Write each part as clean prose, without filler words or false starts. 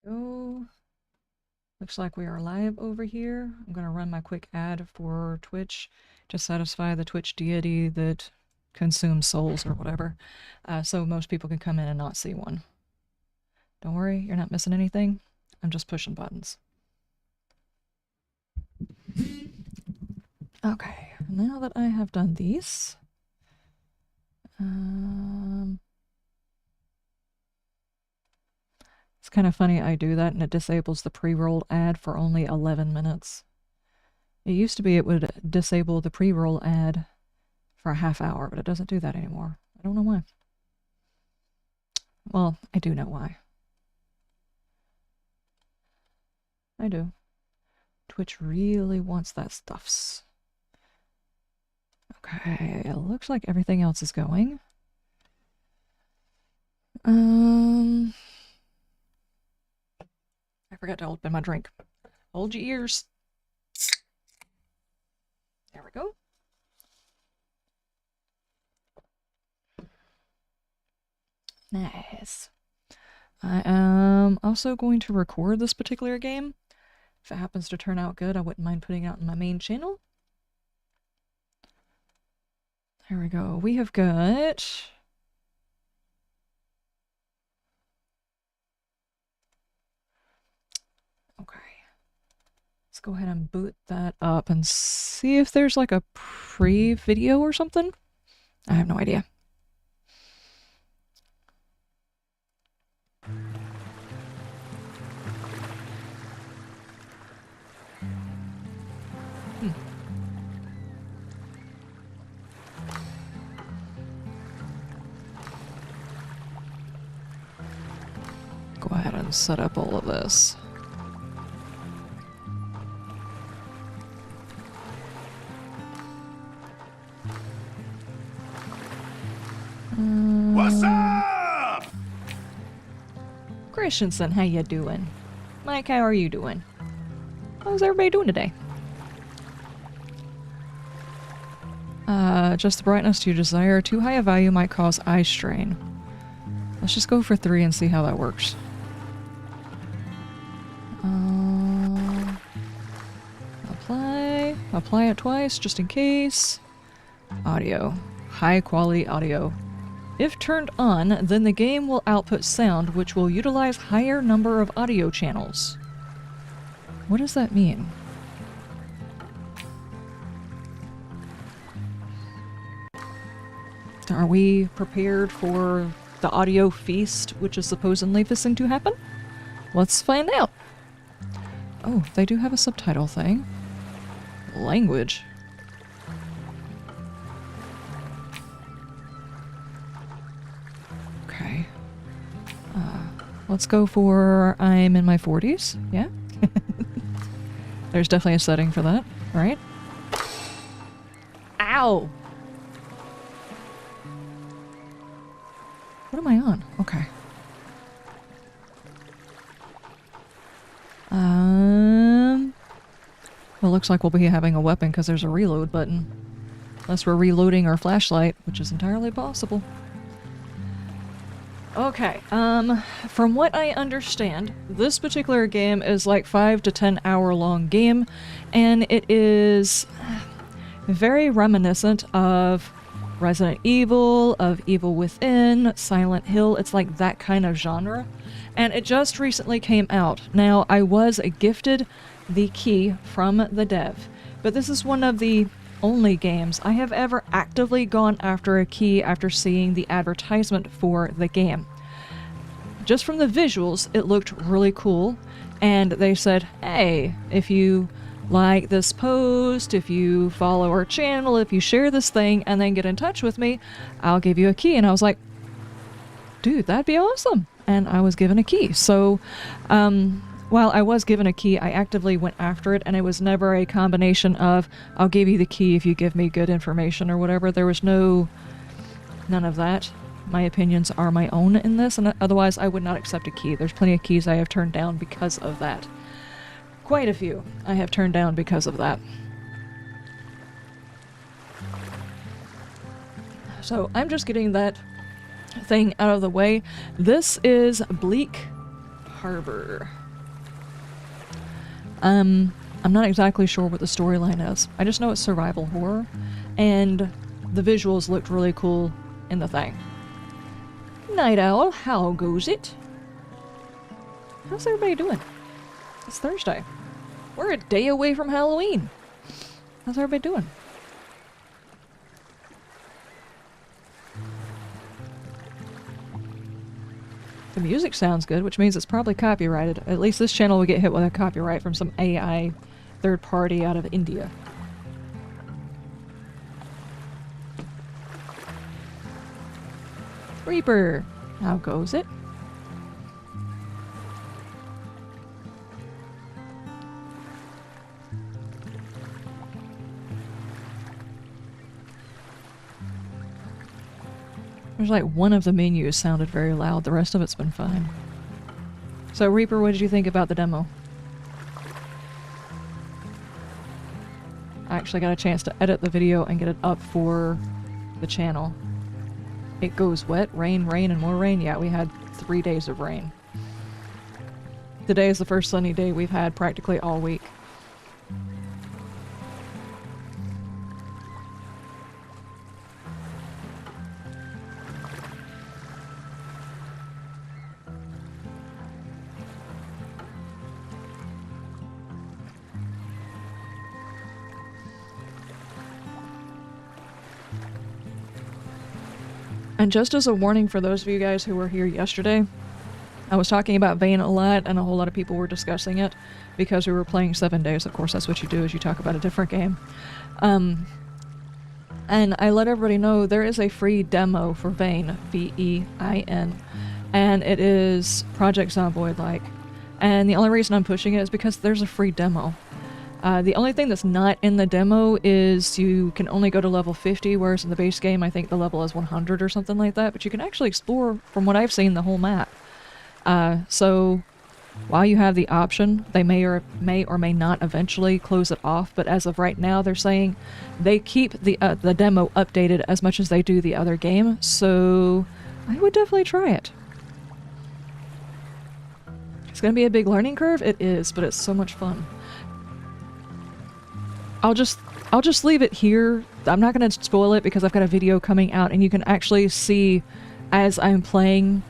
go. Looks like we are live over here. I'm going to run my quick ad for Twitch to satisfy the Twitch deity that consumes souls or whatever, so most people can come in and not see one. Don't worry, you're not missing anything. I'm just pushing buttons. Okay, now that I have done these, it's kind of funny I do that and it disables the pre-rolled ad for only 11 minutes. It used to be it would disable the pre-roll ad for a half hour, but it doesn't do that anymore. I don't know why. Well, I do know why. I do. Twitch really wants that stuffs. Okay, it looks like everything else is going. I forgot to open my drink. Hold your ears. There we go. Nice. I am also going to record this particular game. If it happens to turn out good, I wouldn't mind putting it out in my main channel. There we go. We have got... Okay. Let's go ahead and boot that up and see if there's like a pre-video or something. I have no idea. Go ahead and set up all of this. What's up? Christensen, how you doing? Mike, how are you doing? How's everybody doing today? Just the brightness you desire. Too high a value might cause eye strain. Let's just go for 3 and see how that works. Apply it twice, just in case. Audio. High quality audio. If turned on, then the game will output sound, which will utilize higher number of audio channels. What does that mean? Are we prepared for the audio feast, which is supposedly fixing to happen? Let's find out. Oh, they do have a subtitle thing. Language. Okay. Let's go for I'm in my 40s. Yeah? There's definitely a setting for that, right? Ow! What am I on? Okay. Well, looks like we'll be having a weapon because there's a reload button. Unless we're reloading our flashlight, which is entirely possible. Okay, from what I understand, this particular game is like 5 to 10 hour long game, and it is very reminiscent of Resident Evil, of Evil Within, Silent Hill. It's like that kind of genre. And it just recently came out. Now, I was gifted the key from the dev, but this is one of the only games I have ever actively gone after a key after seeing the advertisement for the game. Just from the visuals, it looked really cool, and they said, hey, if you like this post, if you follow our channel, if you share this thing, and then get in touch with me, I'll give you a key. And I was like, dude, that'd be awesome. And I was given a key. So, while I was given a key, I actively went after it, and it was never a combination of, I'll give you the key if you give me good information or whatever. There was none of that. My opinions are my own in this, and otherwise I would not accept a key. There's plenty of keys I have turned down because of that. Quite a few I have turned down because of that. So I'm just getting that thing out of the way. This is Bleak Macabre. I'm not exactly sure what the storyline is. I just know it's survival horror, and the visuals looked really cool in the thing. Night Owl, how goes it? How's everybody doing? It's Thursday. We're a day away from Halloween. How's everybody doing? The music sounds good, which means it's probably copyrighted. At least this channel will get hit with a copyright from some AI third party out of India. Reaper, how goes it? There's like one of the menus sounded very loud, the rest of it's been fine. So Reaper, what did you think about the demo? I actually got a chance to edit the video and get it up for the channel. It goes wet, rain, rain, and more rain. Yeah, we had 3 days of rain. Today is the first sunny day we've had practically all week. And just as a warning for those of you guys who were here yesterday, I was talking about Vane a lot, and a whole lot of people were discussing it because we were playing 7 days. Of course, that's what you do, is you talk about a different game. And I let everybody know there is a free demo for Vane, V-E-I-N, and it is Project Zomboid-like. And the only reason I'm pushing it is because there's a free demo. The only thing that's not in the demo is you can only go to level 50, whereas in the base game I think the level is 100 or something like that, but you can actually explore, from what I've seen, the whole map. So while you have the option, they may or may not eventually close it off, but as of right now they're saying they keep the demo updated as much as they do the other game, so I would definitely try it. It's gonna be a big learning curve, it is, but it's so much fun. I'll just leave it here. I'm not going to spoil it because I've got a video coming out and you can actually see as I'm playing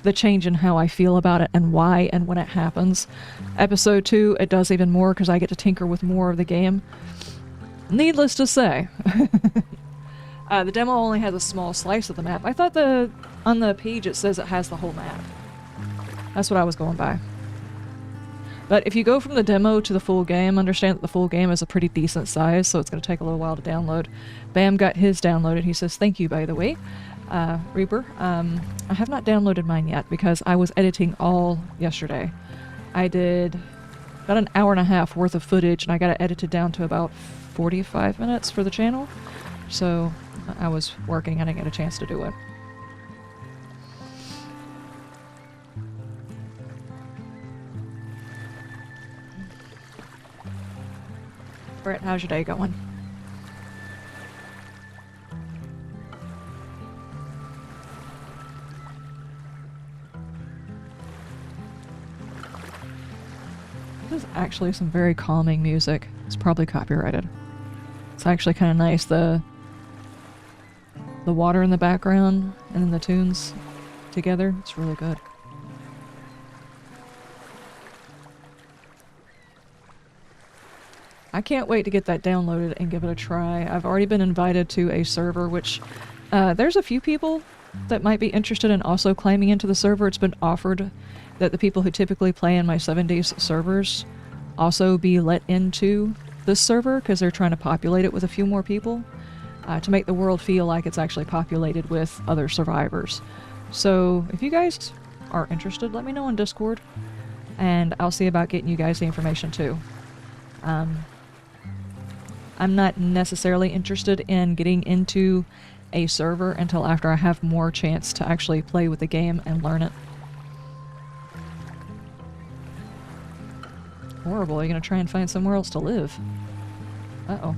the change in how I feel about it and why and when it happens. Episode 2, it does even more because I get to tinker with more of the game. Needless to say. The demo only has a small slice of the map. I thought on the page it says it has the whole map. That's what I was going by. But if you go from the demo to the full game, understand that the full game is a pretty decent size, so it's going to take a little while to download. Bam got his downloaded. He says, thank you, by the way. Reaper, I have not downloaded mine yet because I was editing all yesterday. I did about an hour and a half worth of footage, and I got it edited down to about 45 minutes for the channel. So I was working, I didn't get a chance to do it. Brett, how's your day going? This is actually some very calming music. It's probably copyrighted. It's actually kind of nice. The water in the background and then the tunes together. It's really good. I can't wait to get that downloaded and give it a try. I've already been invited to a server, which there's a few people that might be interested in also climbing into the server. It's been offered that the people who typically play in my 7 days servers also be let into this server because they're trying to populate it with a few more people to make the world feel like it's actually populated with other survivors. So if you guys are interested, let me know on Discord and I'll see about getting you guys the information too. I'm not necessarily interested in getting into a server until after I have more chance to actually play with the game and learn it. Horrible, you're gonna try and find somewhere else to live. Uh-oh.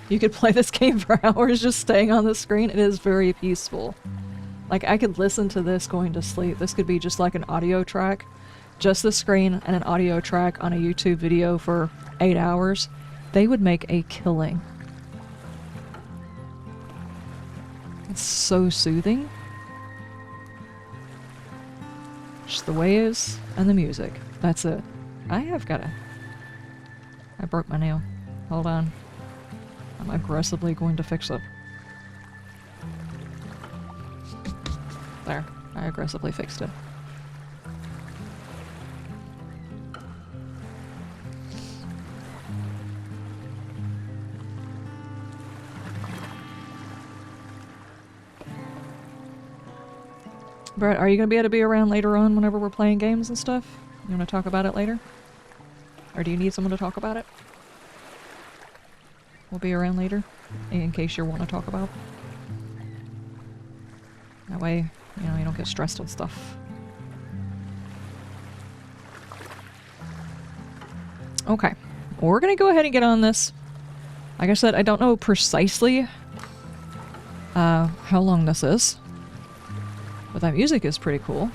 You could play this game for hours just staying on the screen. It is very peaceful. Like, I could listen to this going to sleep. This could be just like an audio track. Just the screen and an audio track on a YouTube video for 8 hours. They would make a killing. It's so soothing. Just the waves and the music. That's it. I broke my nail. Hold on. I'm aggressively going to fix it. There. I aggressively fixed it. Brett, are you going to be able to be around later on whenever we're playing games and stuff? You want to talk about it later? Or do you need someone to talk about it? We'll be around later, in case you want to talk about it. That way, you know, you don't get stressed on stuff. Okay. We're going to go ahead and get on this. Like I said, I don't know precisely how long this is. But that music is pretty cool.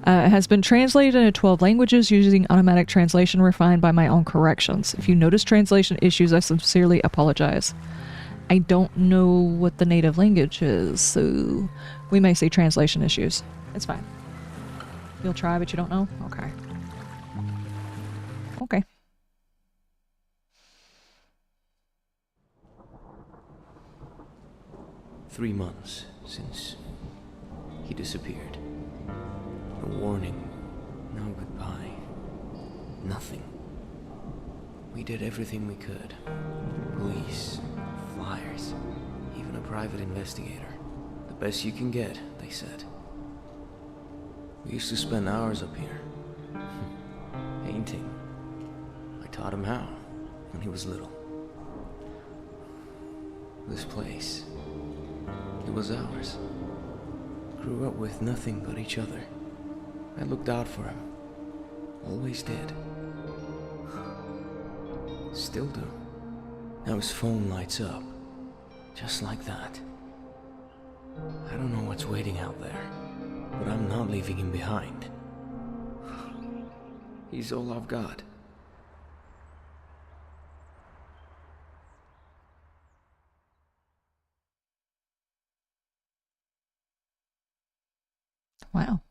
It has been translated into 12 languages using automatic translation refined by my own corrections. If you notice translation issues, I sincerely apologize. I don't know what the native language is, so we may see translation issues. It's fine. You'll try, but you don't know? Okay. Okay. "3 months since he disappeared. No warning, no goodbye, nothing. We did everything we could. Police, flyers, even a private investigator. The best you can get, they said. We used to spend hours up here, painting. I taught him how, when he was little. This place, it was ours. Grew up with nothing but each other. I looked out for him. Always did. Still do. Now his phone lights up. Just like that. I don't know what's waiting out there, but I'm not leaving him behind. He's all I've got. Wow.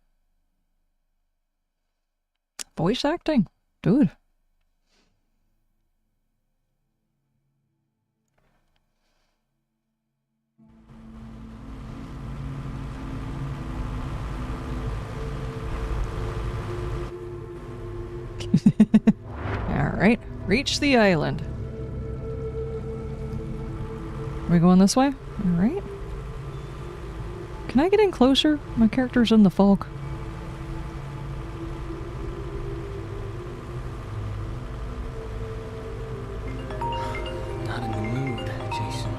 Voice acting. Dude. Alright. Reach the island. Are we going this way? Alright. Can I get in closer? My character's in the fog. Not in the mood, Jason.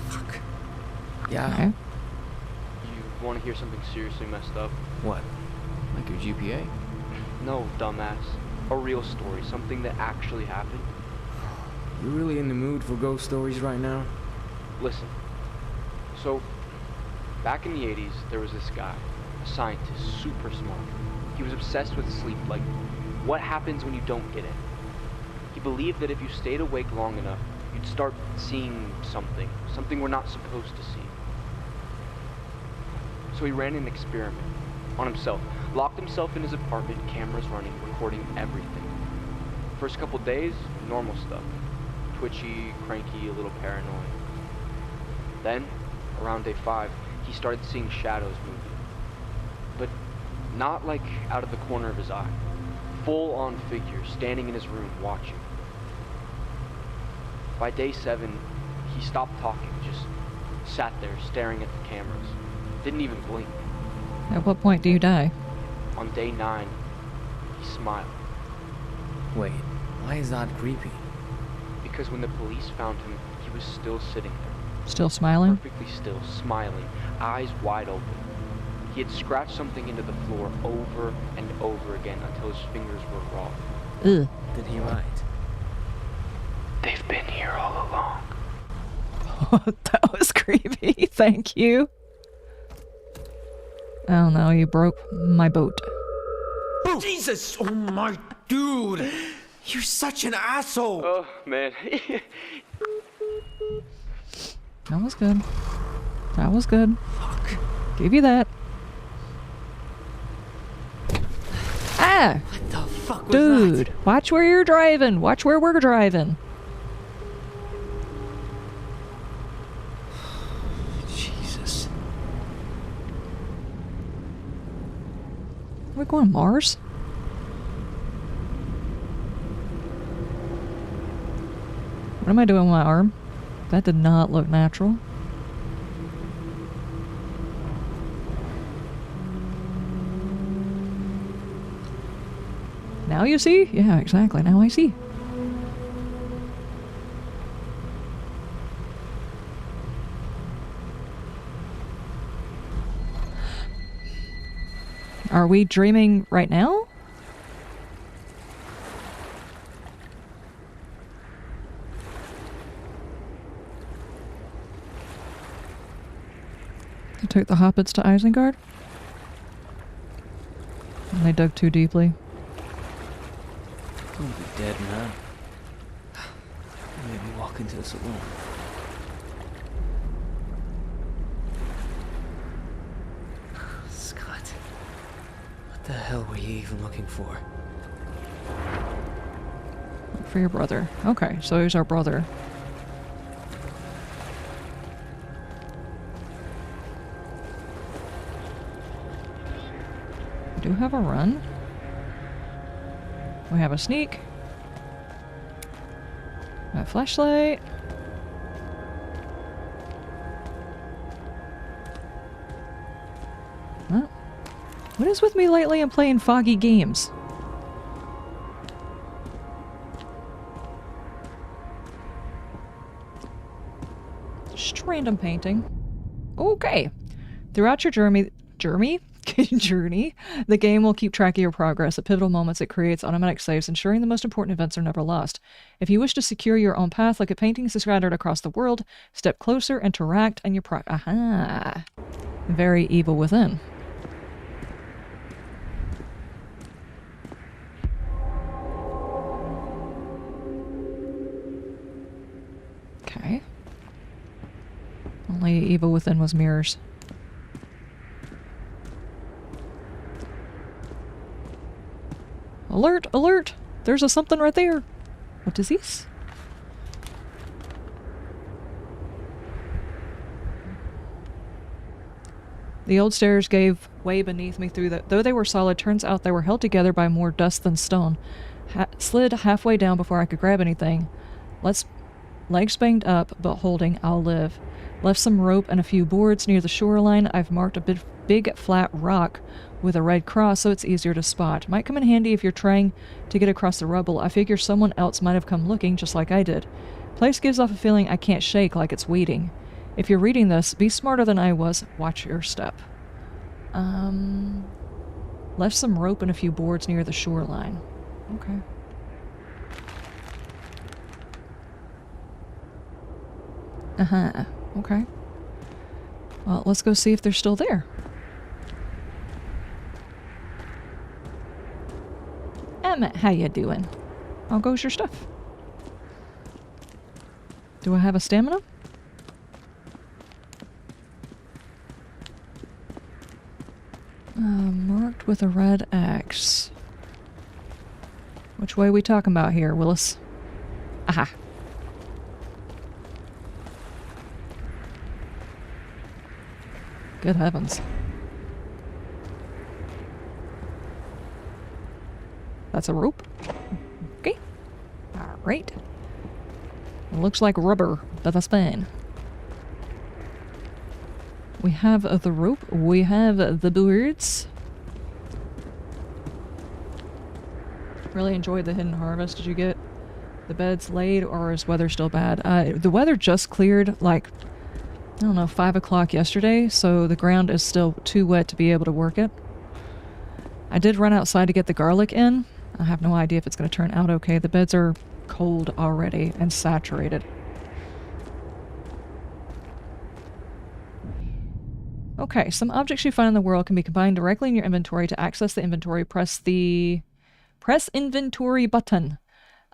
Fuck. Yeah. Okay. You want to hear something seriously messed up? What? Like your GPA? No, dumbass. A real story, something that actually happened. You really in the mood for ghost stories right now? Listen. So, back in the 80s, there was this guy, a scientist, super smart. He was obsessed with sleep, like, what happens when you don't get it? He believed that if you stayed awake long enough, you'd start seeing something we're not supposed to see. So he ran an experiment on himself, locked himself in his apartment, cameras running, recording everything. First couple days, normal stuff. Twitchy, cranky, a little paranoid. Then, around day 5, he started seeing shadows moving. But not like out of the corner of his eye. Full-on figures standing in his room watching. By day 7, he stopped talking, just sat there staring at the cameras. Didn't even blink. At what point do you die? On day 9, he smiled. Wait, why is that creepy? Because when the police found him, he was still sitting there. Still smiling? Perfectly still, smiling, eyes wide open. He had scratched something into the floor over and over again until his fingers were raw. Ugh. Did he write? They've been here all along. That was creepy. Thank you. Oh no, you broke my boat. Jesus! Oh my dude! You're such an asshole! Oh, man. That was good. That was good. Fuck. Give you that. Ah! What the fuck was Dude, that? watch where you're driving. Watch where we're driving. Jesus. We're going to Mars? What am I doing with my arm? That did not look natural. Now you see? Yeah, exactly. Now I see. Are we dreaming right now? They took the hobbits to Isengard? And they dug too deeply. Don't be dead, man. You made me walk into this alone. Scott. What the hell were you even looking for? For your brother. Okay, so he's our brother. We do have a run. We have a sneak. A flashlight. Huh? What is with me lately and playing foggy games? Just random painting. Okay. Throughout your journey, the game will keep track of your progress. At pivotal moments, it creates automatic saves, ensuring the most important events are never lost. If you wish to secure your own path, like a painting scattered across the world, step closer, interact, and your aha. Very evil within. Okay. Only evil within was mirrors. Alert! Alert! There's a something right there. What is this? The old stairs gave way beneath me though they were solid, turns out they were held together by more dust than stone. Slid halfway down before I could grab anything. Legs banged up, but holding, I'll live. Left some rope and a few boards near the shoreline. I've marked a big flat rock with a red cross so it's easier to spot. Might come in handy if you're trying to get across the rubble. I figure someone else might have come looking just like I did. Place gives off a feeling I can't shake, like it's waiting. If you're reading this, be smarter than I was. Watch your step. Left some rope and a few boards near the shoreline. Okay. Uh-huh. Okay. Well, let's go see if they're still there. Emmett, how you doing? How goes your stuff? Do I have a stamina? Marked with a red X. Which way are we talking about here, Willis? Aha. Good heavens. That's a rope. Okay. Alright. It looks like rubber, but that's fine. We have the rope. We have the boards. Really enjoyed the hidden harvest. Did you get the beds laid, or is weather still bad? The weather just cleared, like, I don't know, 5 o'clock yesterday, so the ground is still too wet to be able to work it. I did run outside to get the garlic in. I have no idea if it's going to turn out okay. The beds are cold already and saturated. Okay, some objects you find in the world can be combined directly in your inventory. To access the inventory, press inventory button.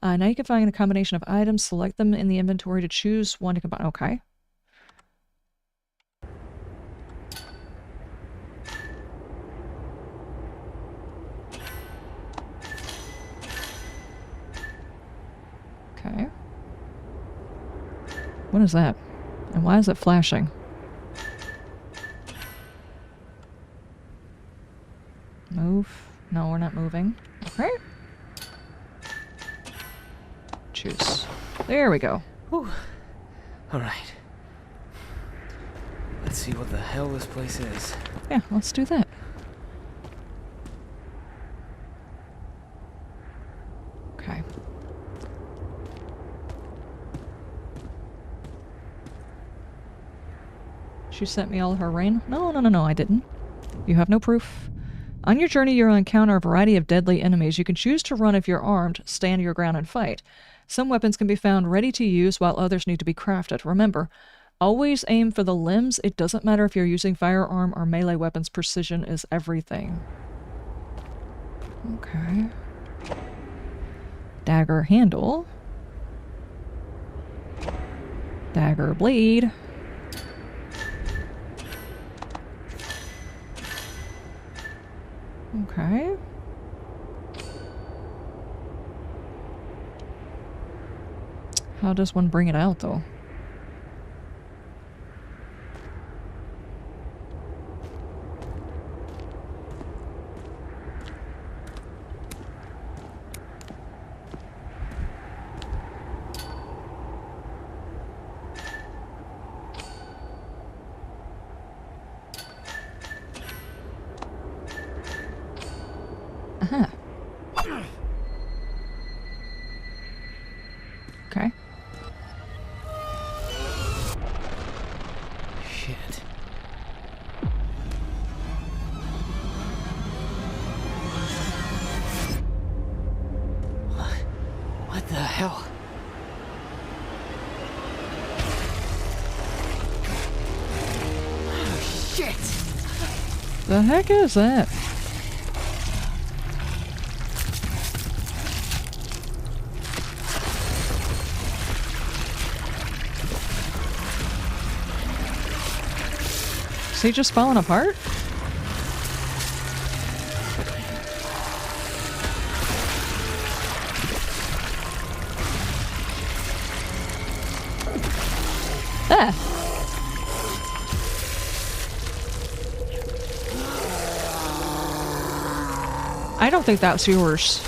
Now you can find a combination of items, select them in the inventory to choose one to combine. Okay. Okay. What is that? And why is it flashing? Move. No, we're not moving. Okay. Choose. There we go. Whew. Alright. Let's see what the hell this place is. Yeah, let's do that. Okay. She sent me all her rain? No, I didn't. You have no proof. On your journey, you'll encounter a variety of deadly enemies. You can choose to run if you're armed, stand your ground, and fight. Some weapons can be found ready to use, while others need to be crafted. Remember, always aim for the limbs. It doesn't matter if you're using firearm or melee weapons. Precision is everything. Okay. Dagger handle. Dagger blade. Okay. How does one bring it out, though? Aha. Okay. Shit. What the hell? Oh, shit! The heck is that? Is he just falling apart? Ah! I don't think that's yours.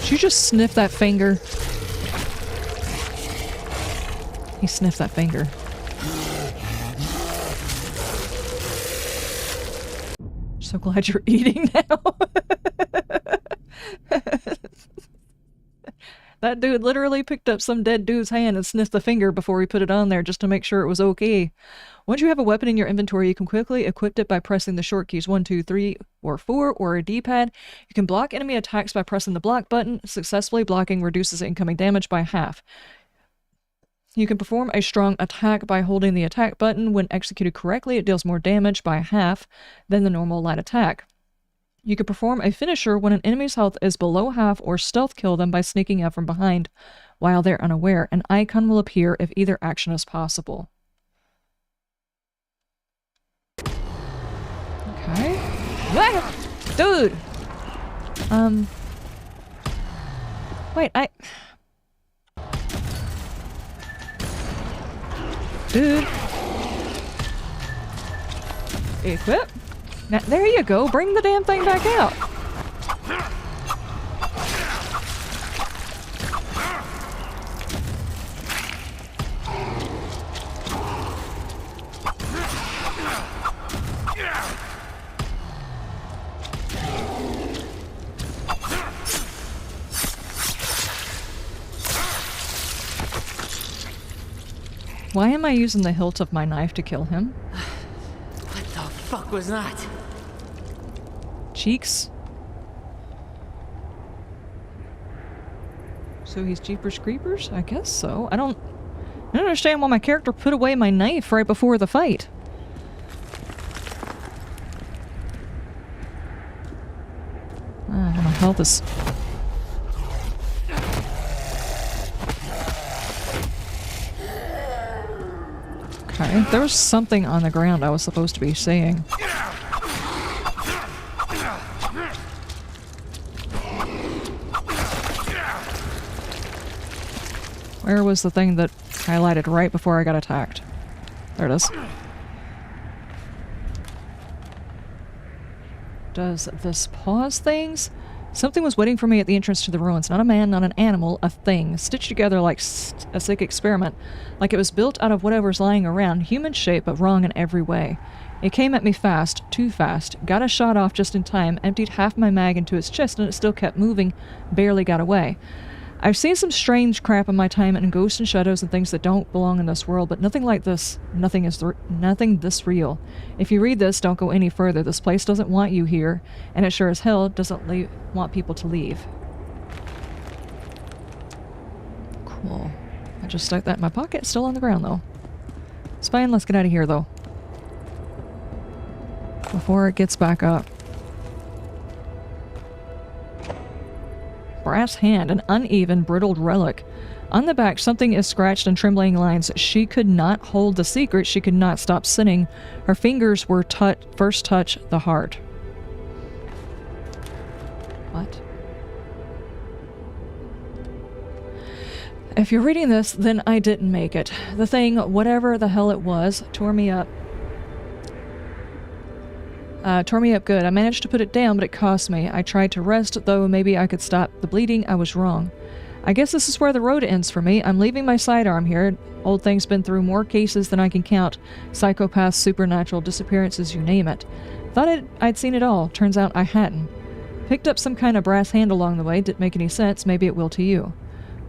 Did you just sniff that finger? He sniffed that finger. So glad you're eating now. That dude literally picked up some dead dude's hand and sniffed the finger before he put it on there just to make sure it was okay. Once you have a weapon in your inventory, you can quickly equip it by pressing the short keys 1, 2, 3, or 4, or a D-pad. You can block enemy attacks by pressing the block button. Successfully blocking reduces incoming damage by half. You can perform a strong attack by holding the attack button. When executed correctly, it deals more damage by half than the normal light attack. You can perform a finisher when an enemy's health is below half, or stealth kill them by sneaking up from behind while they're unaware. An icon will appear if either action is possible. Okay. Ah! Dude! Wait, Dude! Equip? Now, there you go, bring the damn thing back out! Why am I using the hilt of my knife to kill him? What the fuck was that? Cheeks. So he's Jeepers Creepers? I guess so. I don't understand why my character put away my knife right before the fight. My health is... Okay, there was something on the ground I was supposed to be seeing. Where was the thing that highlighted right before I got attacked? There it is. Does this pause things? Something was waiting for me at the entrance to the ruins. Not a man, not an animal, a thing. Stitched together like a sick experiment. Like it was built out of whatever's lying around. Human shape, but wrong in every way. It came at me fast, too fast. Got a shot off just in time. Emptied half my mag into its chest and it still kept moving. Barely got away. I've seen some strange crap in my time and ghosts and shadows and things that don't belong in this world, but nothing like this. Nothing this real. If you read this, don't go any further. This place doesn't want you here, and it sure as hell doesn't want people to leave. Cool. I just stuck that in my pocket. It's still on the ground, though. It's fine. Let's get out of here, though. Before it gets back up. Brass hand, an uneven, brittled relic. On the back, something is scratched in trembling lines. She could not hold the secret. She could not stop sinning. Her fingers were first touch the heart. What? If you're reading this, then I didn't make it. The thing, whatever the hell it was, tore me up. Tore me up good. I managed to put it down, but it cost me. I tried to rest, though maybe I could stop the bleeding. I was wrong. I guess this is where the road ends for me. I'm leaving my sidearm here. Old thing's been through more cases than I can count. Psychopaths, supernatural, disappearances, you name it. Thought I'd seen it all. Turns out I hadn't. Picked up some kind of brass hand along the way. Didn't make any sense. Maybe it will to you.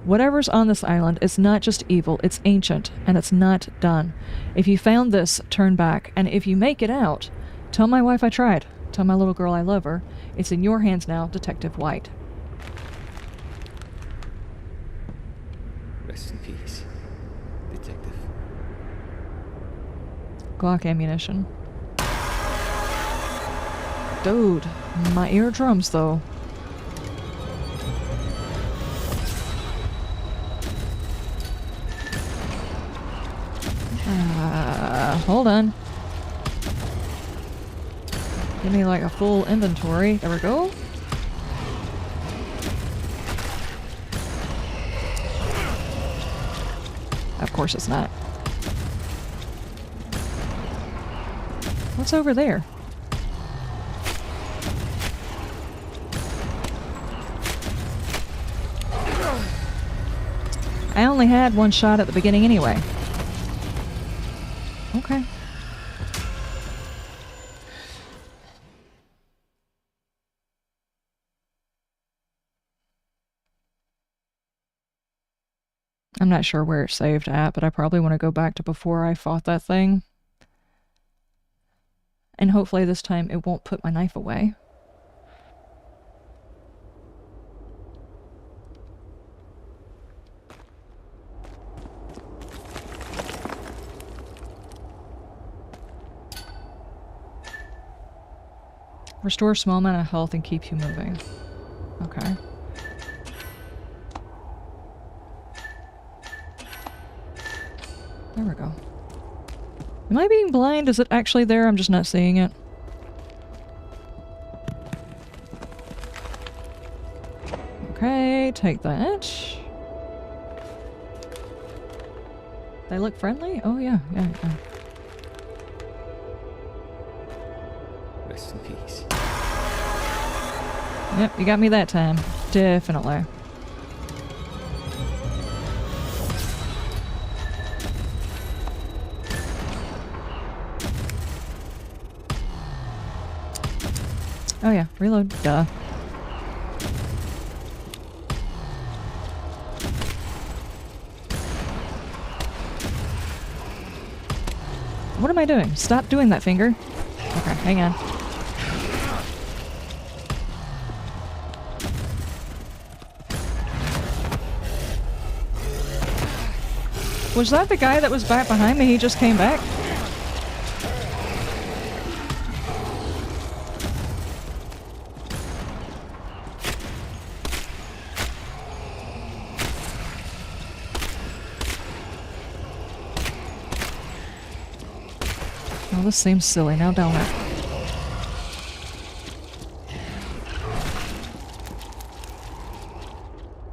Whatever's on this island is not just evil. It's ancient, and it's not done. If you found this, turn back. And if you make it out... Tell my wife I tried. Tell my little girl I love her. It's in your hands now, Detective White. Rest in peace, Detective. Glock ammunition. Dude, my eardrums though. Hold on. Give me like a full inventory. There we go. Of course it's not. What's over there? I only had one shot at the beginning anyway. Okay. I'm not sure where it's saved at, but I probably want to go back to before I fought that thing. And hopefully this time it won't put my knife away. Restore small amount of health and keep you moving. Okay. There we go. Am I being blind? Is it actually there? I'm just not seeing it. Okay, take that. They look friendly? Oh yeah, yeah. Rest in peace. Yep, you got me that time. Definitely. Oh yeah, reload. Duh. What am I doing? Stop doing that, finger. Okay, hang on. Was that the guy that was back behind me? He just came back? Oh, this seems silly now, don't it?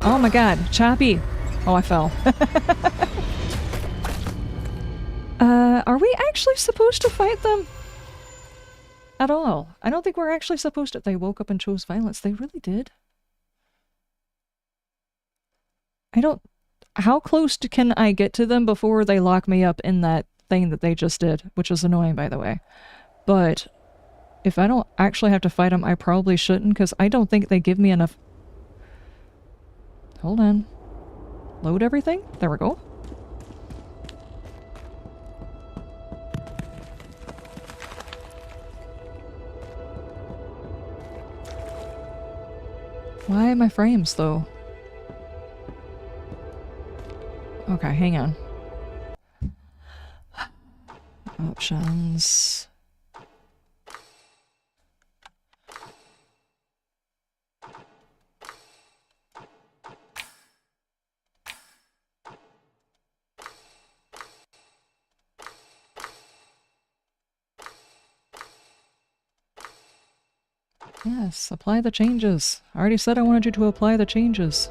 Oh my god, Choppy! Oh, I fell. Are we actually supposed to fight them? At all? I don't think we're actually supposed to. They woke up and chose violence. They really did. I don't... How close can I get to them before they lock me up in that thing that they just did? Which is annoying, by the way. But if I don't actually have to fight them, I probably shouldn't, because I don't think they give me enough... Hold on. Load everything? There we go. Why my frames, though? Okay, hang on. Options. Yes, apply the changes. I already said I wanted you to apply the changes.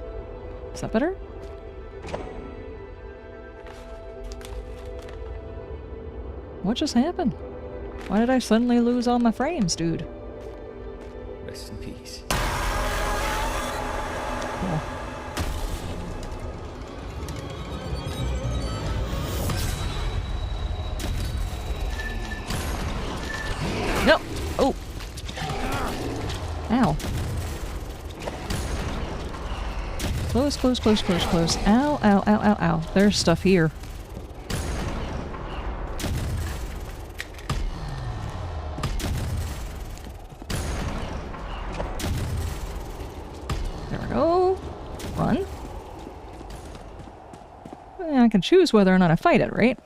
Is that better? What just happened? Why did I suddenly lose all my frames, dude? Rest in peace. Cool. No! Oh! Ow. Close, close, close, close, close. Ow, ow, ow, ow, ow. There's stuff here. There we go. Run. I can choose whether or not I fight it, right?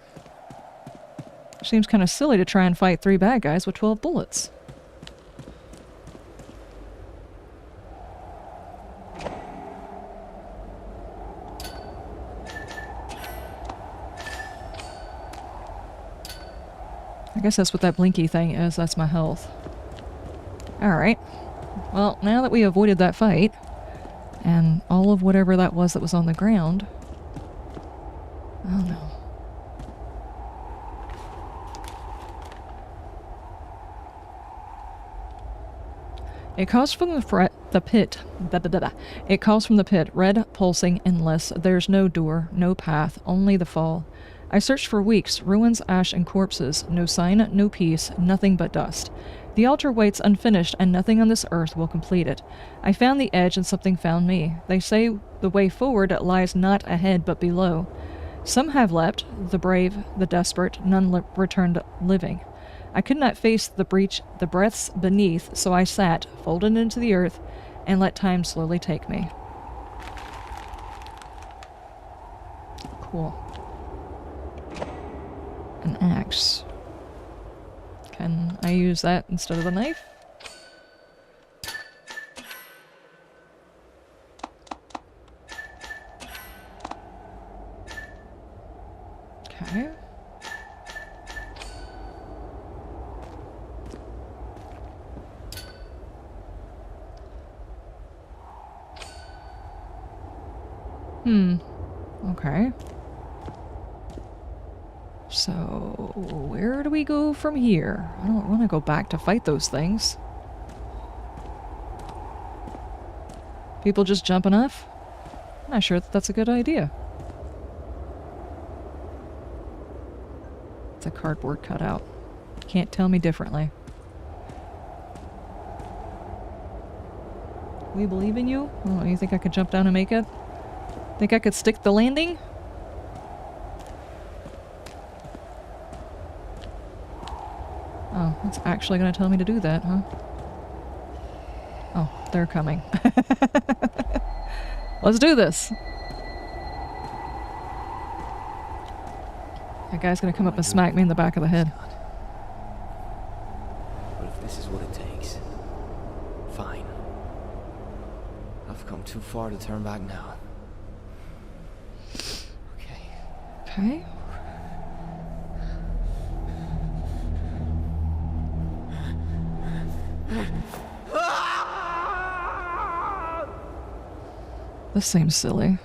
Seems kind of silly to try and fight 3 bad guys with 12 bullets. I guess that's what that blinky thing is. That's my health. Alright. Well, now that we avoided that fight, and all of whatever that was on the ground... Oh no. It calls from the pit. It calls from the pit, red, pulsing, endless. There's no door, no path, only the fall. I searched for weeks, ruins, ash, and corpses. No sign, no peace, nothing but dust. The altar waits unfinished, and nothing on this earth will complete it. I found the edge, and something found me. They say the way forward lies not ahead, but below. Some have leapt, the brave, the desperate, none returned living. I could not face the breach, the breaths beneath, so I sat, folded into the earth, and let time slowly take me. Cool. An axe. Can I use that instead of the knife? Okay. Okay. So, where do we go from here? I don't want to go back to fight those things. People just jumping off? I'm not sure that that's a good idea. It's a cardboard cutout. Can't tell me differently. We believe in you? Oh, you think I could jump down and make it? Think I could stick the landing? Oh. it's actually going to tell me to do that, huh? Oh, they're coming. Let's do this! That guy's going to come up and smack me in the back of the head. But if this is what it takes, fine. I've come too far to turn back now. Okay. Okay. This seems silly.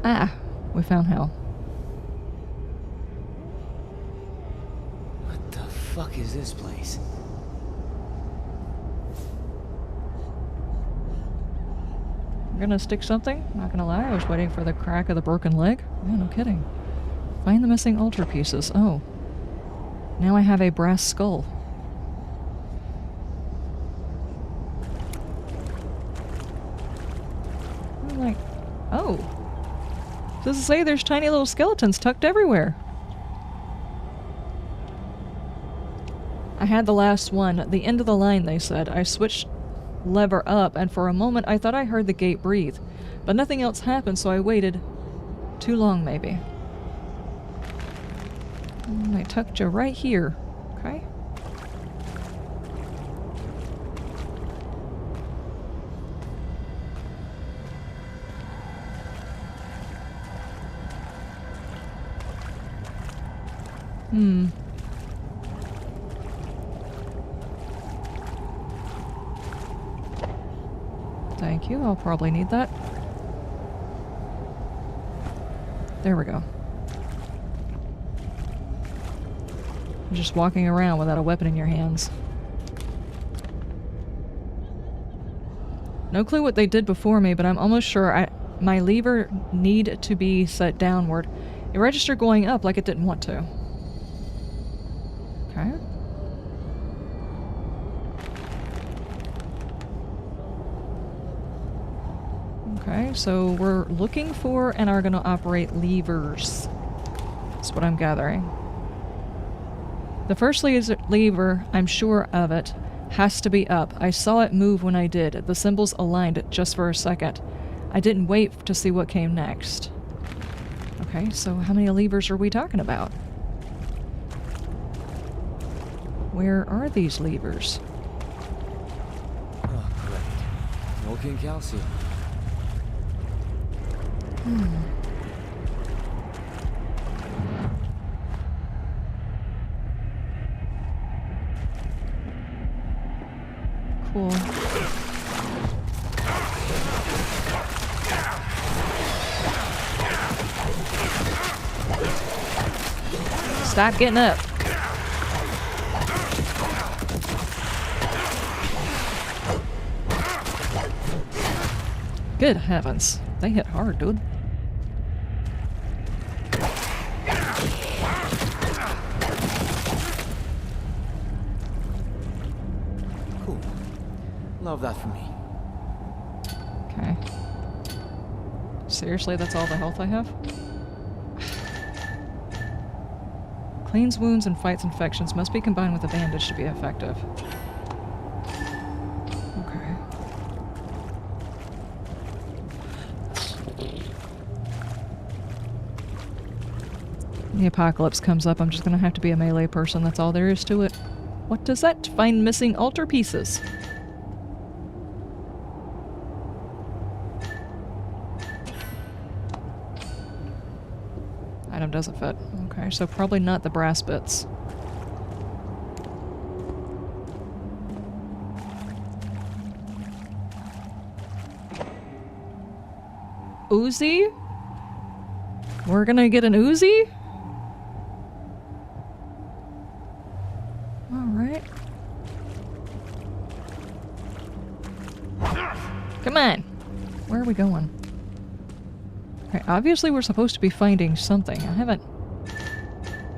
Ah, we found hell. What the fuck is this place? I'm gonna stick something? Not gonna lie, I was waiting for the crack of the broken leg. Yeah, no kidding. Find the missing altar pieces. Oh. Now I have a brass skull. I'm like, oh. Does it say there's tiny little skeletons tucked everywhere? I had the last one. At the end of the line, they said. I switched lever up, and for a moment I thought I heard the gate breathe. But nothing else happened, so I waited. Too long, maybe. And I tucked you right here. Okay. Thank you, I'll probably need that. There we go. You're just walking around without a weapon in your hands. No clue what they did before me, but I'm almost sure my lever need to be set downward. It registered going up like it didn't want to. Okay. Okay, so we're looking for and are going to operate levers. That's what I'm gathering. The first lever, I'm sure of it, has to be up. I saw it move when I did. The symbols aligned just for a second. I didn't wait to see what came next. Okay, so how many levers are we talking about? Where are these levers? Oh, great. Molten calcium. Cool. Stop getting up. Good heavens. They hit hard, dude. Cool. Love that for me. Okay. Seriously, that's all the health I have? Cleans wounds and fights infections. Must be combined with a bandage to be effective. Okay. The apocalypse comes up, I'm just gonna have to be a melee person, that's all there is to it. What does that? Find missing altar pieces. Item doesn't fit. Okay, so probably not the brass bits. Uzi? We're gonna get an Uzi? Alright. Come on! Where are we going? Okay, obviously we're supposed to be finding something. I haven't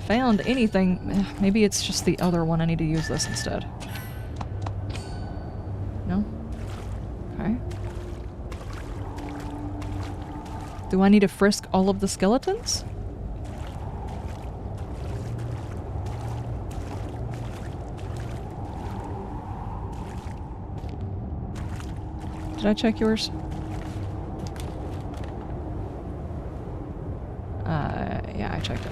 found anything. Maybe it's just the other one. I need to use this instead. No? Okay. Do I need to frisk all of the skeletons? Did I check yours? Yeah, I checked it.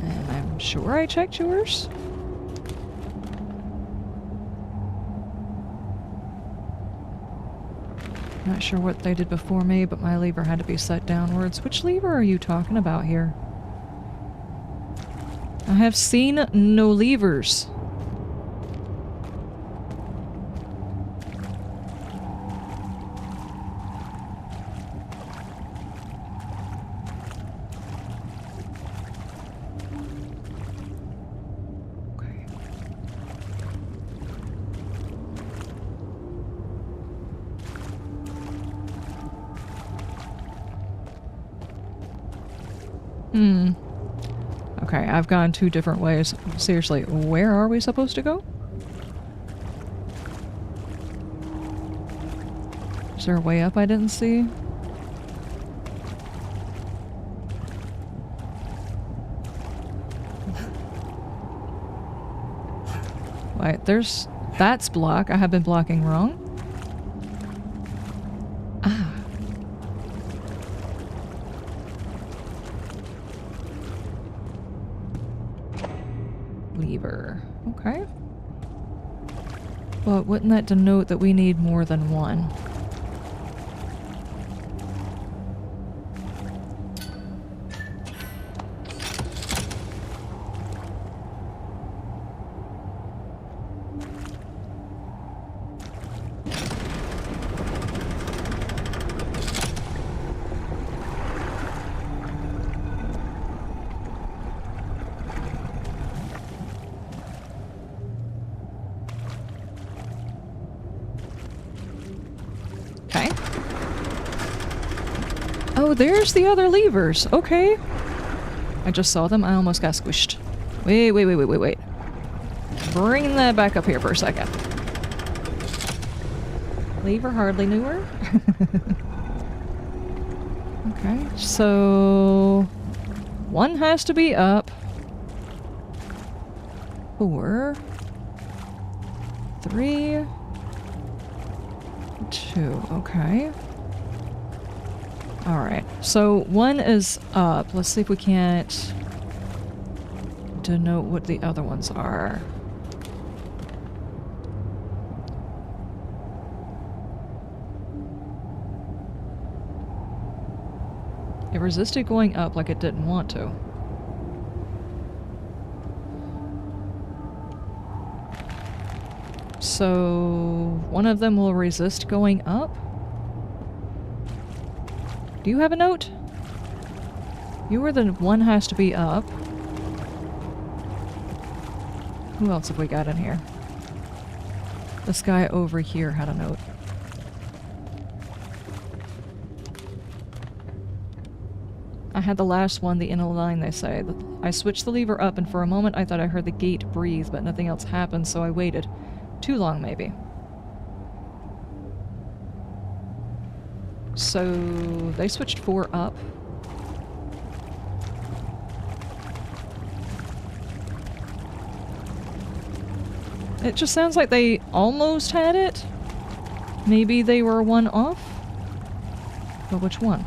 And I'm sure I checked yours. Not sure what they did before me, but my lever had to be set downwards. Which lever are you talking about here? I have seen no levers. Okay. Okay, I've gone 2 different ways. Seriously, where are we supposed to go? Is there a way up I didn't see? Wait, there's... That's block. I have been blocking wrong. Ah. Lever. Okay. But wouldn't that denote that we need more than one? Okay. Oh, there's the other levers. Okay. I just saw them. I almost got squished. Wait. Bring that back up here for a second. Lever hardly knew her. Okay, so... 1 has to be up. 4. 3. 2. Okay. Alright, so 1 is up. Let's see if we can't denote what the other ones are. It resisted going up like it didn't want to. So 1 of them will resist going up? Do you have a note? You were the 1 has to be up. Who else have we got in here? This guy over here had a note. I had the last one, the inner line, they say. I switched the lever up, and for a moment I thought I heard the gate breathe, but nothing else happened, so I waited. Too long, maybe. So they switched 4 up. It just sounds like they almost had it. Maybe they were 1 off? But which one?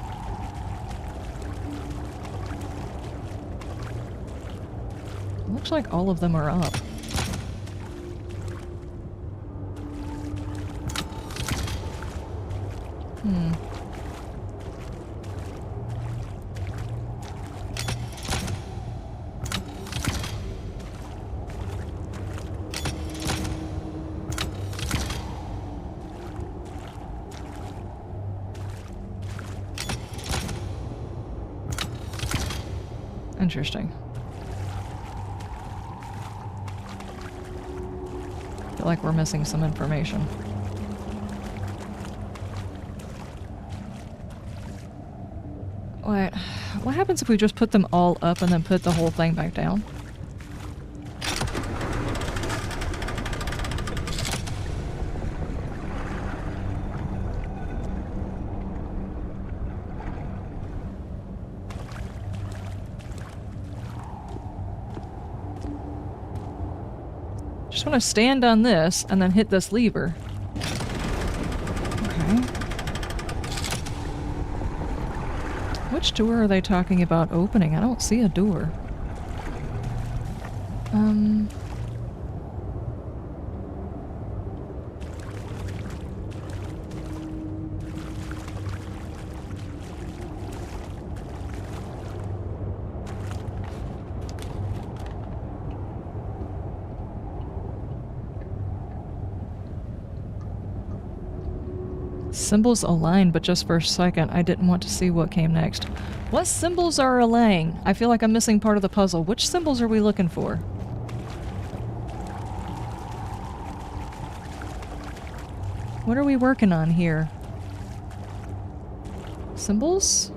Looks like all of them are up. Interesting. I feel like we're missing some information. Wait, what happens if we just put them all up and then put the whole thing back down? Just want to stand on this and then hit this lever. Okay. Which door are they talking about opening? I don't see a door. Symbols align, but just for a second. I didn't want to see what came next. What symbols are aligning? I feel like I'm missing part of the puzzle. Which symbols are we looking for? What are we working on here? Symbols?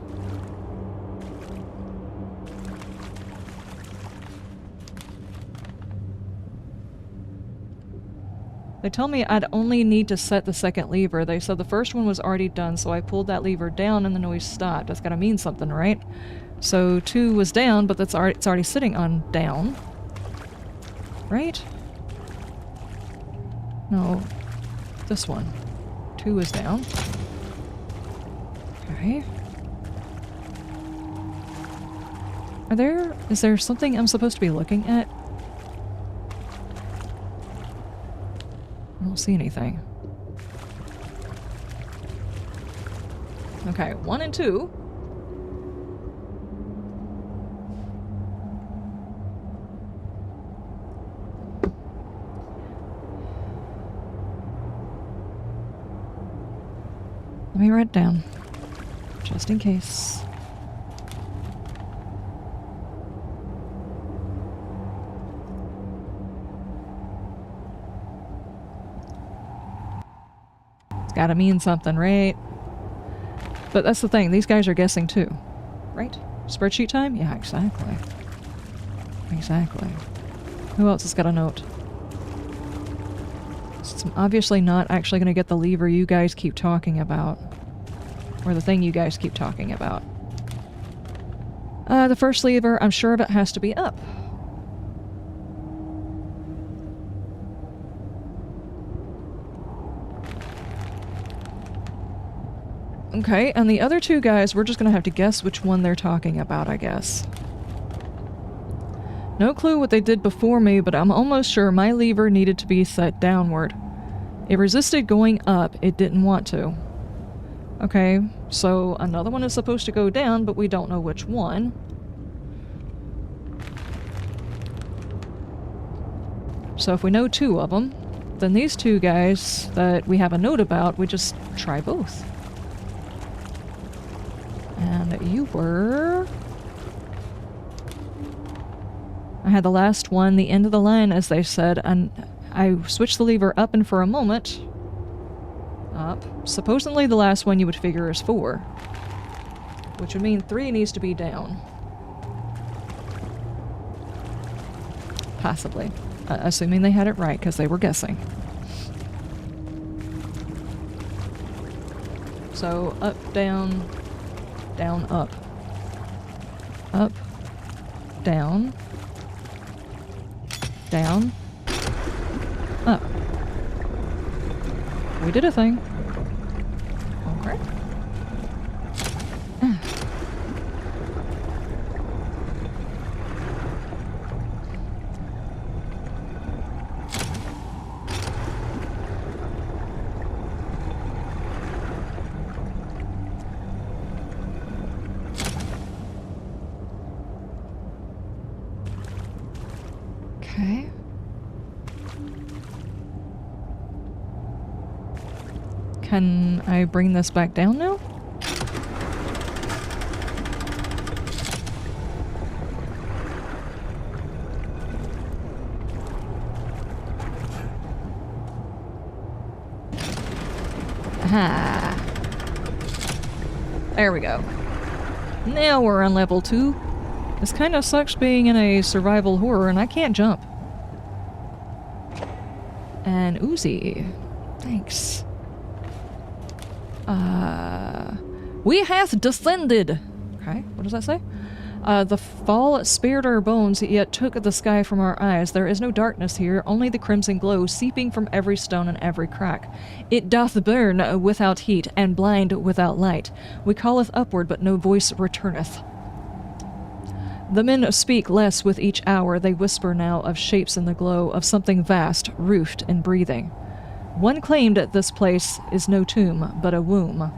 They tell me I'd only need to set the second lever. They said the first one was already done, so I pulled that lever down and the noise stopped. That's gotta mean something, right? So 2 was down, but it's already sitting on down. Right? No. This one. 2 is down. Okay. Is there something I'm supposed to be looking at? I don't see anything. Okay, 1 and 2. Let me write it down, just in case. Gotta mean something, right? But that's the thing, these guys are guessing too. Right? Spreadsheet time? Yeah, exactly. Exactly. Who else has got a note? So I'm obviously not actually gonna get the lever you guys keep talking about. Or the thing you guys keep talking about. The first lever, I'm sure of it, has to be up. Okay, and the other 2 guys, we're just gonna have to guess which one they're talking about, I guess. No clue what they did before me, but I'm almost sure my lever needed to be set downward. It resisted going up, it didn't want to. Okay, so another one is supposed to go down, but we don't know which one. So if we know 2 of them, then these 2 guys that we have a note about, we just try both. And you were... I had the last one, the end of the line, as they said, and I switched the lever up, and for a moment... Up. Supposedly the last one you would figure is 4. Which would mean 3 needs to be down. Possibly. Assuming they had it right, because they were guessing. So, up, down... Down, up. Up. Down. Down. Up. We did a thing. Okay. Okay. Can I bring this back down now? Aha. There we go. Now we're on level 2. This kind of sucks being in a survival horror and I can't jump. And Uzi. Thanks. We hath descended. Okay, what does that say? The fall spared our bones, yet took the sky from our eyes. There is no darkness here, only the crimson glow seeping from every stone and every crack. It doth burn without heat, and blind without light. We calleth upward, but no voice returneth. The men speak less with each hour. They whisper now of shapes in the glow, of something vast, roofed and breathing. One claimed this place is no tomb, but a womb.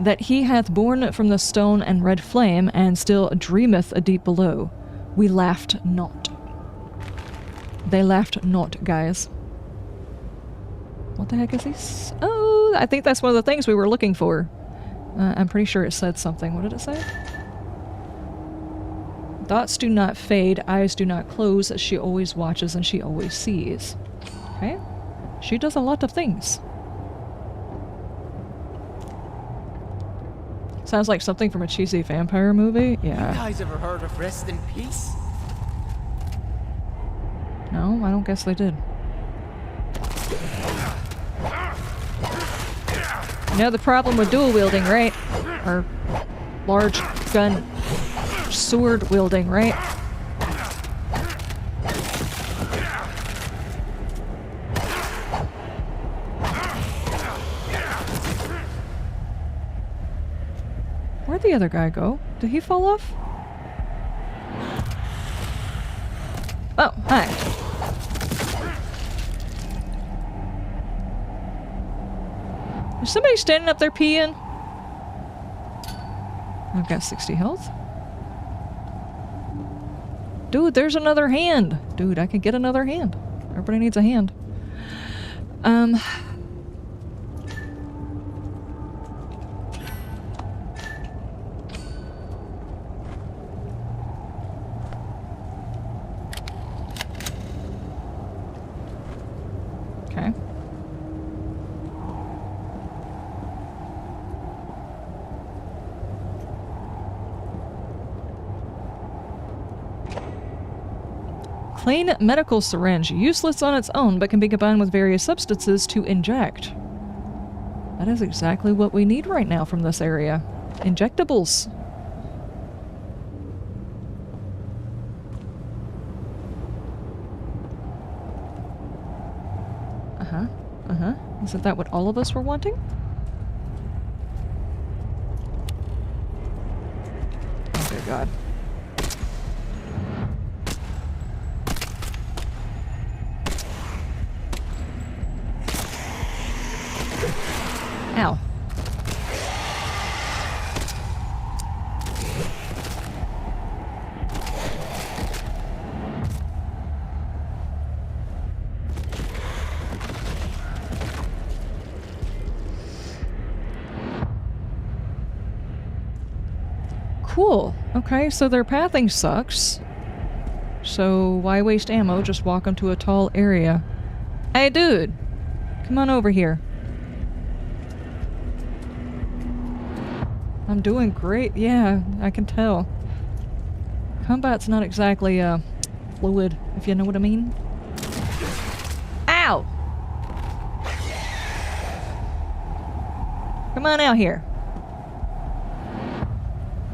That he hath borne from the stone and red flame, and still dreameth a deep below. We laughed not. They laughed not, guys. What the heck is this? Oh, I think that's one of the things we were looking for. I'm pretty sure it said something. What did it say? Thoughts do not fade, eyes do not close. She always watches and she always sees. Okay? She does a lot of things. Sounds like something from a cheesy vampire movie. Yeah. You guys ever heard of Rest in Peace? No, I don't guess they did. You know the problem with dual wielding, right? Or large gun sword wielding, right? Where'd the other guy go? Did he fall off? Oh, hi. Is somebody standing up there peeing? I've got 60 health. Dude, there's another hand. Dude, I can get another hand. Everybody needs a hand. Okay. Plain medical syringe, useless on its own, but can be combined with various substances to inject. That is exactly what we need right now from this area. Injectables. Uh-huh. Uh-huh. Isn't that what all of us were wanting? Oh, dear God. Ow. Cool. Okay, so their pathing sucks. So why waste ammo? Just walk them to a tall area. Hey, dude! Come on over here. I'm doing great. Yeah, I can tell. Combat's not exactly, fluid, if you know what I mean. Ow! Come on out here.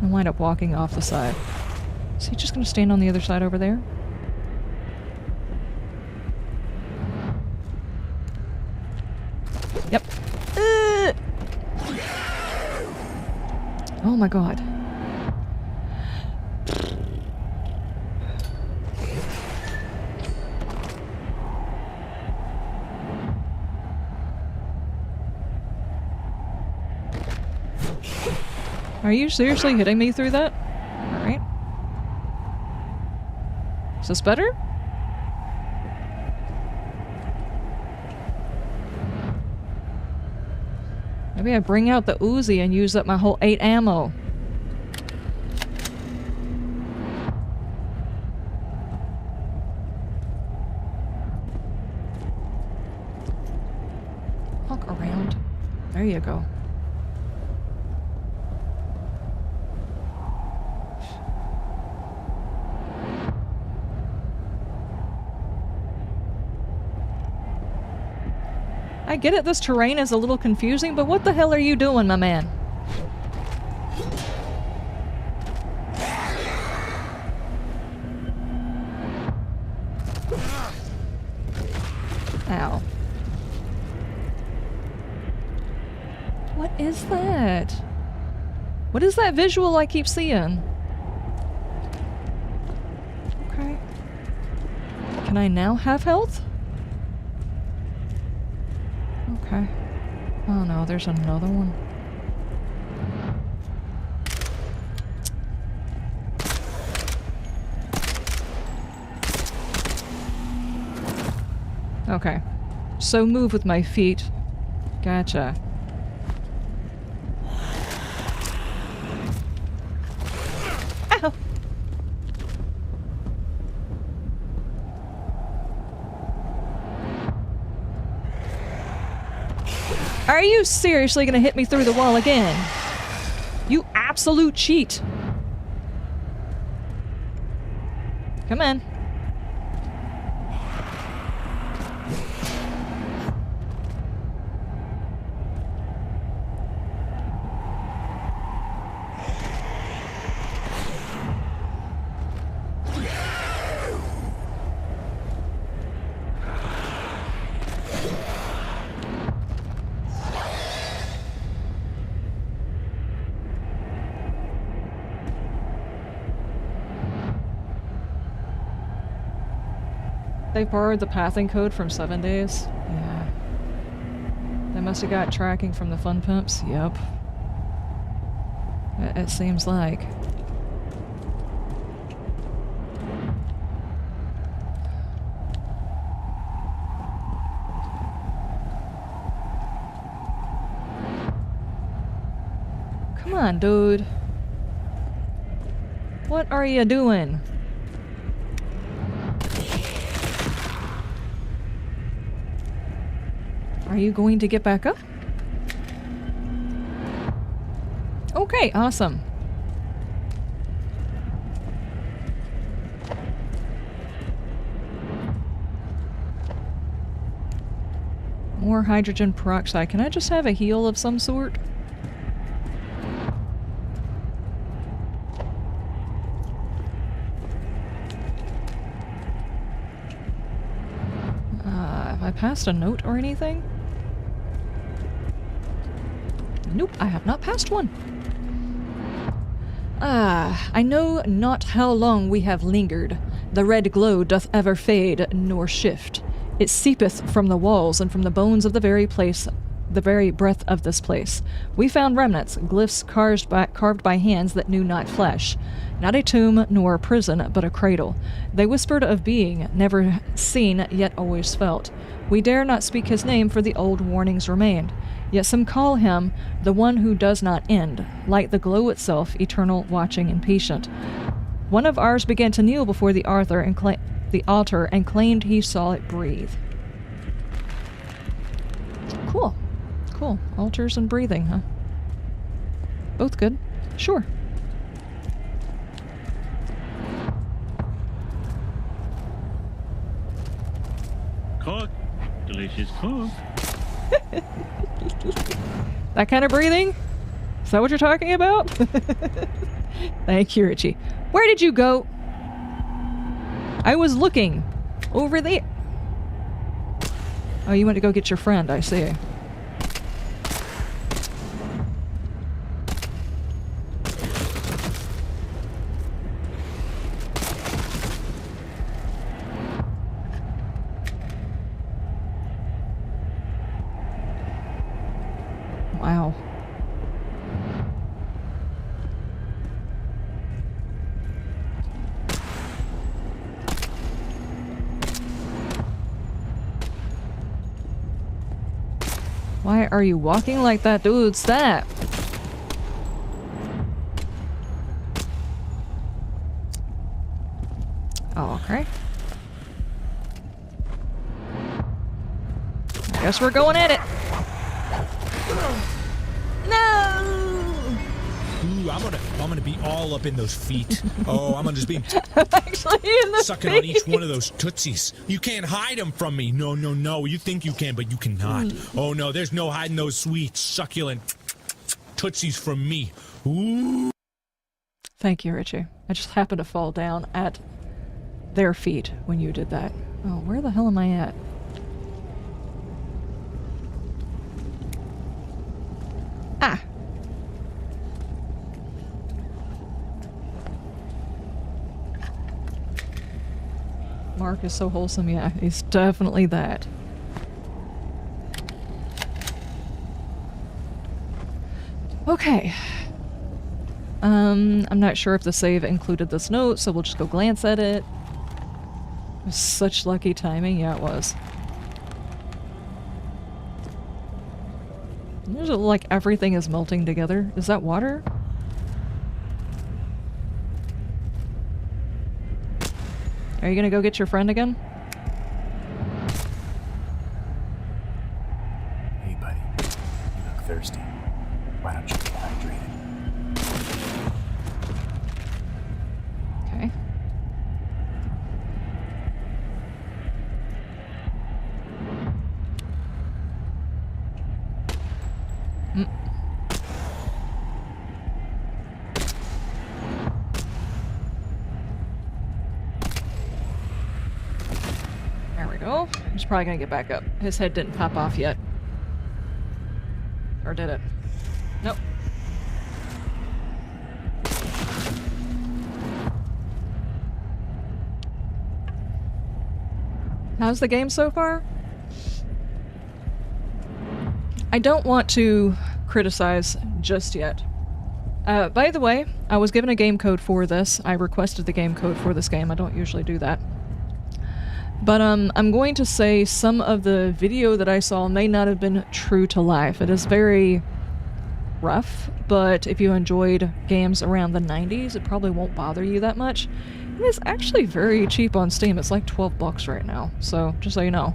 I wind up walking off the side. Is he just gonna stand on the other side over there? Yep. Oh my God. Are you seriously hitting me through that? Alright. Is this better? Maybe I bring out the Uzi and use up my whole 8 ammo. Walk around. There you go. I get it, this terrain is a little confusing, but what the hell are you doing, my man? Ow. What is that? What is that visual I keep seeing? Okay. Can I now have health? Okay. Oh no, there's another one. Okay. So move with my feet. Gotcha. Ow! Are you seriously gonna hit me through the wall again? You absolute cheat! Come on. They borrowed the pathing code from 7 Days? Yeah. They must have got tracking from the fun pimps? Yep. It seems like. Come on, dude. What are you doing? Are you going to get back up? Okay, awesome. More hydrogen peroxide. Can I just have a heal of some sort? Have I passed a note or anything? Nope, I have not passed one. I know not how long we have lingered. The red glow doth ever fade nor shift. It seepeth from the walls and from the bones of the very place, the very breath of this place. We found remnants, glyphs carved by hands that knew not flesh. Not a tomb nor a prison, but a cradle. They whispered of being, never seen, yet always felt. We dare not speak his name, for the old warnings remained. Yet some call him the one who does not end, like the glow itself, eternal, watching, and patient. One of ours began to kneel before the altar and claimed he saw it breathe. Cool. Cool. Altars and breathing, huh? Both good. Sure. Cook. Delicious cook. That kind of breathing? Is that what you're talking about? Thank you, Richie. Where did you go? I was looking. Over there. Oh, you went to go get your friend, I see. Wow. Why are you walking like that, dude? Stop! Oh, okay. I guess we're going at it. No! Ooh, I'm gonna be all up in those feet. Oh, I'm gonna just be Actually, in the sucking on each one of those tootsies. You can't hide them from me. No, no, no. You think you can, but you cannot. Oh no, there's no hiding those sweet, succulent tootsies from me. Ooh. Thank you, Richie. I just happened to fall down at their feet when you did that. Oh, where the hell am I at? Ah! Mark is so wholesome, yeah, he's definitely that. Okay. I'm not sure if the save included this note, so we'll just go glance at it. It was such lucky timing, yeah it was. There's like everything is melting together. Is that water? Are you gonna go get your friend again? Hey buddy, you look thirsty. Why don't you get hydrated? Okay. There we go. He's probably gonna get back up. His head didn't pop off yet. Or did it? Nope. How's the game so far? I don't want to criticize just yet. By the way, I was given a game code for this. I requested the game code for this game. I don't usually do that. But I'm going to say some of the video that I saw may not have been true to life. It is very rough, but if you enjoyed games around the 90s, it probably won't bother you that much. It is actually very cheap on Steam. It's like 12 bucks right now, so just so you know.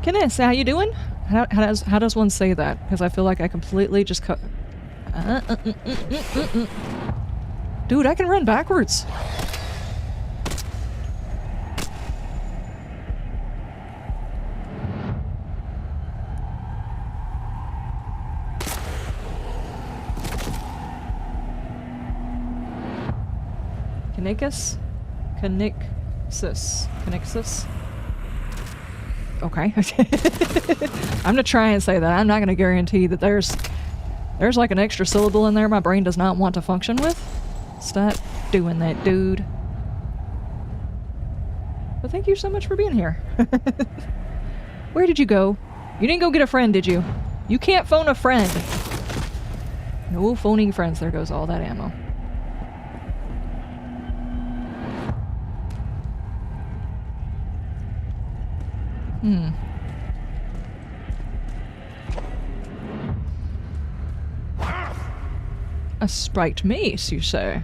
Kenneth, how you doing? How does one say that? Because I feel like I completely just cut... Dude, I can run backwards. Canicus? Canixus? Okay. I'm gonna try and say that. I'm not gonna guarantee that there's like an extra syllable in there my brain does not want to function with. Stop doing that, dude. But thank you so much for being here. Where did you go? You didn't go get a friend, did you? You can't phone a friend. No phoning friends. There goes all that ammo. A spiked mace, you say?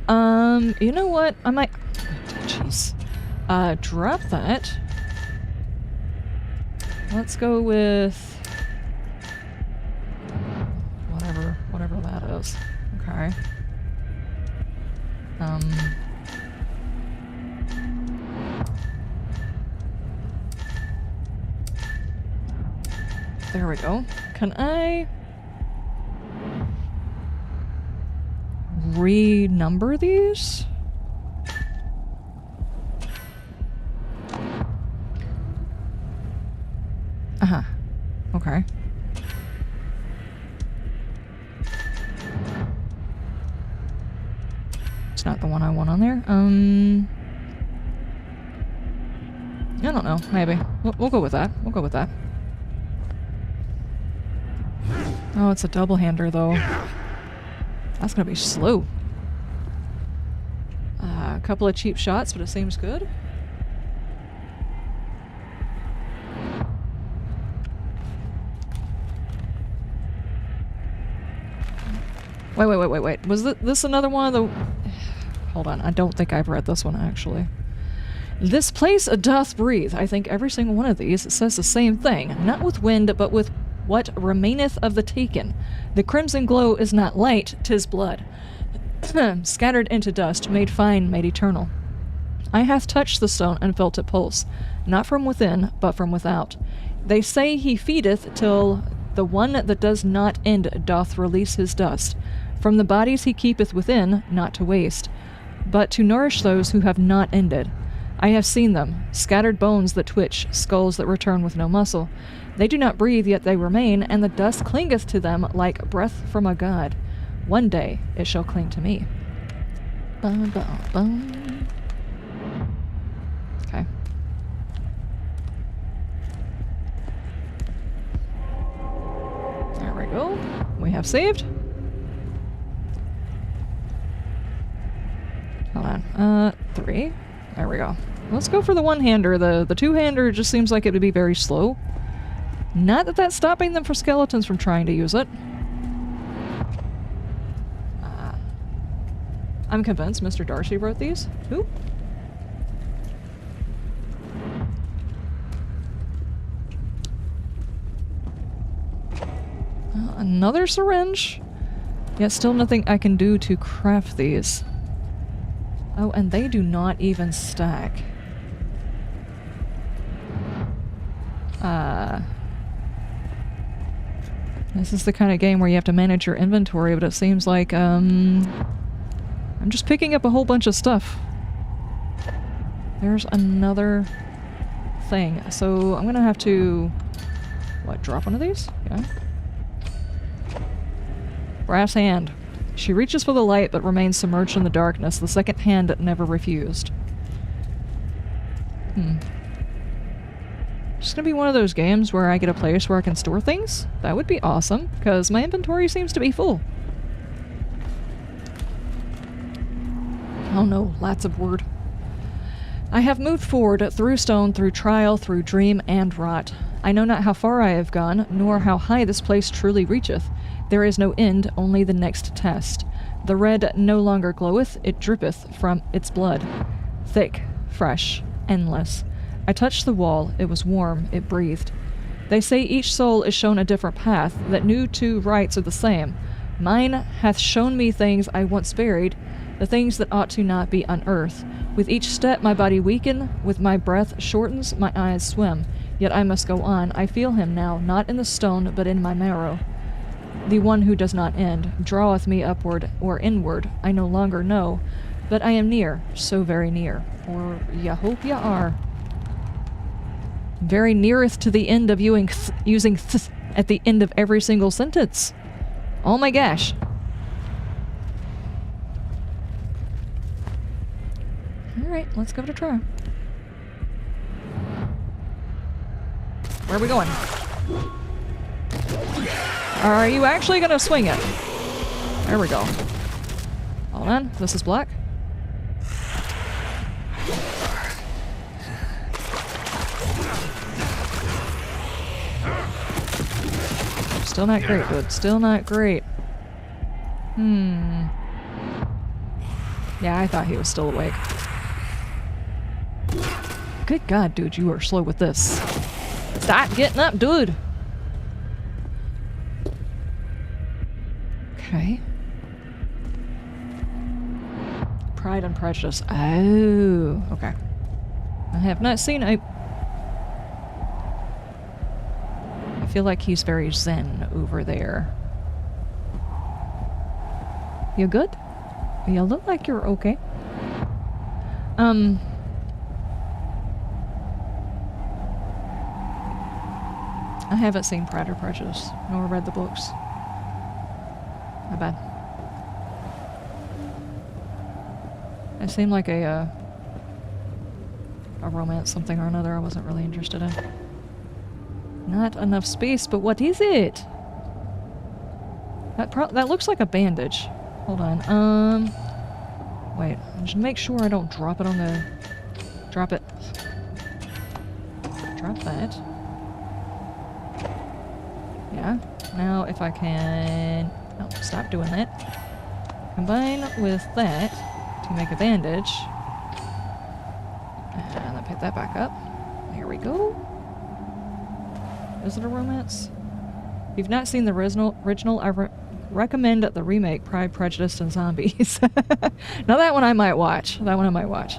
You know what? I might... Jeez. Drop that. Let's go with... Whatever that is. Okay. There we go. Can I... renumber these? Uh-huh. Okay. It's not the one I want on there. I don't know. Maybe. We'll go with that. We'll go with that. Oh, it's a double-hander, though. That's gonna be slow. A couple of cheap shots, but it seems good. Wait. Was this another one of the... Hold on, I don't think I've read this one, actually. This place doth breathe. I think every single one of these says the same thing. Not with wind, but with what remaineth of the taken. The crimson glow is not light, 'tis blood. Scattered into dust, made fine, made eternal. I hath touched the stone and felt it pulse, not from within, but from without. They say he feedeth till the one that does not end doth release his dust. From the bodies he keepeth within, not to waste, but to nourish those who have not ended. I have seen them, scattered bones that twitch, skulls that return with no muscle. They do not breathe, yet they remain, and the dust clingeth to them like breath from a god. One day it shall cling to me. Bum, bum, bum. Okay. There we go. We have saved. Hold on. 3. There we go. Let's go for the one-hander. The two-hander just seems like it would be very slow. Not that that's stopping them for skeletons from trying to use it. I'm convinced Mr. Darcy wrote these. Who? Another syringe. Yet still nothing I can do to craft these. Oh, and they do not even stack. This is the kind of game where you have to manage your inventory, but it seems like, I'm just picking up a whole bunch of stuff. There's another thing. So I'm gonna have to... What, drop one of these? Yeah. Brass hand. She reaches for the light but remains submerged in the darkness. The second hand never refused. Just gonna be one of those games where I get a place where I can store things. That would be awesome, because my inventory seems to be full. Oh no, lots of word. I have moved forward through stone, through trial, through dream and rot. I know not how far I have gone, nor how high this place truly reacheth. There is no end, only the next test. The red no longer gloweth, it drippeth from its blood. Thick, fresh, endless. I touched the wall, it was warm, it breathed. They say each soul is shown a different path, that no two rights are the same. Mine hath shown me things I once buried, the things that ought to not be unearthed. With each step my body weaken, with my breath shortens, my eyes swim. Yet I must go on, I feel him now, not in the stone, but in my marrow. The one who does not end, draweth me upward or inward, I no longer know, but I am near, so very near. Or ya hope ya are. Very neareth to the end of using th at the end of every single sentence. Oh my gosh. Alright, let's give it a try. Where are we going? Are you actually gonna swing it? There we go. Hold on, this is black. Still not great, dude. Still not great. Yeah, I thought he was still awake. Good God, dude, you are slow with this. Stop getting up, dude! Okay. Pride and Prejudice. Oh, okay. I have not seen a... I feel like he's very zen over there. You good? You look like you're okay. I haven't seen Pride or Prejudice, nor read the books. My bad. It seemed like a romance something or another I wasn't really interested in. Not enough space, but what is it? That looks like a bandage. Hold on. Wait. Just make sure I don't drop it on the... Drop it. Drop that. Yeah. Now if I can... Oh, stop doing that. Combine with that to make a bandage. And then pick that back up. Here we go. Is it a romance? If you've not seen the original, I recommend the remake, Pride, Prejudice, and Zombies. Now that one I might watch. That one I might watch.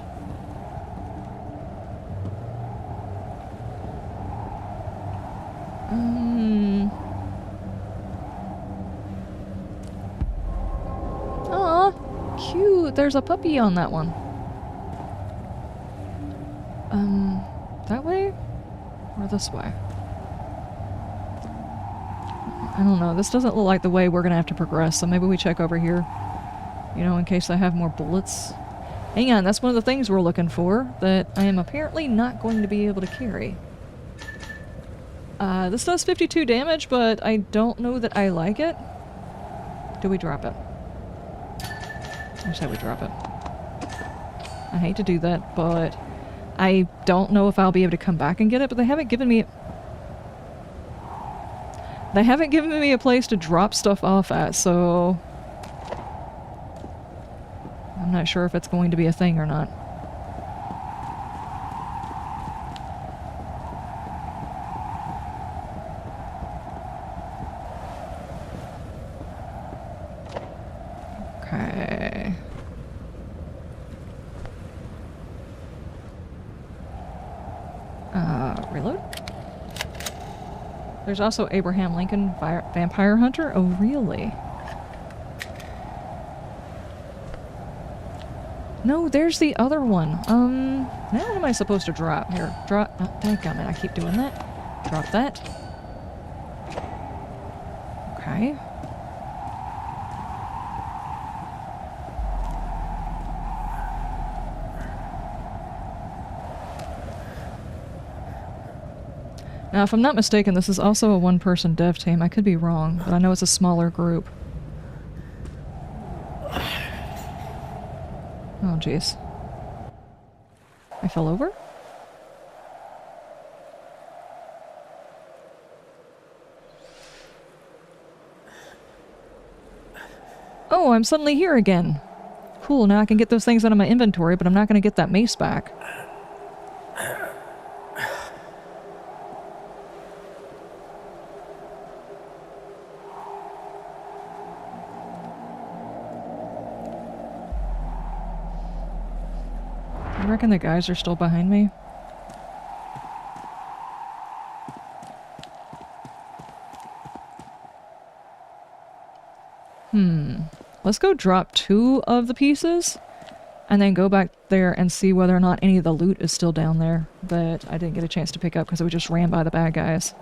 Aw, cute. There's a puppy on that one. That way? Or this way? I don't know. This doesn't look like the way we're gonna have to progress, so maybe we check over here. You know, in case I have more bullets. Hang on, that's one of the things we're looking for that I am apparently not going to be able to carry. This does 52 damage, but I don't know that I like it. Do we drop it? I say we drop it. I hate to do that, but I don't know if I'll be able to come back and get it, but they haven't given me... They haven't given me a place to drop stuff off at, so... I'm not sure if it's going to be a thing or not. Okay. Reload? There's also Abraham Lincoln Vampire Hunter? Oh, really? No, there's the other one. Now what am I supposed to drop? Here, drop... Oh, dadgummit, I keep doing that. Drop that. Okay. Now, if I'm not mistaken, this is also a one-person dev team. I could be wrong, but I know it's a smaller group. Oh, jeez. I fell over? Oh, I'm suddenly here again. Cool, now I can get those things out of my inventory, but I'm not going to get that mace back. I reckon the guys are still behind me. Let's go drop 2 of the pieces and then go back there and see whether or not any of the loot is still down there that I didn't get a chance to pick up because we just ran by the bad guys.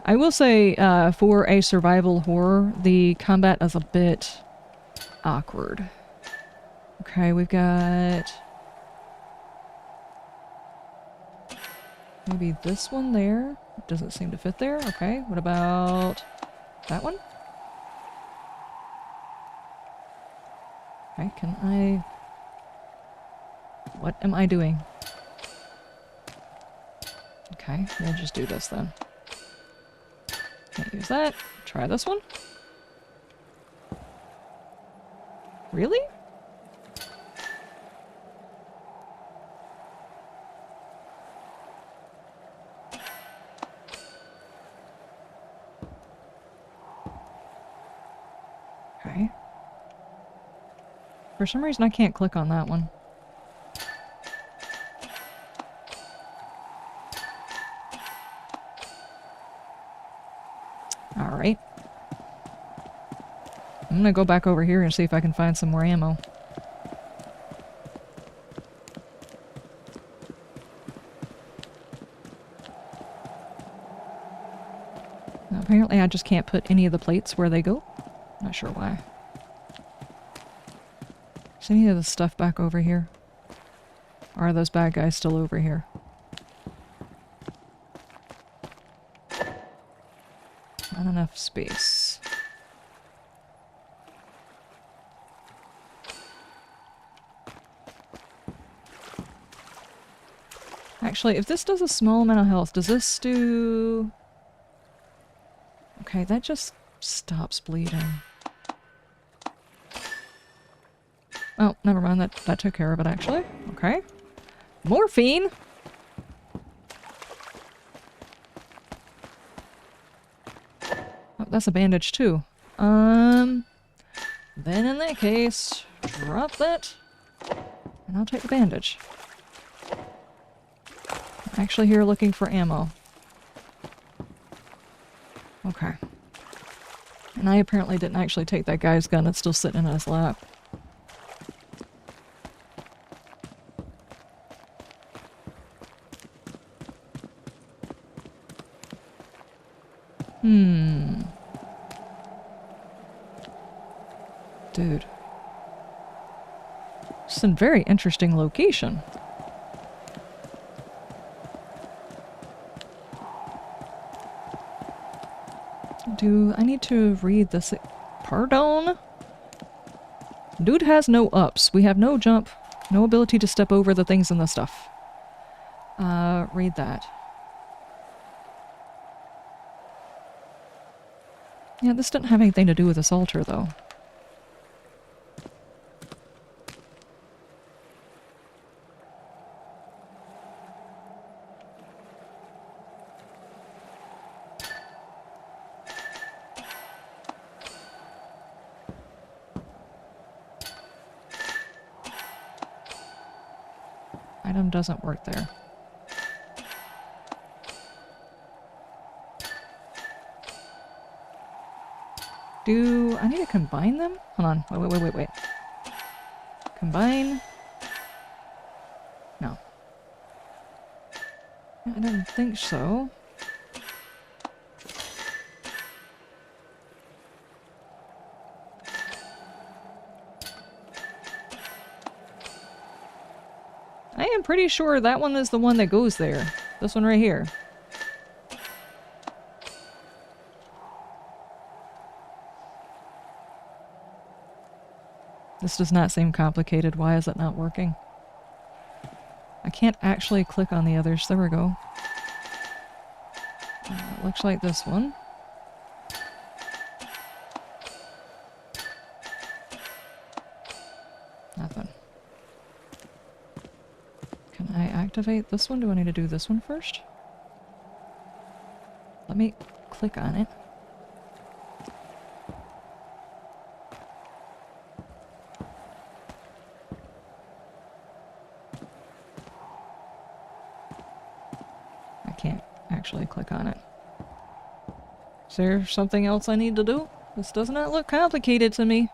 I will say, for a survival horror, the combat is a bit awkward. Okay, we've got maybe this one there. It doesn't seem to fit there. Okay, what about that one? Okay, can I... What am I doing? Okay, we'll just do this then. Can't use that. Try this one. Really? Okay. For some reason I can't click on that one. Alright. I'm gonna go back over here and see if I can find some more ammo. Now, apparently I just can't put any of the plates where they go. Not sure why. Is any of the stuff back over here? Or are those bad guys still over here? Not enough space. Actually, if this does a small amount of health, does this do... Okay, that just stops bleeding. Oh, never mind. That took care of it, actually. Okay. Morphine! Oh, that's a bandage, too. Then in that case, drop that. And I'll take the bandage. I'm actually here looking for ammo. Okay. And I apparently didn't actually take that guy's gun. It's still sitting in his lap. Dude. It's a very interesting location. Do I need to read this? Pardon? Dude has no ups. We have no jump, no ability to step over the things and the stuff. Read that. Yeah, this didn't have anything to do with this altar, though. Item doesn't work there. Do I need to combine them? Hold on. Wait. Combine. No. I don't think so. I am pretty sure that one is the one that goes there. This one right here. This does not seem complicated. Why is it not working? I can't actually click on the others. There we go. Looks like this one. Nothing. Can I activate this one? Do I need to do this one first? Let me click on it. I can't actually click on it. Is there something else I need to do? This does not look complicated to me.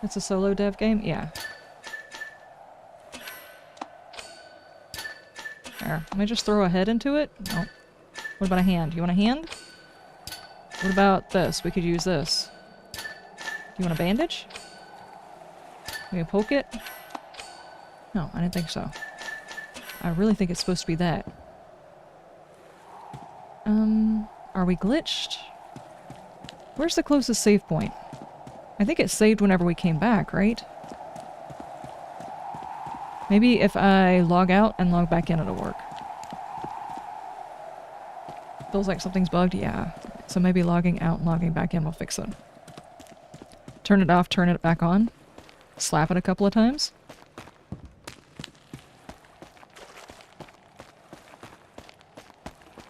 It's a solo dev game? Yeah. There. Let me just throw a head into it? No. What about a hand? You want a hand? What about this? We could use this. You want a bandage? We can poke it? No, I didn't think so. I really think it's supposed to be that. Are we glitched? Where's the closest save point? I think it saved whenever we came back, right? Maybe if I log out and log back in, it'll work. Feels like something's bugged? Yeah. So maybe logging out and logging back in will fix it. Turn it off, turn it back on. Slap it a couple of times.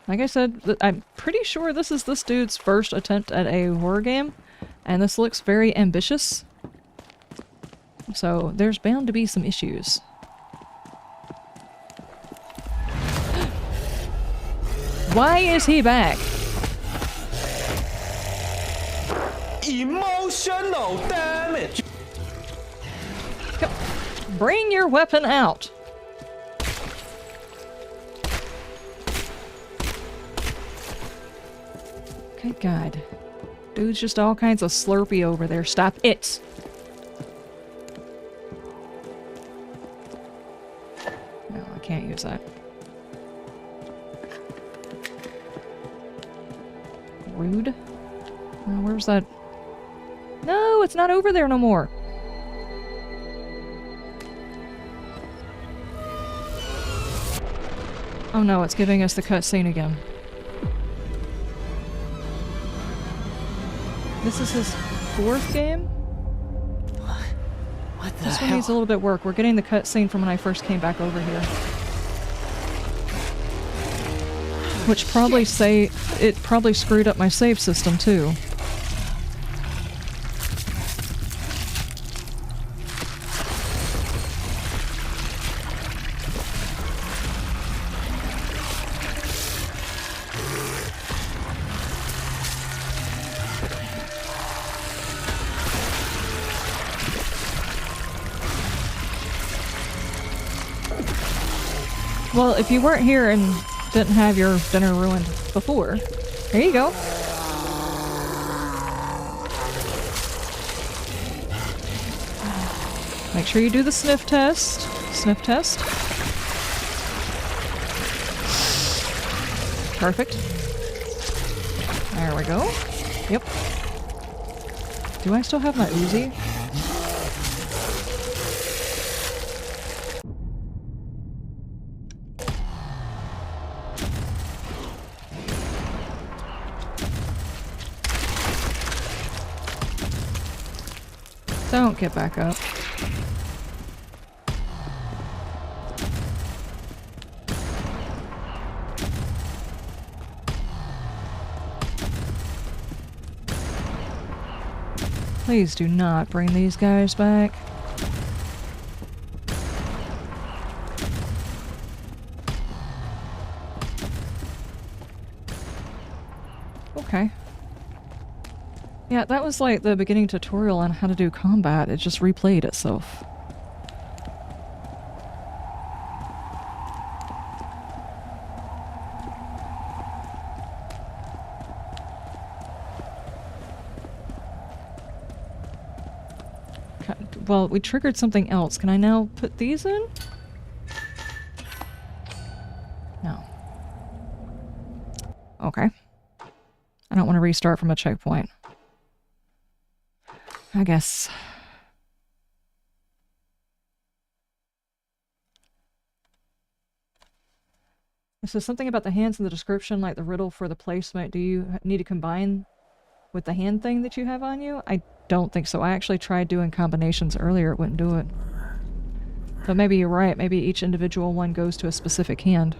Like I said, I'm pretty sure this is this dude's first attempt at a horror game. And this looks very ambitious. So there's bound to be some issues. Why is he back? Emotional damage. Bring your weapon out. Good God. Dude's just all kinds of slurpy over there. Stop it! No, I can't use that. Rude. Where's that? No, it's not over there no more. Oh no, it's giving us the cutscene again. This is his fourth game? What the This hell? one needs a little bit of work. We're getting the cutscene from when I first came back over here. Which probably it probably screwed up my save system too. Well, if you weren't here and didn't have your dinner ruined before, here you go. Make sure you do the sniff test. Sniff test. Perfect. There we go. Yep. Do I still have my Uzi? Don't get back up. Please do not bring these guys back. Okay. Yeah, that was like the beginning tutorial on how to do combat. It just replayed itself. Well, we triggered something else. Can I now put these in? No. Okay. I don't want to restart from a checkpoint. I guess. It says something about the hands in the description, like the riddle for the placement. Do you need to combine with the hand thing that you have on you? I don't think so. I actually tried doing combinations earlier. It wouldn't do it. So maybe you're right. Maybe each individual one goes to a specific hand.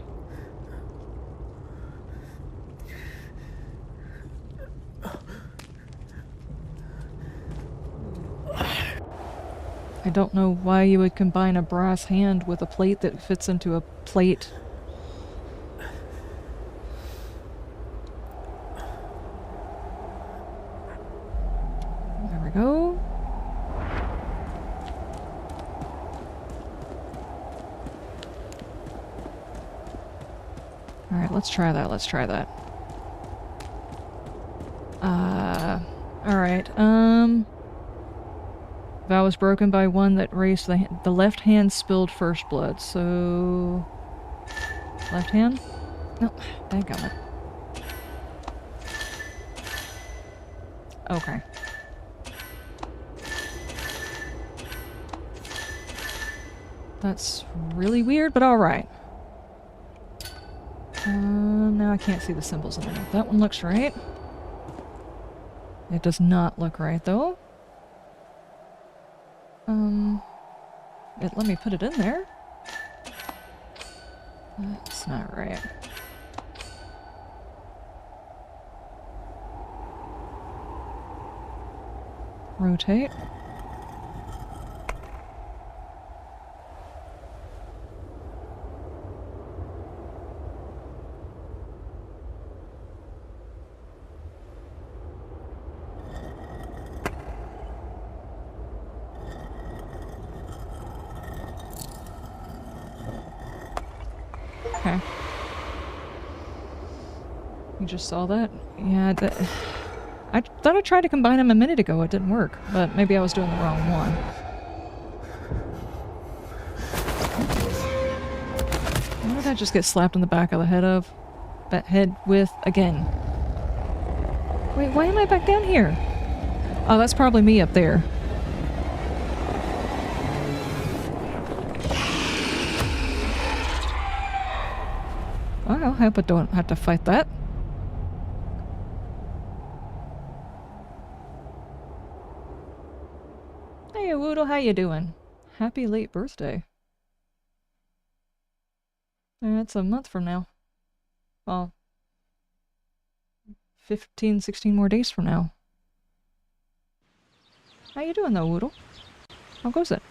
I don't know why you would combine a brass hand with a plate that fits into a plate. There we go. Alright, let's try that, let's try that. Alright, vow was broken by one that raised the left hand spilled first blood, so... Left hand? No, dadgummit. Okay. That's really weird, but alright. Now I can't see the symbols underneath. That one looks right. It does not look right, though. Let me put it in there. That's not right. Rotate. Okay. You just saw that? Yeah, I thought I tried to combine them a minute ago. It didn't work, but maybe I was doing the wrong one. What did I just get slapped in the back of the head of? Head with again. Wait, why am I back down here? Oh, that's probably me up there. Well, I hope I don't have to fight that. Hey, Woodle, how you doing? Happy late birthday. It's a month from now. Well, 15, 16 more days from now. How you doing though, Woodle? How goes it?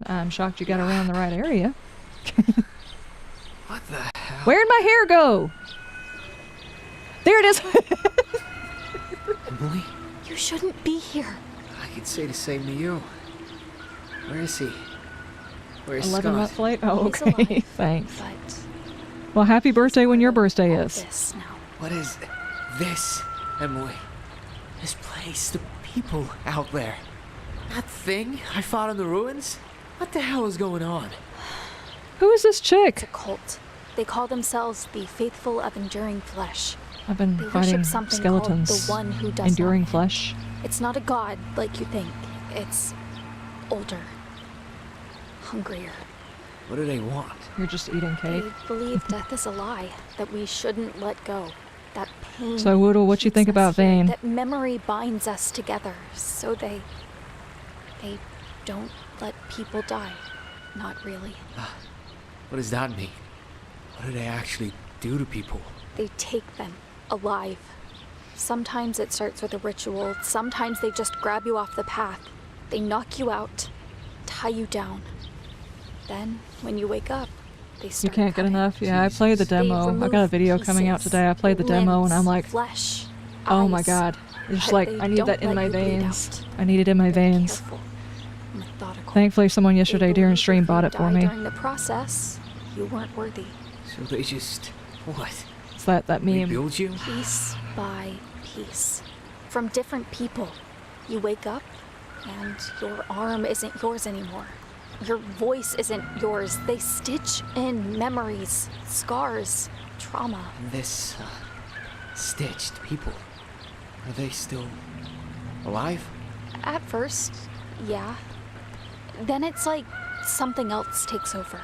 I'm shocked you got around the right area. What the hell? Where'd my hair go? There it is! Emily? You shouldn't be here. I could say the same to you. Where is he? Where's 11-month Scott? flight? Oh, He's okay. alive, Thanks. But Well, happy birthday when your part of birthday all is. this now. What is this, Emily? This place, the people out there. That thing I fought in the ruins? What the hell is going on? Who is this It's a chick? cult. They call themselves the Faithful of Enduring Flesh. I've been They fighting worship something skeletons. called the One Who Does Enduring Not. flesh. It's not a god like you think. It's older, hungrier. What do they want? You're just eating cake. They believe death is a lie, that we shouldn't let go. That pain. So, Woodle, what you keeps think us about here, Vane? That memory binds us together, so they don't let people die. Not really. What does that mean? What do they actually do to people? They take them alive. Sometimes it starts with a ritual. Sometimes they just grab you off the path. They knock you out, tie you down. Then, when you wake up, they You start can't get cutting. enough? Yeah, I played the They demo. I remove got a video coming out pieces, today. I played the demo and I'm limbs, like, flesh, oh my eyes. god. It's just But like, they I need don't that in let my you bleed veins. out. I need it in my They're veins. careful, methodical. Thankfully, someone They yesterday believe during if stream you bought it for die me. During the process, you weren't worthy. So they just... what? It's that meme. Rebuild you? Piece by piece. From different people. You wake up, and your arm isn't yours anymore. Your voice isn't yours. They stitch in memories, scars, trauma. And this, stitched people, are they still alive? At first, yeah. Then it's like something else takes over.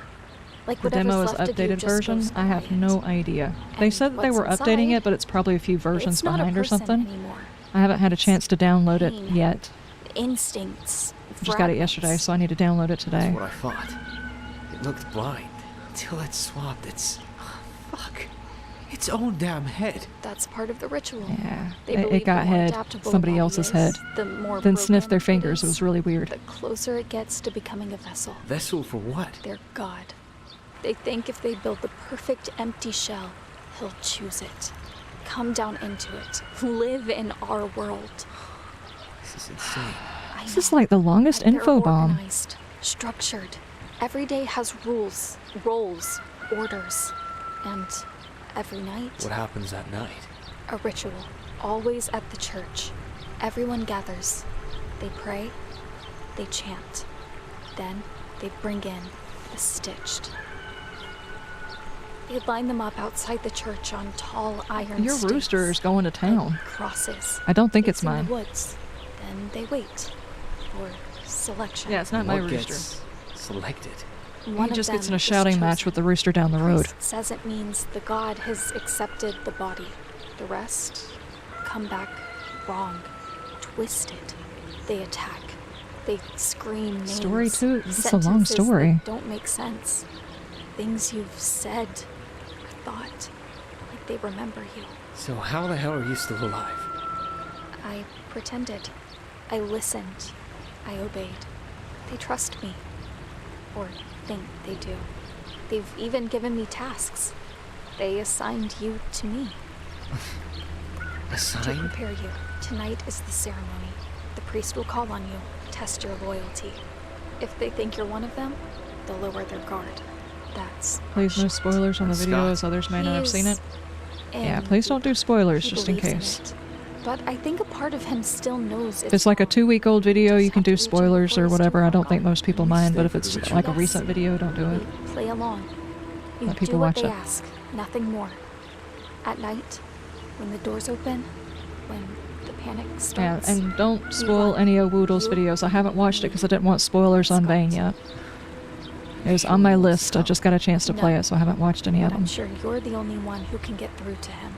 Like The whatever's demo is left of you updated just version. goes I have quiet. no idea. They And said that they what's were updating inside, it, but it's probably a few versions it's not behind a or person something. anymore. I haven't had a chance to download it Pain. yet. Instincts. Just got it yesterday, so I need to download it today. That's what I thought. It looked blind, until it swapped its... fuck. Its own damn head. That's part of the ritual. Yeah, They it believe got the more head, adaptable a somebody body else's is, head. the more Then sniffed their broken fingers. It is, was really weird. The closer it gets to becoming a vessel. Vessel for what? Their god. They think if they build the perfect empty shell, he'll choose it. Come down into it. Live in our world. This is insane. I This is know. like the longest They're info bomb. organized, structured. Every day has rules, roles, orders. And every night, What happens at night? a ritual. Always at the church. Everyone gathers. They pray. They chant. Then they bring in the stitched. They line them up outside the church on tall iron Your stakes, rooster is going to like town. crosses. I don't think it's in mine. the woods. Then they wait for selection. Yeah, it's not And my what rooster. gets selected? One He of just gets in them a is shouting match chosen. with the rooster down the road. Priest says it means the god has accepted the body. The rest come back wrong, twisted. They attack. They scream names. Story too? This is a long sentences story. that don't make sense. Things you've said or thought, like they remember you. So how the hell are you still alive? I pretended. I listened. I obeyed. They trust me. Or think they do. They've even given me tasks. They assigned you to me A to sign? prepare you. Tonight is the ceremony. The priest will call on you, test your loyalty. If they think you're one of them, they'll lower their guard. That's Please no spoilers on the And video Scott. as others may not have seen it. And Yeah, please don't do spoilers he just in believes case. it. But I think a part of him still knows If it's like a 2-week-old video, you can do Just have to reach spoilers or forest whatever. or I don't think forgotten. most people You mind, stay but if for it's the ritual. like a Yes. recent video, don't do it. You play along. You Let people do what watch they it. ask, nothing more. At night, when the doors open, when the panic Yeah, starts. and don't spoil any of Woodle's You- videos. I haven't watched it because I didn't want spoilers on Vane yet. It was on my list. I just got a chance to play it, so I haven't watched any of But I'm them. sure you're the only one who can get through to him.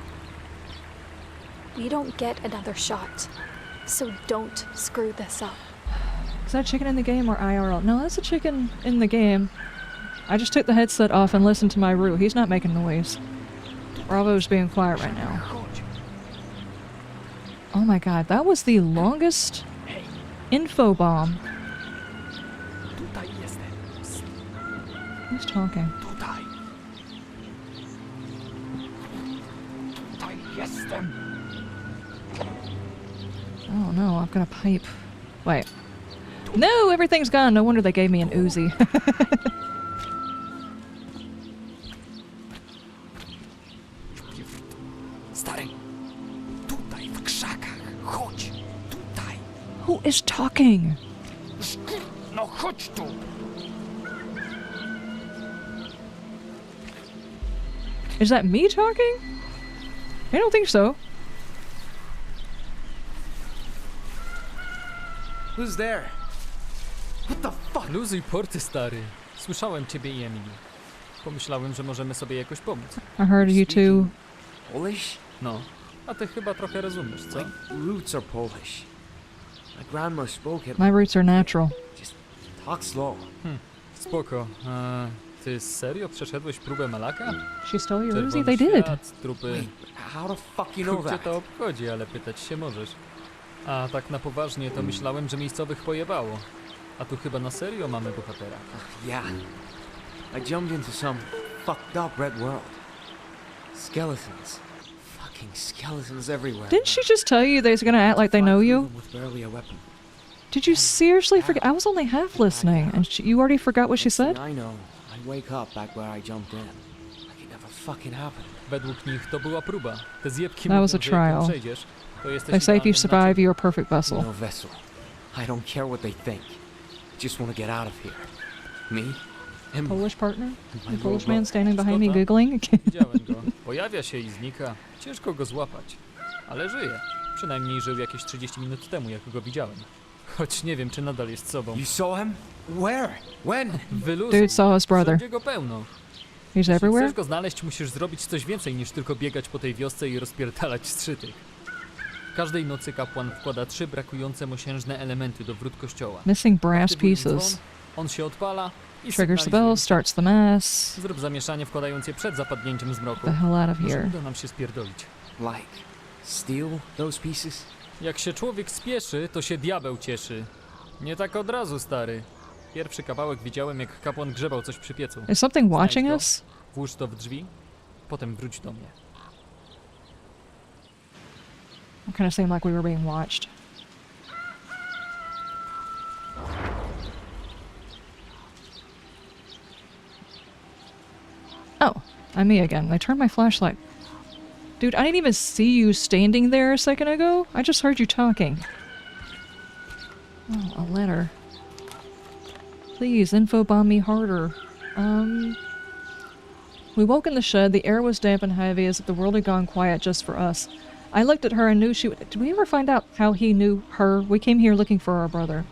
We don't get another shot, so don't screw this up. Is that chicken in the game or IRL? No, that's a chicken in the game. I just took the headset off and listened to my Roo. He's not making noise. Bravo's being quiet right now. Oh my god, that was the longest info bomb. Who's talking? Oh no, I've got a pipe. Wait. No, everything's gone. No wonder they gave me an Uzi. Stary, tutaj w krzakach. Chodź, tutaj. Who is talking? No chodź tu. Is that me talking? I don't think so. Who's there? What the fuck? Luzuj porty, stary. Słyszałem ciebie i Emily. Pomyślałem, że możemy sobie jakoś pomóc. I heard you two. Polish? No, a ty chyba trochę rozumiesz, co? My roots are Polish. My grandma spoke it. My roots are natural. Just talk slow. Spoko. Ty serio przeszedłeś próbę Malaka? She stole your Uzi? Czerwony They did. świat, trupy... Wait, how the fuck you know Chuj cię that? to obchodzi, ale pytać się możesz. A tak na poważnie to myślałem, że miejscowych pojebało. A tu chyba na serio mamy bohatera. Yeah. I jumped into some fucked up red world. Skeletons. Fucking skeletons everywhere. Didn't she just tell you they're gonna act like they know you? With barely a weapon. Did you seriously forget? I was only half listening, and you already forgot what she said? I know. I wake up back where I jumped in. Like it never fucking happened. Według nich to była próba. Te zjebki That mówią, was a że jak ją trial. przejdziesz, to jesteś They say if you idealnym na survive, you're a perfect vessel. No vessel. I don't care what they think. I just want to get out of here. Me? Him? Polish partner? My The Polish robot. man standing behind me Skota? giggling? Widziałem go. Pojawia się i znika. Ciężko go złapać. Ale żyje. Przynajmniej żył jakieś 30 minut temu, jak go widziałem. Choć nie wiem, czy nadal jest sobą. You saw him? Where? When? Wyluzuj. Dude saw his brother. Wszędzie go pełno. He's Jeśli everywhere? chcesz go znaleźć, musisz zrobić coś więcej niż tylko biegać po tej wiosce i rozpierdalać strzytych. Każdej nocy kapłan wkłada 3 brakujące mosiężne elementy do wrót kościoła. Missing brass Aktywuj pieces. dzwon, on się odpala i Triggers the sygnalizuje. bell, starts the mass. Zrób zamieszanie wkładając je przed zapadnięciem zmroku. The hell out of Może here. uda nam się spierdolić. Like, steal those pieces? Jak się człowiek spieszy, to się diabeł cieszy. Nie tak od razu, stary. Pierwszy kawałek widziałem, jak kapłan grzebał coś przy piecu. Is something watching Znajdź go, us? Włóż to w drzwi, potem wróć do mnie. It kind of seemed like we were being watched. Oh, I'm me again. They turned my flashlight. Dude, I didn't even see you standing there a second ago. I just heard you talking. Oh, a letter. Please, info bomb me harder. We woke in the shed. The air was damp and heavy as if the world had gone quiet just for us. I looked at her and knew she would... Did we ever find out how he knew her? We came here looking for our brother.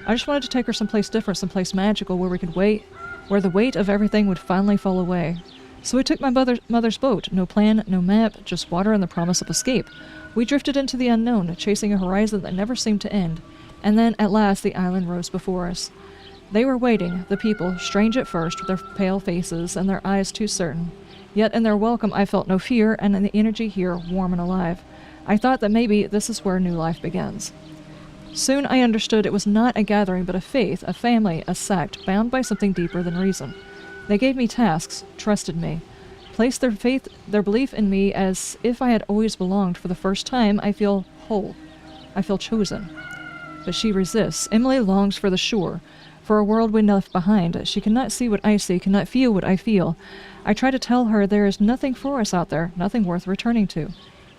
I just wanted to take her someplace different, someplace magical where we could wait, where the weight of everything would finally fall away. So we took my mother's boat. No plan, no map, just water and the promise of escape. We drifted into the unknown, chasing a horizon that never seemed to end. And then, at last, the island rose before us. They were waiting, the people, strange at first, with their pale faces and their eyes too certain. Yet in their welcome I felt no fear, and in the energy here, warm and alive. I thought that maybe this is where new life begins. Soon I understood it was not a gathering, but a faith, a family, a sect, bound by something deeper than reason. They gave me tasks, trusted me, placed their faith, their belief in me as if I had always belonged. For the first time, I feel whole. I feel chosen. But she resists. Emily longs for the shore, for a world we left behind. She cannot see what I see, cannot feel what I feel. I try to tell her there is nothing for us out there, nothing worth returning to.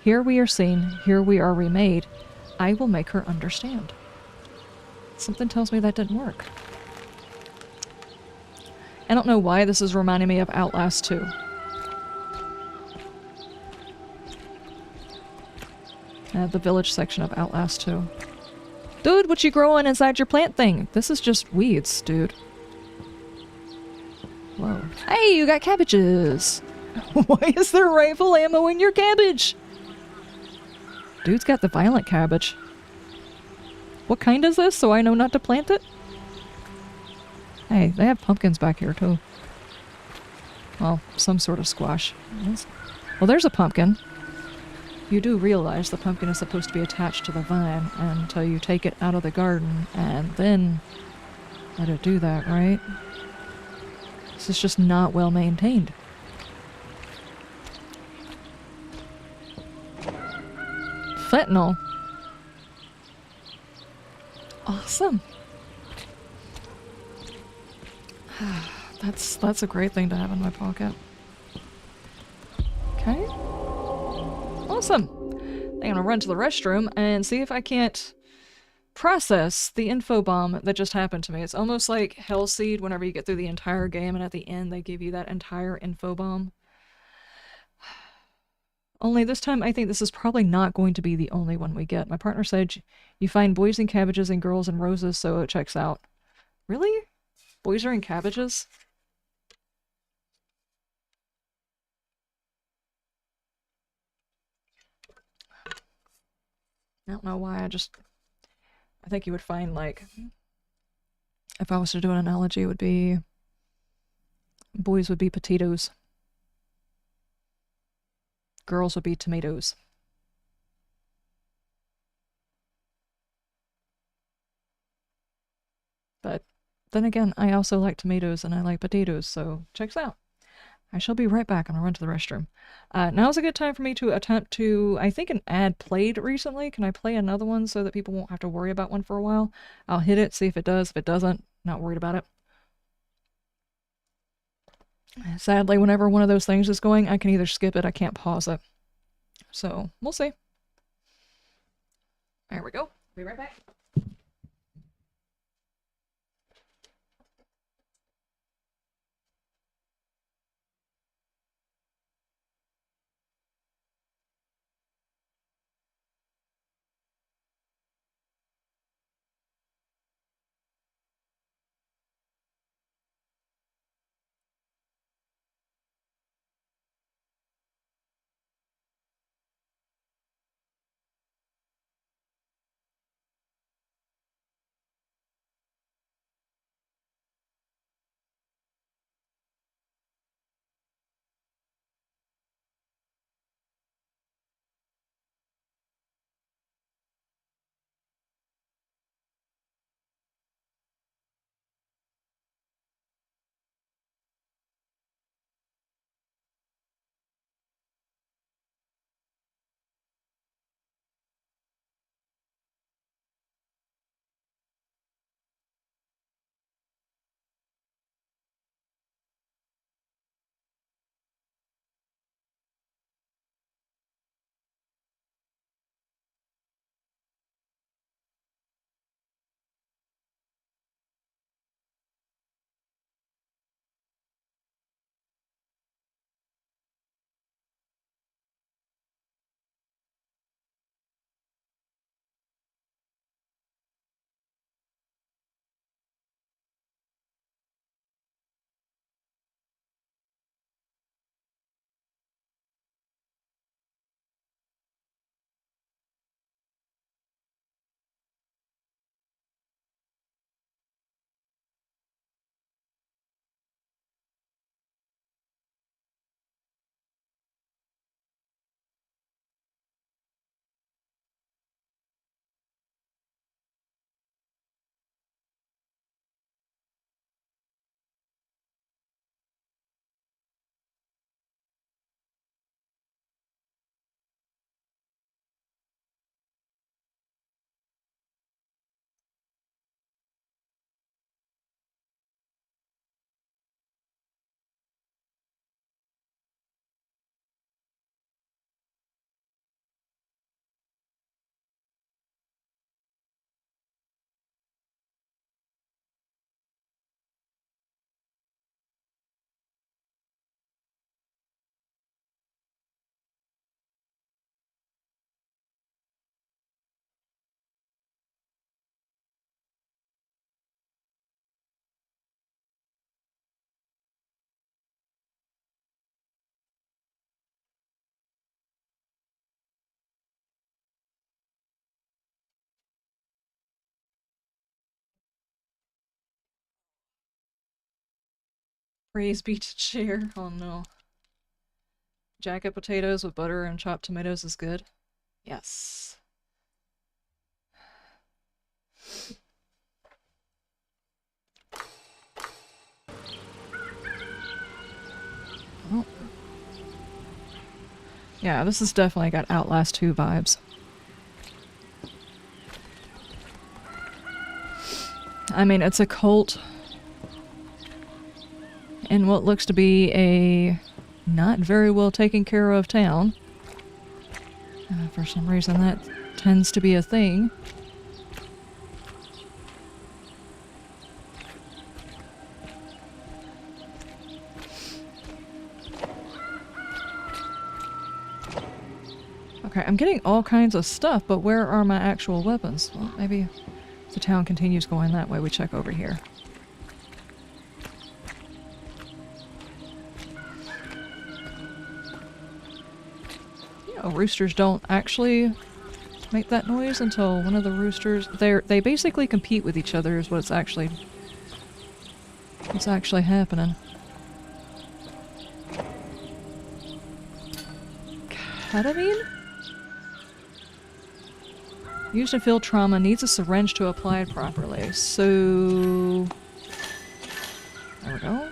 Here we are seen, here we are remade. I will make her understand. Something tells me that didn't work. I don't know why this is reminding me of Outlast 2. The village section of Outlast 2. Dude, what you growing inside your plant thing? This is just weeds, dude. Whoa. Hey, you got cabbages! Why is there rifle ammo in your cabbage? Dude's got the violent cabbage. What kind is this, so I know not to plant it? Hey, they have pumpkins back here, too. Well, some sort of squash. Well, there's a pumpkin. You do realize the pumpkin is supposed to be attached to the vine until you take it out of the garden and then let it do that, right? This is just not well maintained. Fentanyl. Awesome. That's a great thing to have in my pocket. Okay. Awesome. I'm gonna run to the restroom and see if I can't process the info bomb that just happened to me. It's almost like Hellseed whenever you get through the entire game and at the end they give you that entire info bomb. Only this time I think this is probably not going to be the only one we get. My partner said you find boys in cabbages and girls in roses, so it checks out. Really? Boys are in cabbages? I don't know why, I think you would find, like, if I was to do an analogy, it would be boys would be potatoes. Girls would be tomatoes. But then again, I also like tomatoes and I like potatoes, so checks out. I shall be right back. I'm gonna run to the restroom. Now's a good time for me to attempt to, I think an ad played recently. Can I play another one so that people won't have to worry about one for a while? I'll hit it, see if it does. If it doesn't, not worried about it. Sadly, whenever one of those things is going, I can either skip it, I can't pause it. So, we'll see. There we go. Be right back. Raised beet cheer. Oh no. Jacket potatoes with butter and chopped tomatoes is good. Yes. Oh. Yeah, this has definitely got Outlast 2 vibes. I mean, it's a cult in what looks to be a not very well taken care of town. For some reason, that tends to be a thing. Okay, I'm getting all kinds of stuff, but where are my actual weapons? Well, maybe if the town continues going that way, we check over here. You know, roosters don't actually make that noise until one of the roosters... They basically compete with each other is what's actually happening. Ketamine? Used to feel trauma, needs a syringe to apply it properly. So... there we go.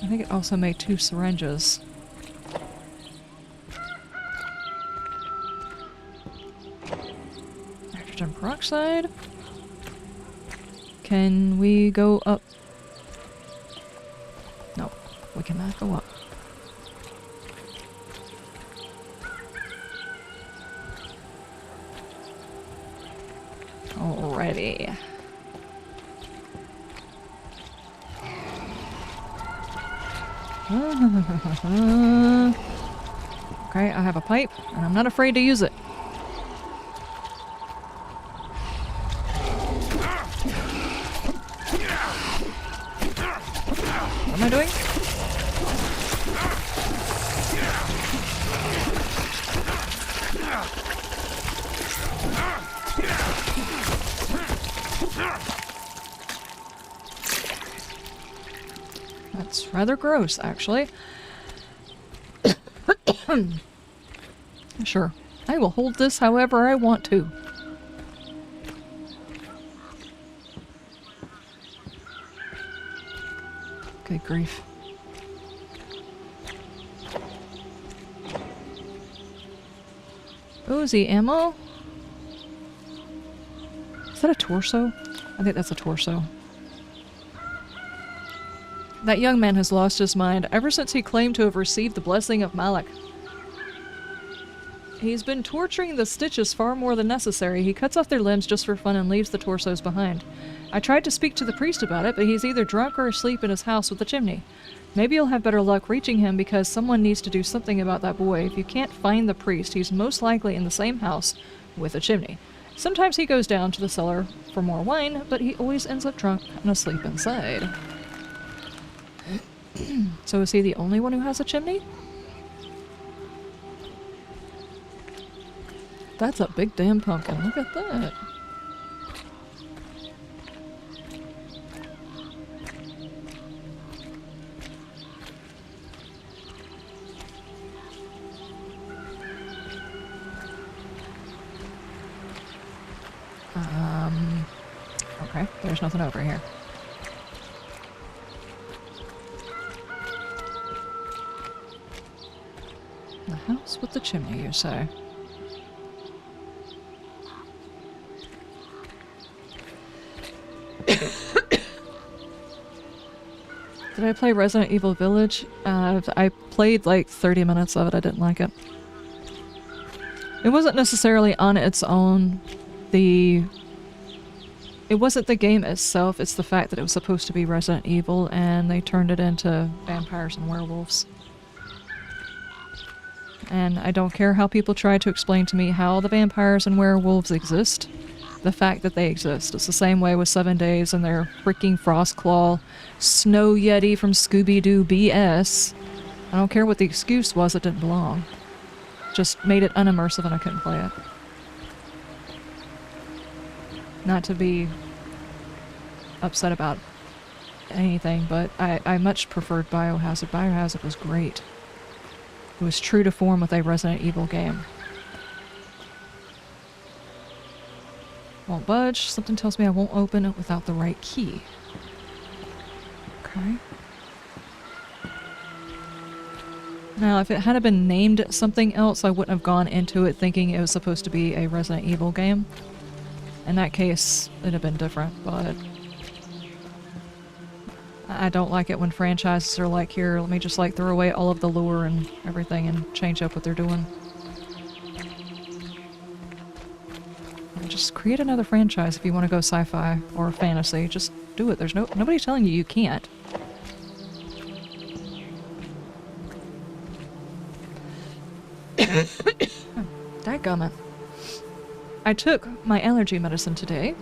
I think it also made 2 syringes. Hydrogen peroxide. Can we go up? No, we cannot go up. Alrighty. Okay, I have a pipe, and I'm not afraid to use it. What am I doing? That's rather gross, actually. Sure. I will hold this however I want to. Good grief. Uzi ammo? Is that a torso? I think that's a torso. That young man has lost his mind ever since he claimed to have received the blessing of Malak. He's been torturing the Stitches far more than necessary. He cuts off their limbs just for fun and leaves the torsos behind. I tried to speak to the priest about it, but he's either drunk or asleep in his house with the chimney. Maybe you'll have better luck reaching him because someone needs to do something about that boy. If you can't find the priest, he's most likely in the same house with a chimney. Sometimes he goes down to the cellar for more wine, but he always ends up drunk and asleep inside. So is he the only one who has a chimney? That's a big damn pumpkin. Look at that. Okay, there's nothing over here. The house with the chimney, you say? Did I play Resident Evil Village? I played like 30 minutes of it. I didn't like it. It wasn't necessarily on its own. It wasn't the game itself, it's the fact that it was supposed to be Resident Evil and they turned it into vampires and werewolves. And I don't care how people try to explain to me how the vampires and werewolves exist. The fact that they exist. It's the same way with 7 Days and their freaking Frostclaw Snow Yeti from Scooby-Doo BS. I don't care what the excuse was, it didn't belong. Just made it unimmersive and I couldn't play it. Not to be upset about anything, but I much preferred Biohazard. Biohazard was great. It was true to form with a Resident Evil game. Won't budge. Something tells me I won't open it without the right key. Okay. Now, if it had been named something else, I wouldn't have gone into it thinking it was supposed to be a Resident Evil game. In that case, it'd have been different, but I don't like it when franchises are like, here, let me just like throw away all of the lore and everything and change up what they're doing. And just create another franchise if you want to go sci-fi or fantasy. Just do it. There's nobody telling you you can't. Dadgummit. I took my allergy medicine today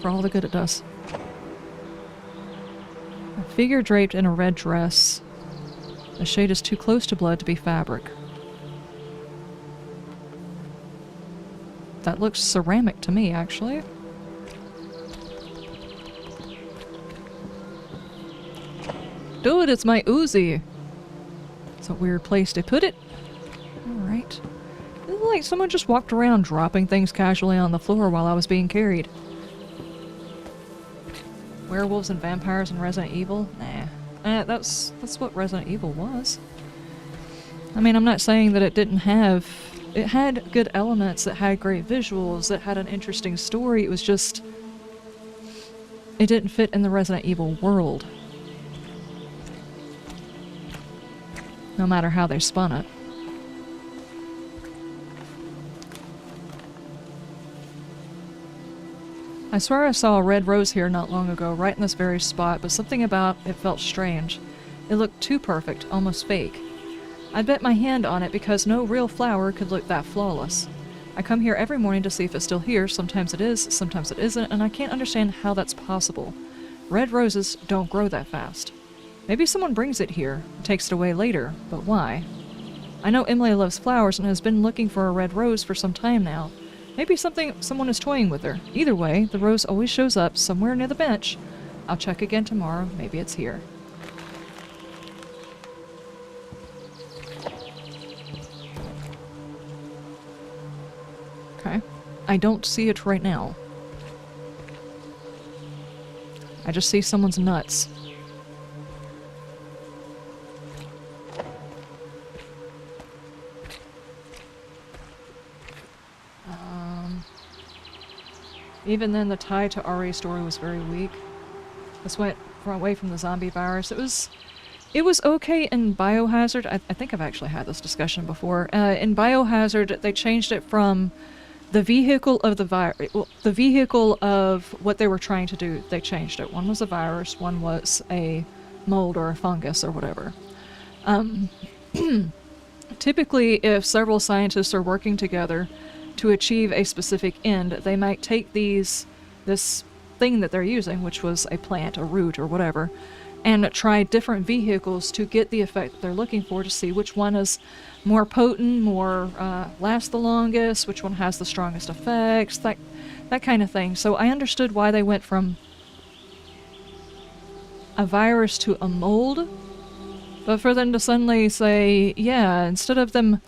for all the good it does. A figure draped in a red dress. The shade is too close to blood to be fabric. That looks ceramic to me, actually. Dude, it's my Uzi! It's a weird place to put it. Alright. It looked like someone just walked around dropping things casually on the floor while I was being carried. Werewolves and vampires in Resident Evil? Nah. That's what Resident Evil was. I mean, I'm not saying that it didn't have... It had good elements, it had great visuals, it had an interesting story, it was just... It didn't fit in the Resident Evil world. No matter how they spun it. I swear I saw a red rose here not long ago, right in this very spot, but something about it felt strange. It looked too perfect, almost fake. I bet my hand on it because no real flower could look that flawless. I come here every morning to see if it's still here, sometimes it is, sometimes it isn't, and I can't understand how that's possible. Red roses don't grow that fast. Maybe someone brings it here, takes it away later, but why? I know Emily loves flowers and has been looking for a red rose for some time now. Maybe someone is toying with her. Either way, the rose always shows up somewhere near the bench. I'll check again tomorrow, maybe it's here. Okay. I don't see it right now. I just see someone's nuts. Even then, the tie to Ari's story was very weak. This went away from the zombie virus. It was okay in Biohazard. I think I've actually had this discussion before. In Biohazard, they changed it from the vehicle of the vehicle of what they were trying to do. They changed it. One was a virus, one was a mold or a fungus or whatever. Typically, if several scientists are working together to achieve a specific end, they might take this thing that they're using, which was a plant, a root, or whatever, and try different vehicles to get the effect that they're looking for, to see which one is more potent, more lasts the longest, which one has the strongest effects, that kind of thing. So I understood why they went from a virus to a mold, but for them to suddenly say, yeah, instead of the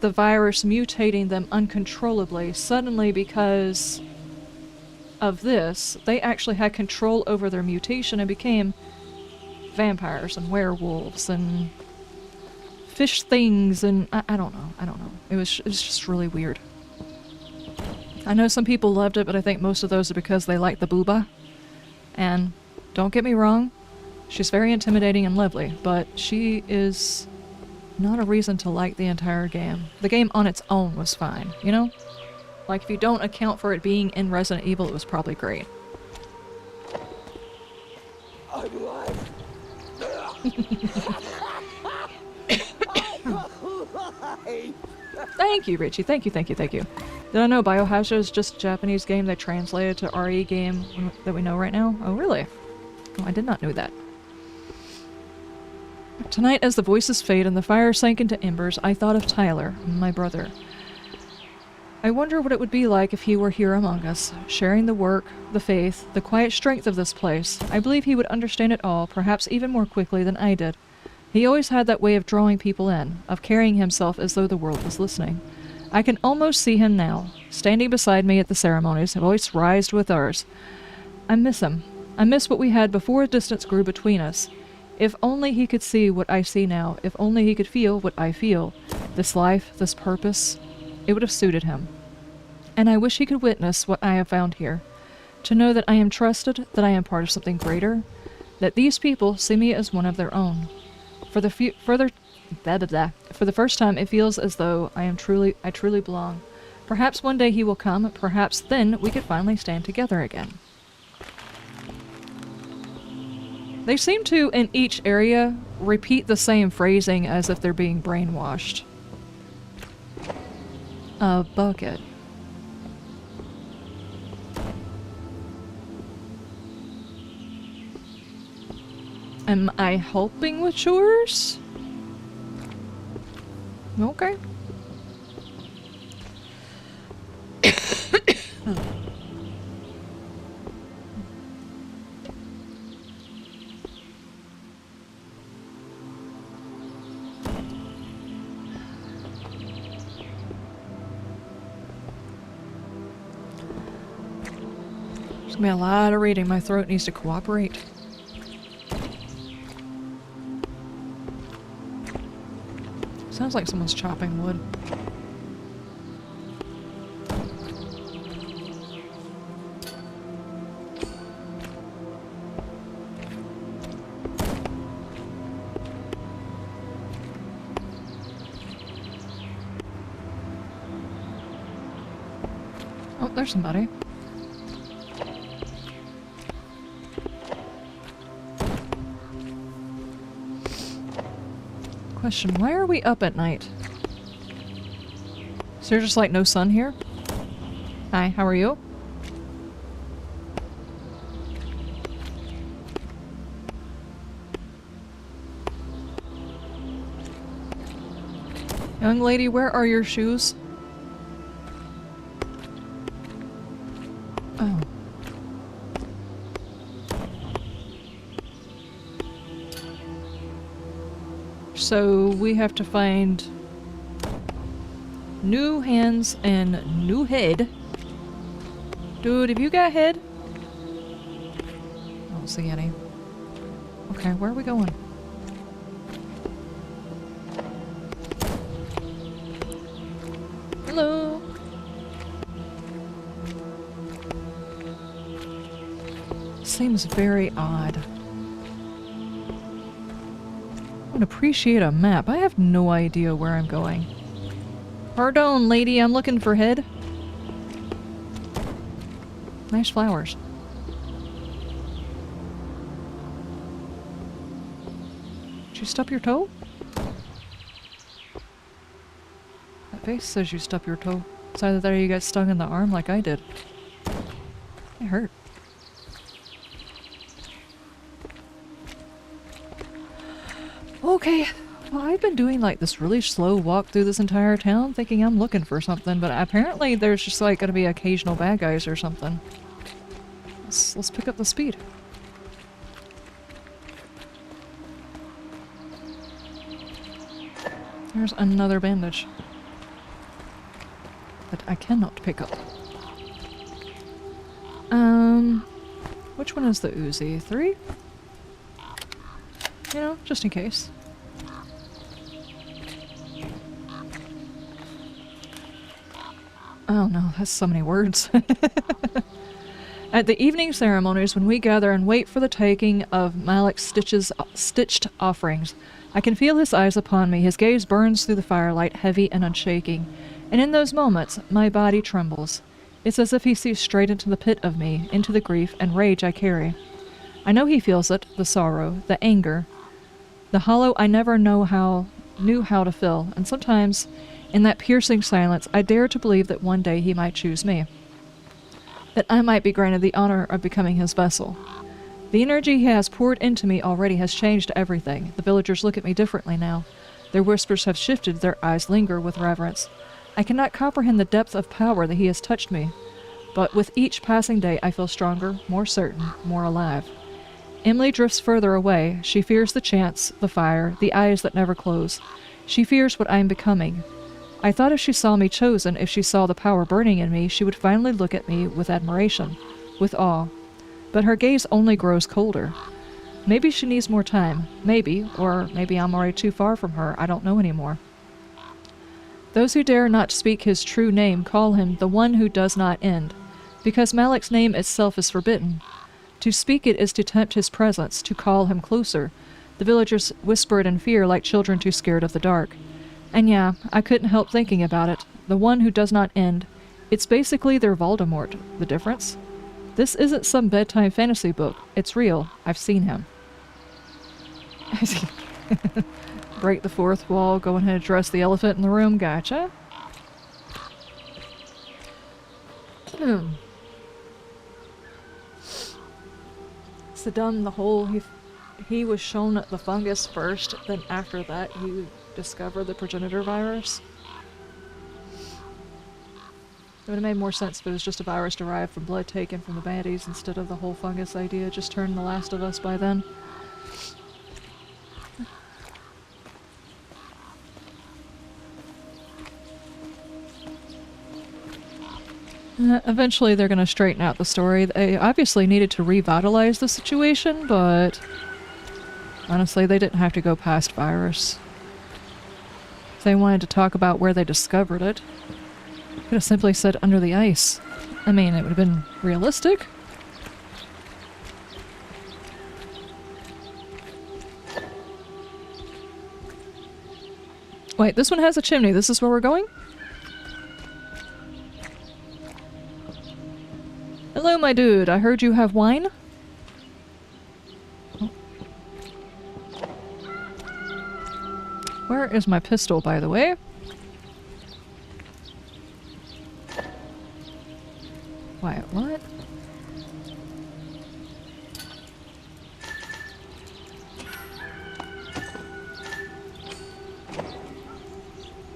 virus mutating them uncontrollably, suddenly because of this, they actually had control over their mutation and became vampires and werewolves and fish things and I don't know. It was just really weird. I know some people loved it, but I think most of those are because they like the booba. And don't get me wrong, she's very intimidating and lovely, but she is not a reason to like the entire game. The game on its own was fine, you know? Like, if you don't account for it being in Resident Evil, it was probably great. Thank you, Richie. Thank you. Did I know Biohazard is just a Japanese game they translated to RE game that we know right now? Oh, really? Oh, I did not know that. Tonight, as the voices fade and the fire sank into embers, I thought of Tyler, my brother. I wonder what it would be like if he were here among us, sharing the work, the faith, the quiet strength of this place. I believe he would understand it all, perhaps even more quickly than I did. He always had that way of drawing people in, of carrying himself as though the world was listening. I can almost see him now, standing beside me at the ceremonies, voice raised with ours. I miss him. I miss what we had before distance grew between us. If only he could see what I see now, if only he could feel what I feel. This life, this purpose, it would have suited him. And I wish he could witness what I have found here. To know that I am trusted, that I am part of something greater, that these people see me as one of their own. For the first time, it feels as though I truly belong. Perhaps one day he will come, perhaps then we could finally stand together again. They seem to, in each area, repeat the same phrasing as if they're being brainwashed. A bucket. Am I helping with chores? Okay. There's gonna be a lot of reading. My throat needs to cooperate. Sounds like someone's chopping wood. Oh, there's somebody. Question, why are we up at night? Is there just like no sun here? Hi, how are you? Young lady, where are your shoes? Oh. So we have to find new hands and new head. Dude, have you got head? I don't see any. Okay, where are we going? Hello. Seems very odd. I would appreciate a map. I have no idea where I'm going. Pardon, lady, I'm looking for head. Nice flowers. Did you stub your toe? That face says you stub your toe. It's either that or you got stung in the arm like I did. It hurt. Okay, well, I've been doing like this really slow walk through this entire town thinking I'm looking for something, but apparently there's just like gonna be occasional bad guys or something. Let's pick up the speed. There's another bandage that I cannot pick up. Which one is the Uzi? 3? You know, just in case. Oh no, that's so many words. At the evening ceremonies, when we gather and wait for the taking of Malik's stitched offerings, I can feel his eyes upon me. His gaze burns through the firelight, heavy and unshaking. And in those moments, my body trembles. It's as if he sees straight into the pit of me, into the grief and rage I carry. I know he feels it, the sorrow, the anger, the hollow I never knew how to fill, and sometimes, in that piercing silence, I dare to believe that one day he might choose me. That I might be granted the honor of becoming his vessel. The energy he has poured into me already has changed everything. The villagers look at me differently now. Their whispers have shifted, their eyes linger with reverence. I cannot comprehend the depth of power that he has touched me, but with each passing day I feel stronger, more certain, more alive. Emily drifts further away. She fears the chance, the fire, the eyes that never close. She fears what I am becoming. I thought if she saw me chosen, if she saw the power burning in me, she would finally look at me with admiration, with awe. But her gaze only grows colder. Maybe she needs more time. Maybe, or maybe I'm already too far from her. I don't know anymore. Those who dare not speak his true name call him the one who does not end, because Malik's name itself is forbidden. To speak it is to tempt his presence, to call him closer. The villagers whispered in fear like children too scared of the dark. And yeah, I couldn't help thinking about it. The one who does not end. It's basically their Voldemort. The difference? This isn't some bedtime fantasy book. It's real. I've seen him. Break the fourth wall, go ahead and address the elephant in the room. Gotcha. Saddam the Whole, he was shown the fungus first, then after that he discovered the progenitor virus. It would have made more sense if it was just a virus derived from blood taken from the baddies instead of the whole fungus idea just turned The Last of Us by then. Eventually they're going to straighten out the story. They obviously needed to revitalize the situation, but honestly they didn't have to go past virus. If they wanted to talk about where they discovered it, could have simply said under the ice. I mean, it would have been realistic. Wait, this one has a chimney. This is where we're going? Hello, my dude. I heard you have wine? Oh. Where is my pistol, by the way? Wait, what?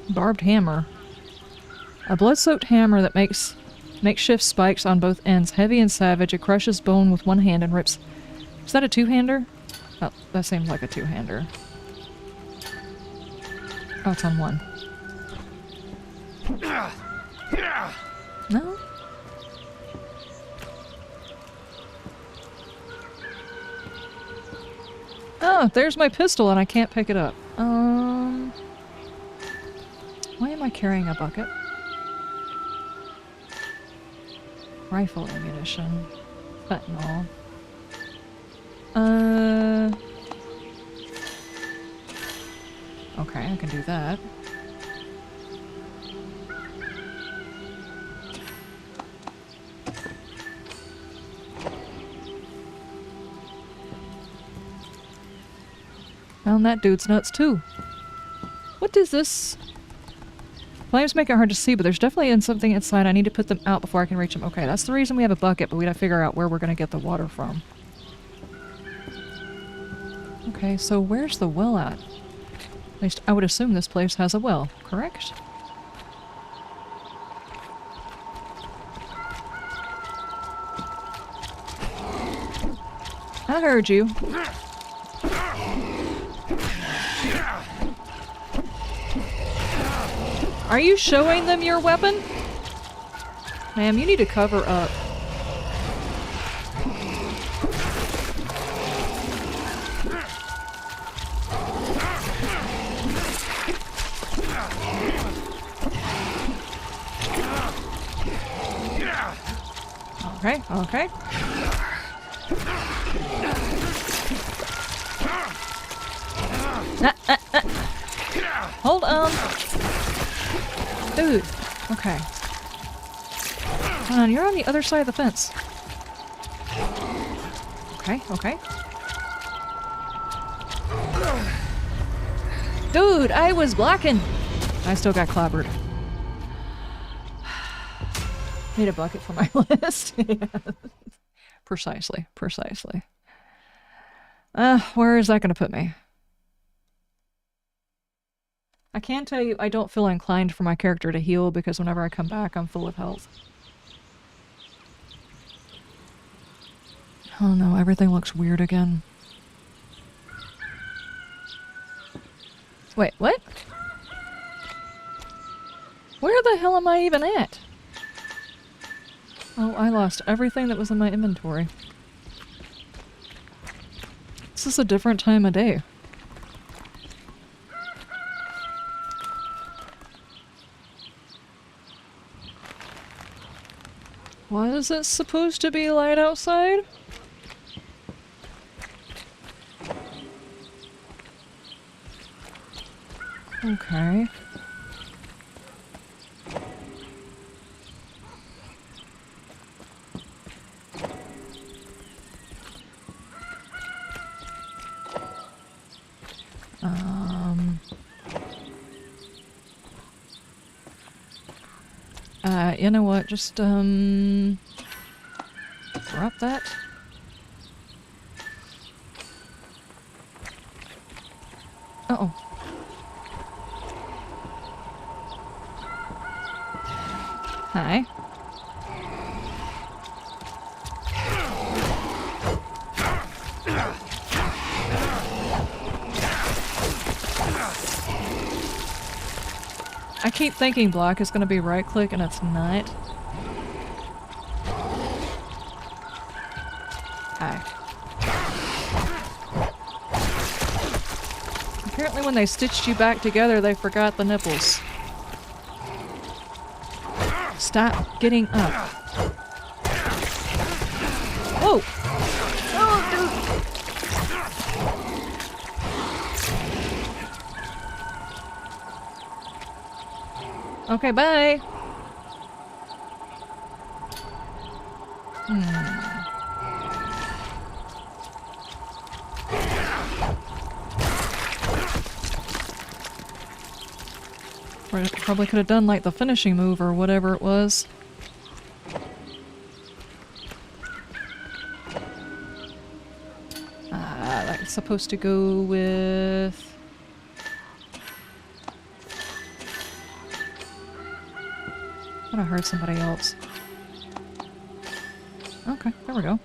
Barbed hammer. A blood-soaked hammer that makes makeshift spikes on both ends. Heavy and savage, it crushes bone with one hand and rips... Is that a two-hander? Oh, that seems like a two-hander. Oh, it's on one. No? Oh, there's my pistol and I can't pick it up. Why am I carrying a bucket? Rifle ammunition. Fentanyl. Okay, I can do that. Well, that dude's nuts too. What is this? Flames make it hard to see, but there's definitely something inside. I need to put them out before I can reach them. Okay, that's the reason we have a bucket, but we gotta figure out where we're gonna get the water from. Okay, so where's the well at? At least I would assume this place has a well, correct? I heard you. Are you showing them your weapon? Ma'am, you need to cover up. Okay, okay. Hold on. Dude. Okay. Come on, you're on the other side of the fence. Okay, okay. Dude, I was blocking. I still got clobbered. Need a bucket for my list. Yeah. Precisely, precisely. Where is that going to put me? I can tell you I don't feel inclined for my character to heal because whenever I come back I'm full of health. Oh no, everything looks weird again. Wait, what? Where the hell am I even at? Oh, I lost everything that was in my inventory. This is a different time of day. Was it supposed to be light outside? Okay. You know what? Just, drop that. Uh-oh. Hi. I keep thinking block is gonna be right click and it's not. Hi. Apparently when they stitched you back together they forgot the nipples. Stop getting up. Whoa! Oh, dude! Okay, bye! Probably could have done like the finishing move or whatever it was. That's supposed to go with... I thought I heard somebody else. Okay, there we go.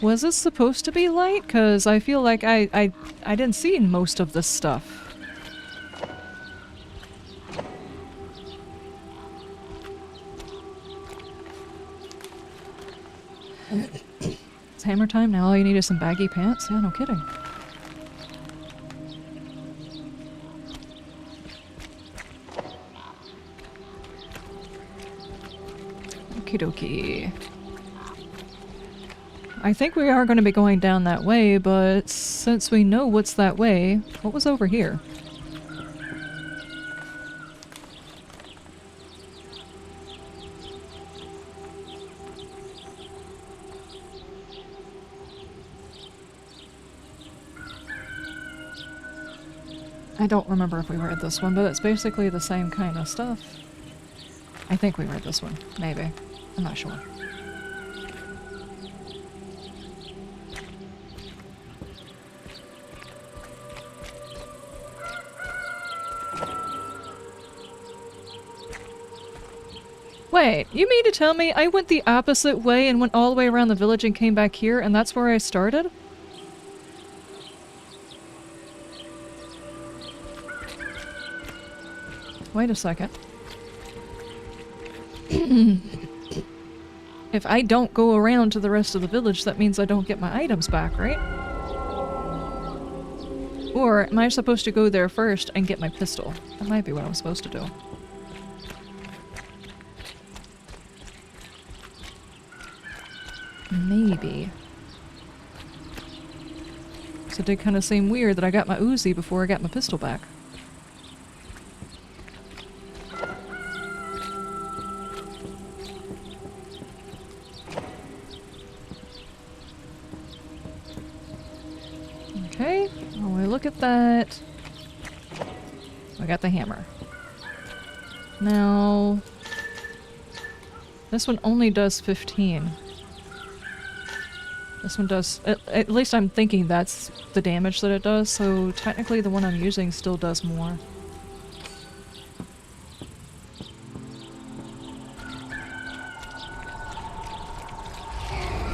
Was this supposed to be light? Because I feel like I didn't see most of this stuff. It's hammer time, now all you need is some baggy pants? Yeah, no kidding. Okie dokie. I think we are going to be going down that way, but since we know what's that way, what was over here? I don't remember if we read this one, but it's basically the same kind of stuff. I think we read this one. Maybe. I'm not sure. Wait, you mean to tell me I went the opposite way and went all the way around the village and came back here, and that's where I started? Wait a second. If I don't go around to the rest of the village, that means I don't get my items back, right? Or am I supposed to go there first and get my pistol? That might be what I'm supposed to do. Maybe. So it did kind of seem weird that I got my Uzi before I got my pistol back. Okay, when we look at that, I got the hammer. Now, this one only does 15. This one does, at least I'm thinking that's the damage that it does, so technically the one I'm using still does more.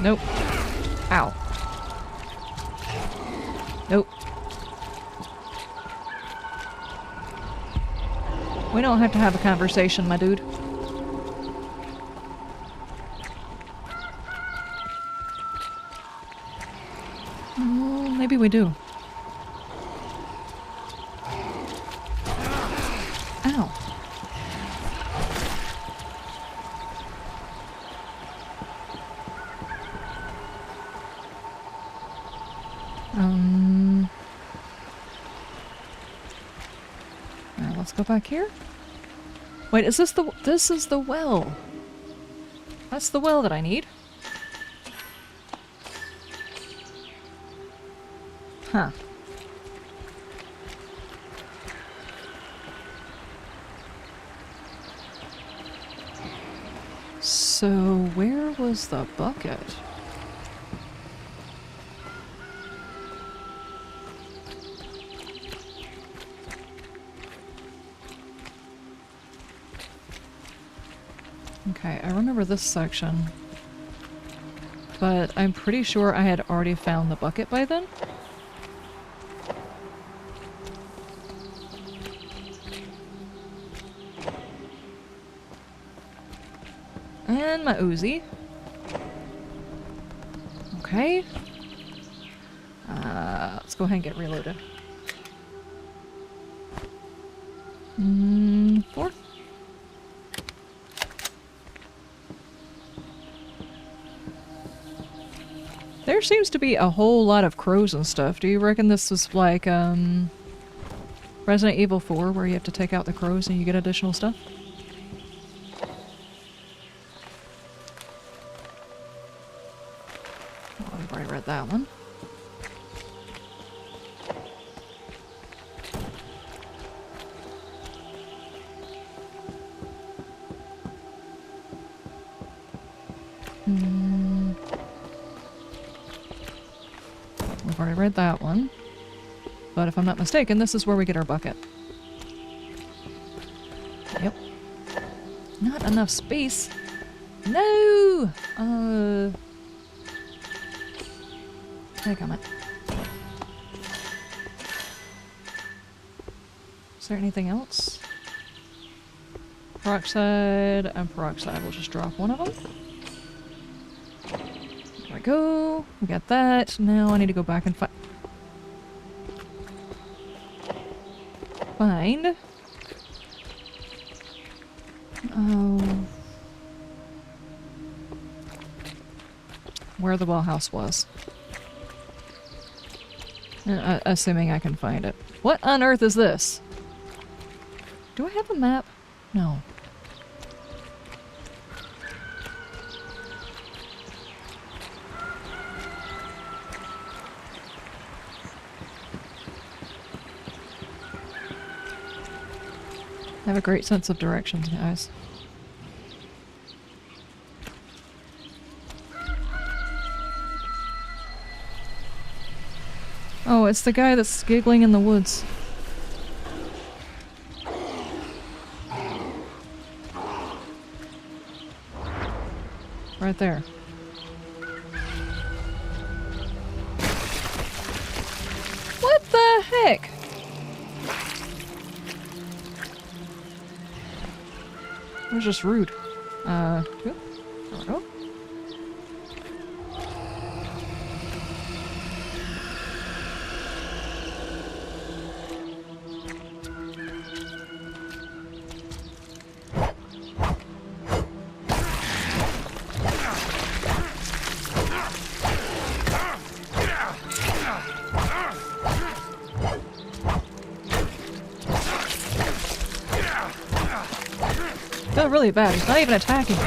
Nope. Ow. Nope. We don't have to have a conversation, my dude. Oh, maybe we do. Ow. Alright, let's go back here. Wait, is this the... This is the well. That's the well that I need. Huh. So, where was the bucket? Okay, I remember this section, but I'm pretty sure I had already found the bucket by then. And my Uzi. Okay. Let's go ahead and get reloaded. 4. There seems to be a whole lot of crows and stuff. Do you reckon this was like, Resident Evil 4, where you have to take out the crows and you get additional stuff? Oh, I've already read that one. We've already read that one. But if I'm not mistaken, this is where we get our bucket. Yep. Not enough space. No! Take on it. Is there anything else? Peroxide and peroxide. We'll just drop one of them. There we go. We got that. Now I need to go back and find... Oh... where the well house was. Assuming I can find it. What on earth is this? Do I have a map? No. I have a great sense of directions, guys. Oh, it's the guy that's giggling in the woods. Right there. What the heck? It was just rude. There we go. Feel really bad. He's not even attacking me.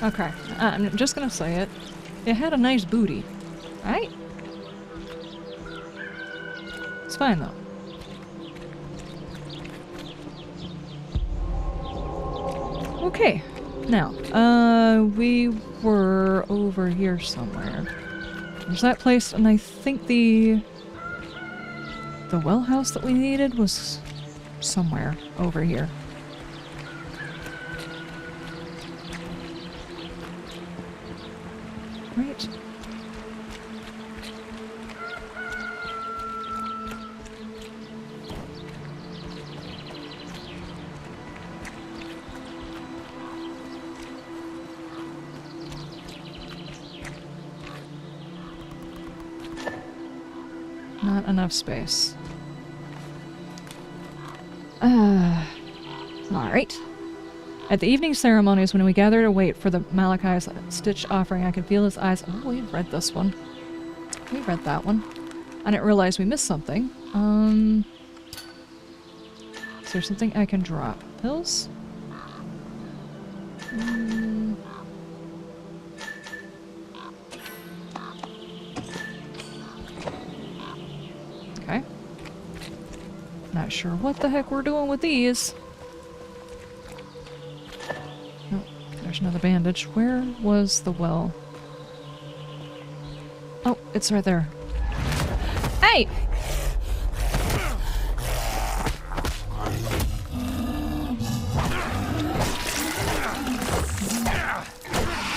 Okay, I'm just gonna say it. It had a nice booty, right? It's fine though. Okay, now, we were over here somewhere. There's that place, and I think the well house that we needed was somewhere over here. Right. Not enough space. Alright. At the evening ceremonies, when we gather to wait for the Malachi's stitch offering, I could feel his eyes. Oh, we've read this one. We read that one. I didn't realize we missed something. Is there something I can drop? Pills? Okay. Not sure what the heck we're doing with these. Oh, there's another bandage. Where was the well? Oh, it's right there. Hey!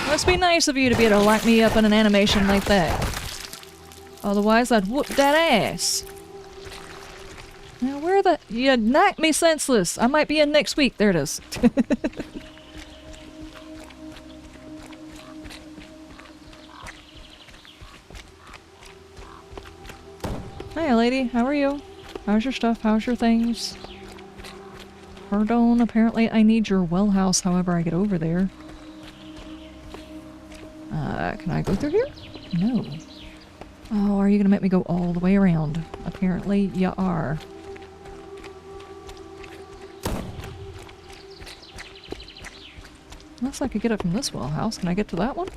Must be nice of you to be able to lock me up in an animation like that. Otherwise, I'd whoop that ass. Now, where the... You knocked me senseless. I might be in next week. There it is. Hi, lady. How are you? How's your stuff? How's your things? Pardon, apparently I need your well house however I get over there. Can I go through here? No. Oh, are you gonna make me go all the way around? Apparently you are. Unless I could get it from this well house. Can I get to that one?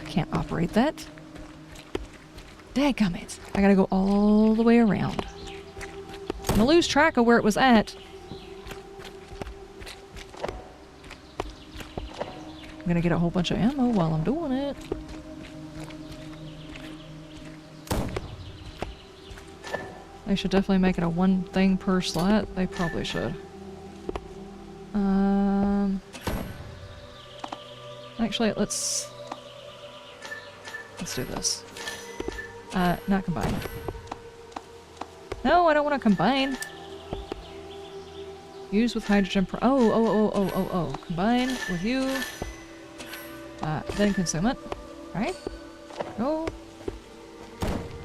Can't operate that. Dadgummit. I gotta go all the way around. I'm gonna lose track of where it was at. I'm gonna get a whole bunch of ammo while I'm doing it. They should definitely make it a one thing per slot. They probably should. Actually, let's do this. Not combine. No, I don't want to combine. Use with hydrogen oh. Combine with you. Then consume it. Right? Go.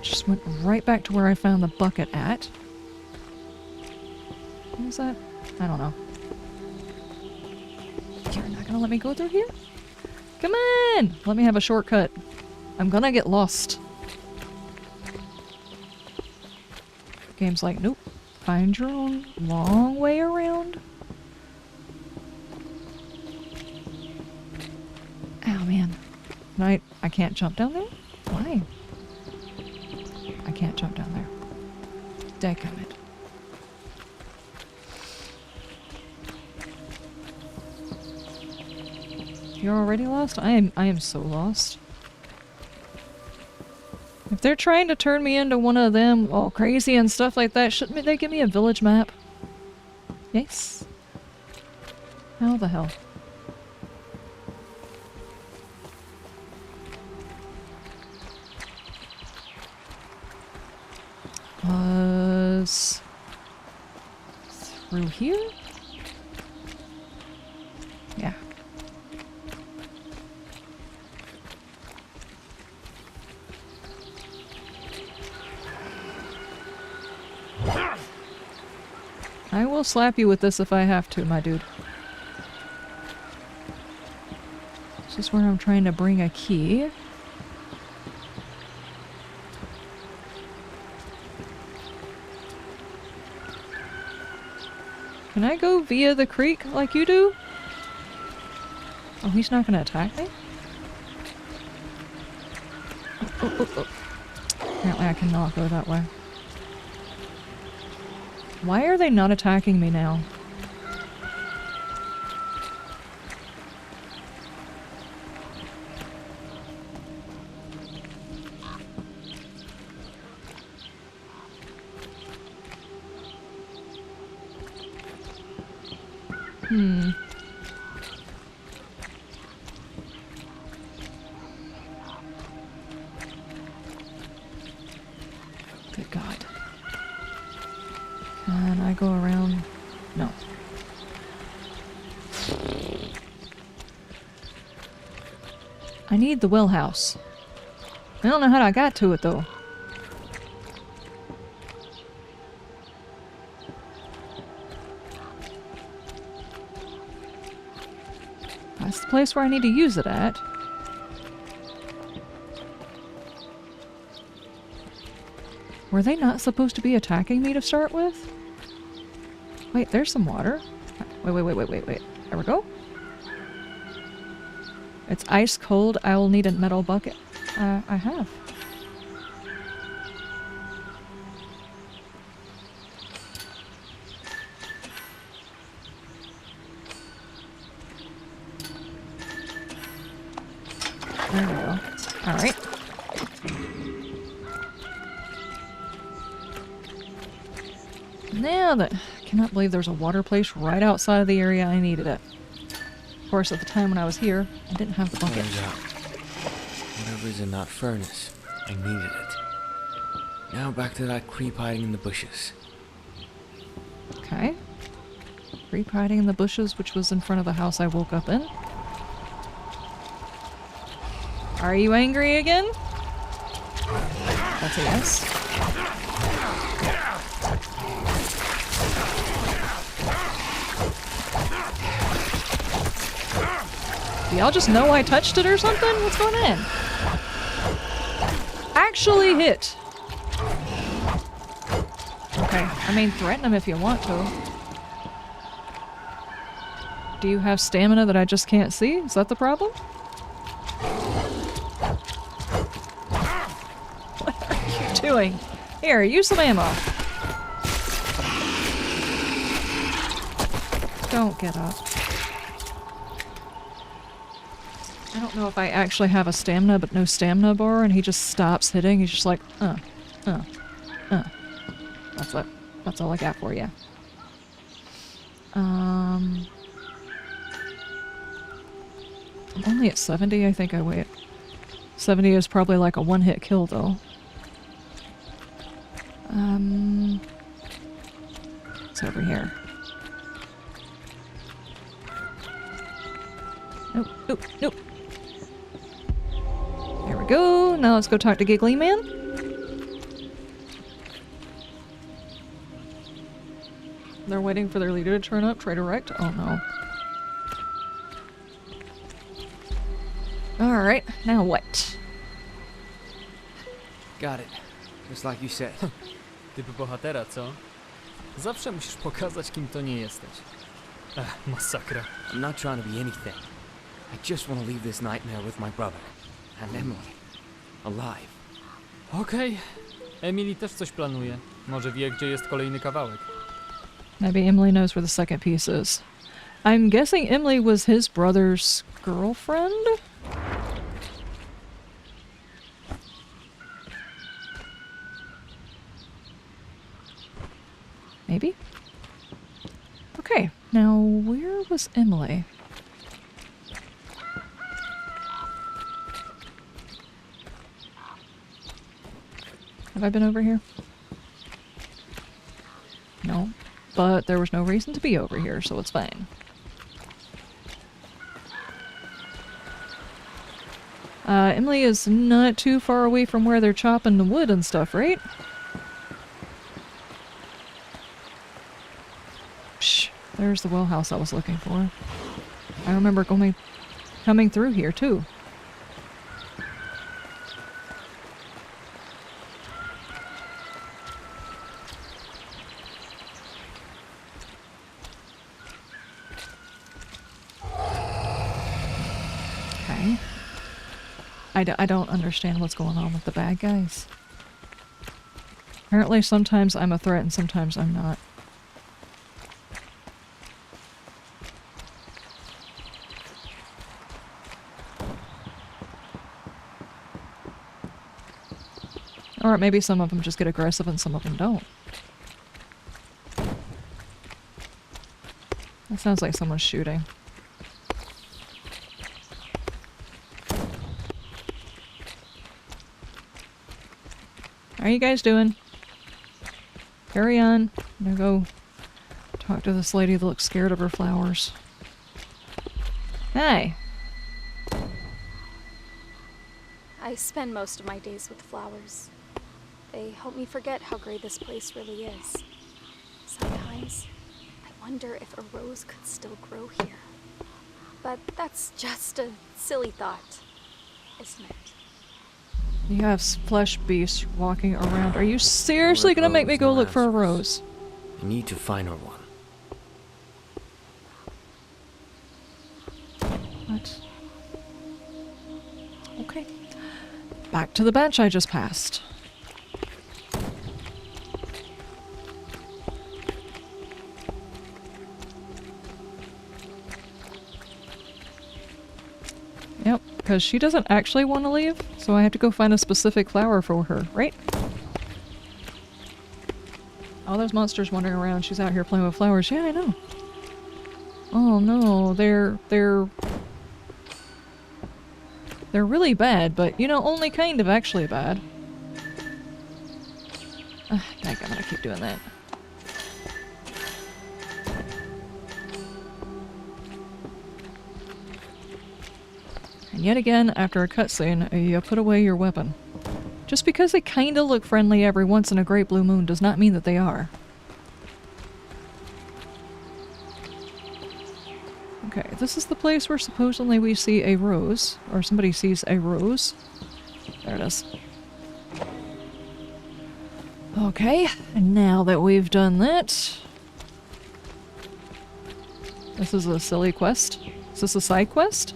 Just went right back to where I found the bucket at. What was that? I don't know. You're not gonna let me go through here? Come on! Let me have a shortcut. I'm gonna get lost. Game's like, nope. Find your own long way around. Oh man. I can't jump down there? Why? I can't jump down there. Dadgummit. You're already lost? I am so lost. If they're trying to turn me into one of them all crazy and stuff like that, shouldn't they give me a village map? Yes. How the hell? Was through here? Yeah. I will slap you with this if I have to, my dude. This is where I'm trying to bring a key. Can I go via the creek like you do? Oh, he's not gonna attack me? Oh. Apparently I cannot go that way. Why are they not attacking me now? Good God. Can I go around? No. I need the well house. I don't know how I got to it though. That's the place where I need to use it at. Were they not supposed to be attacking me to start with? Wait, there's some water. Wait. There we go. It's ice cold. I will need a metal bucket. I have. There we go. Alright. Now that... I cannot believe there's a water place right outside of the area I needed it. Of course, at the time when I was here, I didn't have the bucket. Turns out, whatever's in that furnace, I needed it. Now back to that creep hiding in the bushes. Okay. Creep hiding in the bushes, which was in front of the house I woke up in. Are you angry again? That's a yes. Do y'all just know I touched it or something? What's going on? Actually hit. Okay, I mean, threaten him if you want to. Do you have stamina that I just can't see? Is that the problem? What are you doing? Here, use some ammo. Don't get up. I don't know if I actually have a stamina, but no stamina bar, and he just stops hitting. He's just like, That's all I got for you. I'm only at 70, I think I weigh. 70 is probably like a one-hit kill, though. It's over here. Nope. There we go. Now let's go talk to Giggly Man. They're waiting for their leader to turn up. Try to wreck. Oh no. Alright, now what? Got it. Just like you said. Typ bohatera, co? Zawsze musisz pokazać, kim to nie jesteś. Masakra. I'm not trying to be anything. I just want to leave this nightmare with my brother. And Emily. Alive. Okej. Emily też coś planuje. Może wie, gdzie jest kolejny kawałek. Maybe Emily knows where the second piece is. I'm guessing Emily was his brother's girlfriend? Maybe? Okay, now where was Emily? Have I been over here? No. But there was no reason to be over here, so it's fine. Emily is not too far away from where they're chopping the wood and stuff, right? Shh. There's the well house I was looking for. I remember coming through here, too. Okay. I don't understand what's going on with the bad guys. Apparently sometimes I'm a threat and sometimes I'm not. Or maybe some of them just get aggressive and some of them don't. That sounds like someone's shooting. How are you guys doing? Carry on. I'm gonna go talk to this lady that looks scared of her flowers. Hey! I spend most of my days with flowers. They help me forget how great this place really is. Sometimes, I wonder if a rose could still grow here. But that's just a silly thought, isn't it? You have flesh beasts walking around. Are you seriously gonna make me go look for a rose? You need to find her one. What? Okay. Back to the bench I just passed. Yep, because she doesn't actually want to leave, so I have to go find a specific flower for her, right? All those monsters wandering around, she's out here playing with flowers. Yeah, I know. Oh no, they're really bad, but you know, only kind of actually bad. Dang, I'm gonna keep doing that. And yet again, after a cutscene, you put away your weapon. Just because they kinda look friendly every once in a great blue moon does not mean that they are. Okay, this is the place where supposedly we see a rose, or somebody sees a rose. There it is. Okay, and now that we've done that... This is a silly quest. Is this a side quest?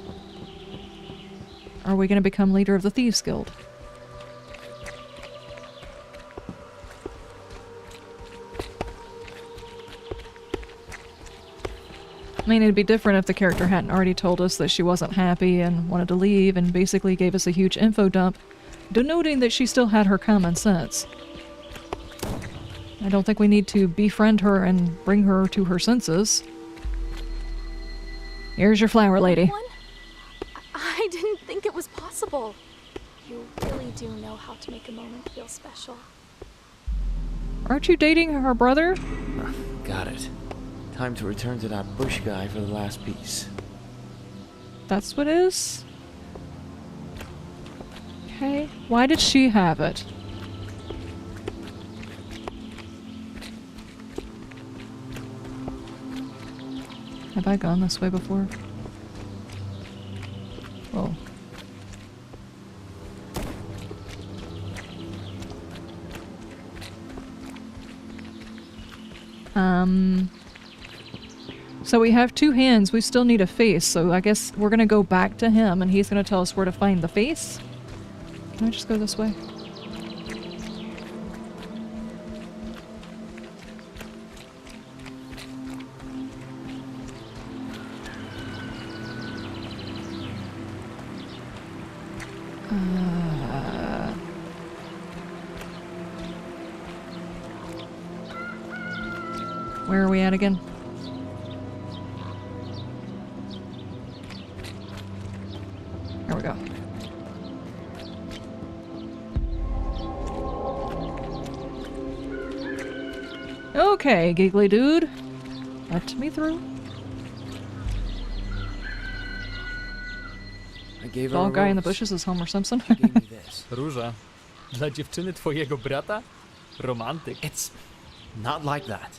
Are we gonna become leader of the Thieves Guild? I mean, it'd be different if the character hadn't already told us that she wasn't happy and wanted to leave and basically gave us a huge info dump, denoting that she still had her common sense. I don't think we need to befriend her and bring her to her senses. Here's your flower, lady. Everyone? I didn't think it was possible. You really do know how to make a moment feel special. Aren't you dating her brother? Got it. Time to return to that bush guy for the last piece. That's what it is? Okay. Why did she have it? Have I gone this way before? Oh. So we have two hands, we still need a face, so I guess we're gonna go back to him and he's gonna tell us where to find the face. Can I just go this way? Where are we at again? There we go. Okay, giggly dude. Let me through. I gave her Tall a guy in the rose. bushes is Homer Simpson. She gave me this. Róża. Dla dziewczyny twojego brata? Romantyk. It's not like that.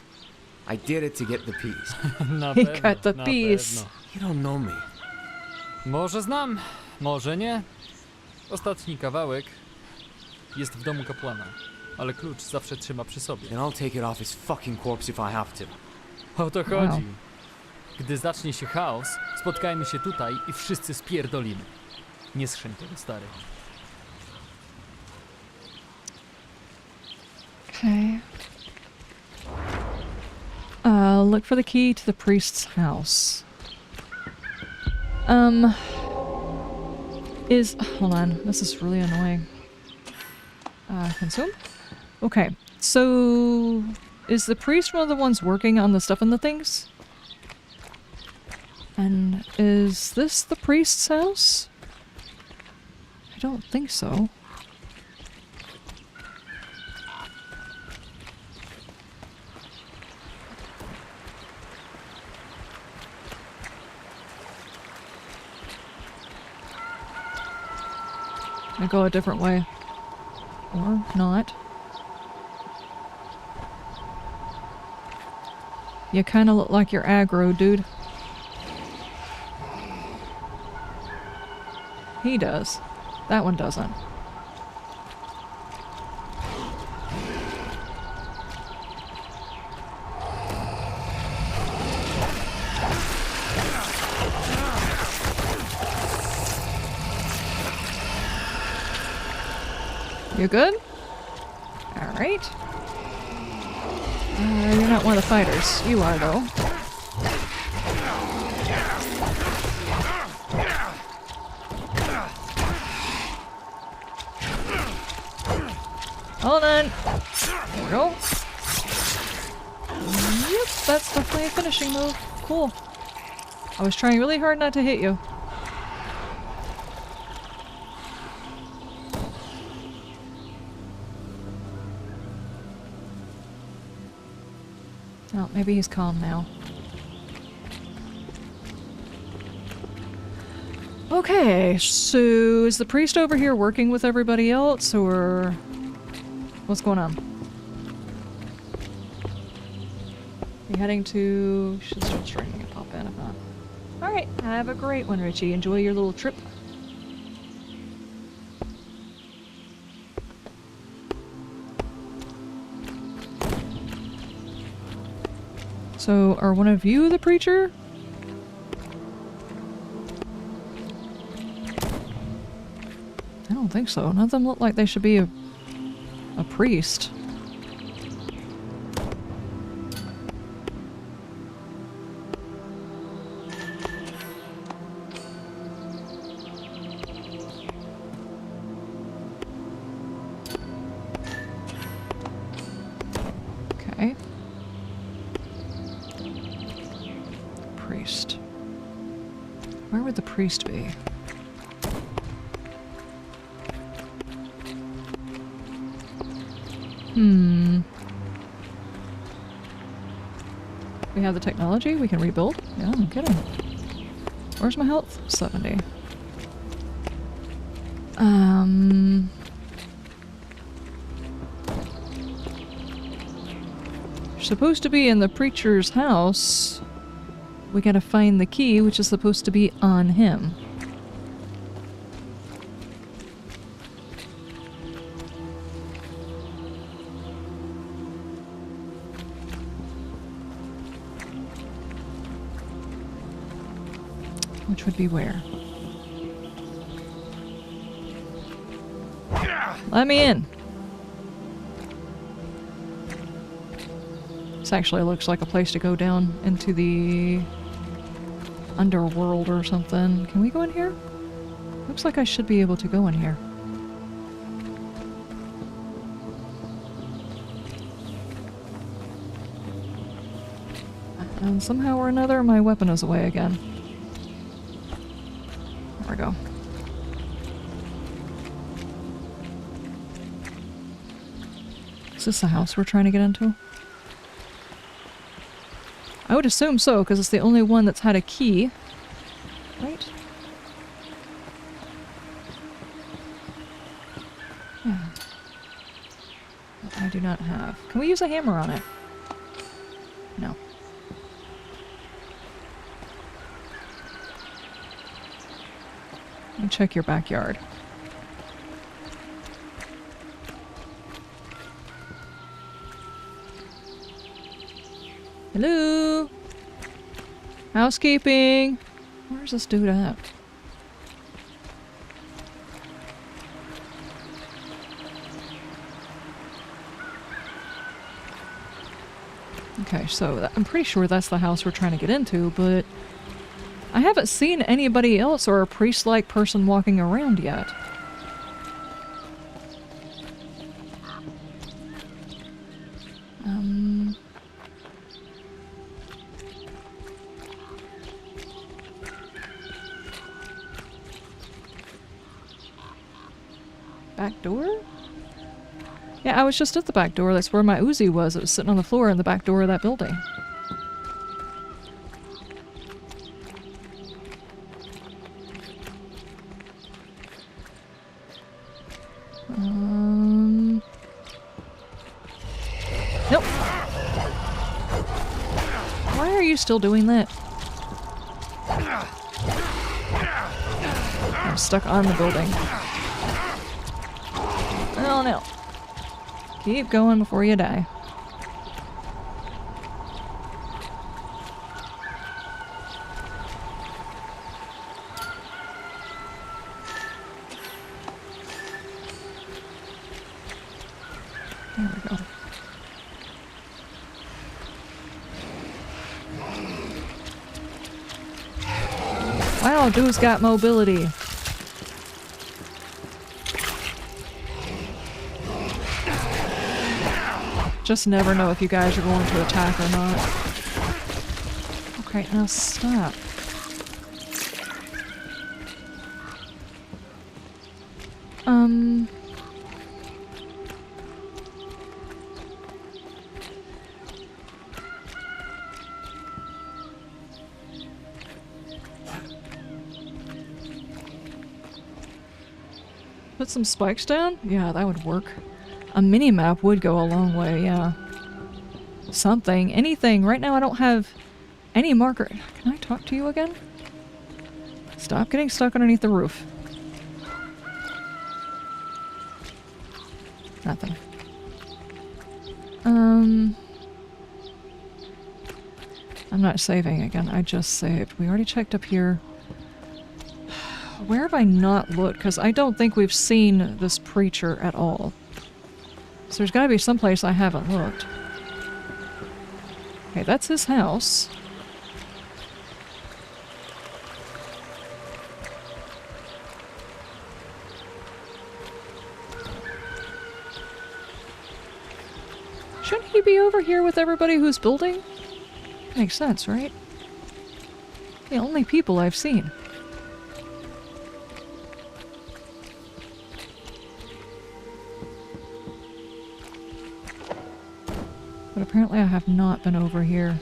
I did it to get the piece. Na He pewno, got the na piece. pewno. You don't know me. Może znam, może nie. Ostatni kawałek jest w domu kapłana, ale klucz zawsze trzyma przy sobie. Then I'll take it off his fucking corpse if I have to. O to Wow. chodzi. Gdy zacznie się chaos, spotkajmy się tutaj i wszyscy spierdolimy. Nie schrzeń tego, stary. Okay. Look for the key to the priest's house. Hold on, this is really annoying. Consume? Okay, so is the priest one of the ones working on the stuff in the things? And is this the priest's house? I don't think so. I go a different way. Or not. You kinda look like you're aggro, dude. He does. That one doesn't. You good? Alright. You're not one of the fighters. You are, though. Hold on. There we go. Yep, that's definitely a finishing move. Cool. I was trying really hard not to hit you. Oh, maybe he's calm now. Okay, so is the priest over here working with everybody else, or what's going on? You heading to... should start streaming and pop in if not. Alright, have a great one, Richie. Enjoy your little trip. So, are one of you the preacher? I don't think so. None of them look like they should be a priest. Okay. Priest. Where would the priest be? We have the technology, we can rebuild. Yeah, no kidding. Where's my health? 70. You're supposed to be in the preacher's house. We gotta find the key, which is supposed to be on him. Which would be where? Let me in! This actually looks like a place to go down into the underworld or something. Can we go in here? Looks like I should be able to go in here. And somehow or another my weapon is away again. There we go. Is this the house we're trying to get into? I would assume so, because it's the only one that's had a key. Right? Yeah. That I do not have. Can we use a hammer on it? No. Let me check your backyard. Hello? Housekeeping! Where's this dude at? Okay, so I'm pretty sure that's the house we're trying to get into, but I haven't seen anybody else or a priest-like person walking around yet. Back door? Yeah, I was just at the back door. That's where my Uzi was. It was sitting on the floor in the back door of that building. Nope. Why are you still doing that? I'm stuck on the building. Oh no. Keep going before you die. There we go. Wow, dude's got mobility. Just never know if you guys are going to attack or not. Okay, now stop. Put some spikes down? Yeah, that would work. A mini-map would go a long way, yeah. Something, anything. Right now I don't have any marker. Can I talk to you again? Stop getting stuck underneath the roof. Nothing. I'm not saving again. I just saved. We already checked up here. Where have I not looked? Because I don't think we've seen this preacher at all. So there's got to be someplace I haven't looked. Okay, that's his house. Shouldn't he be over here with everybody who's building? Makes sense, right? The only people I've seen. But apparently I have not been over here.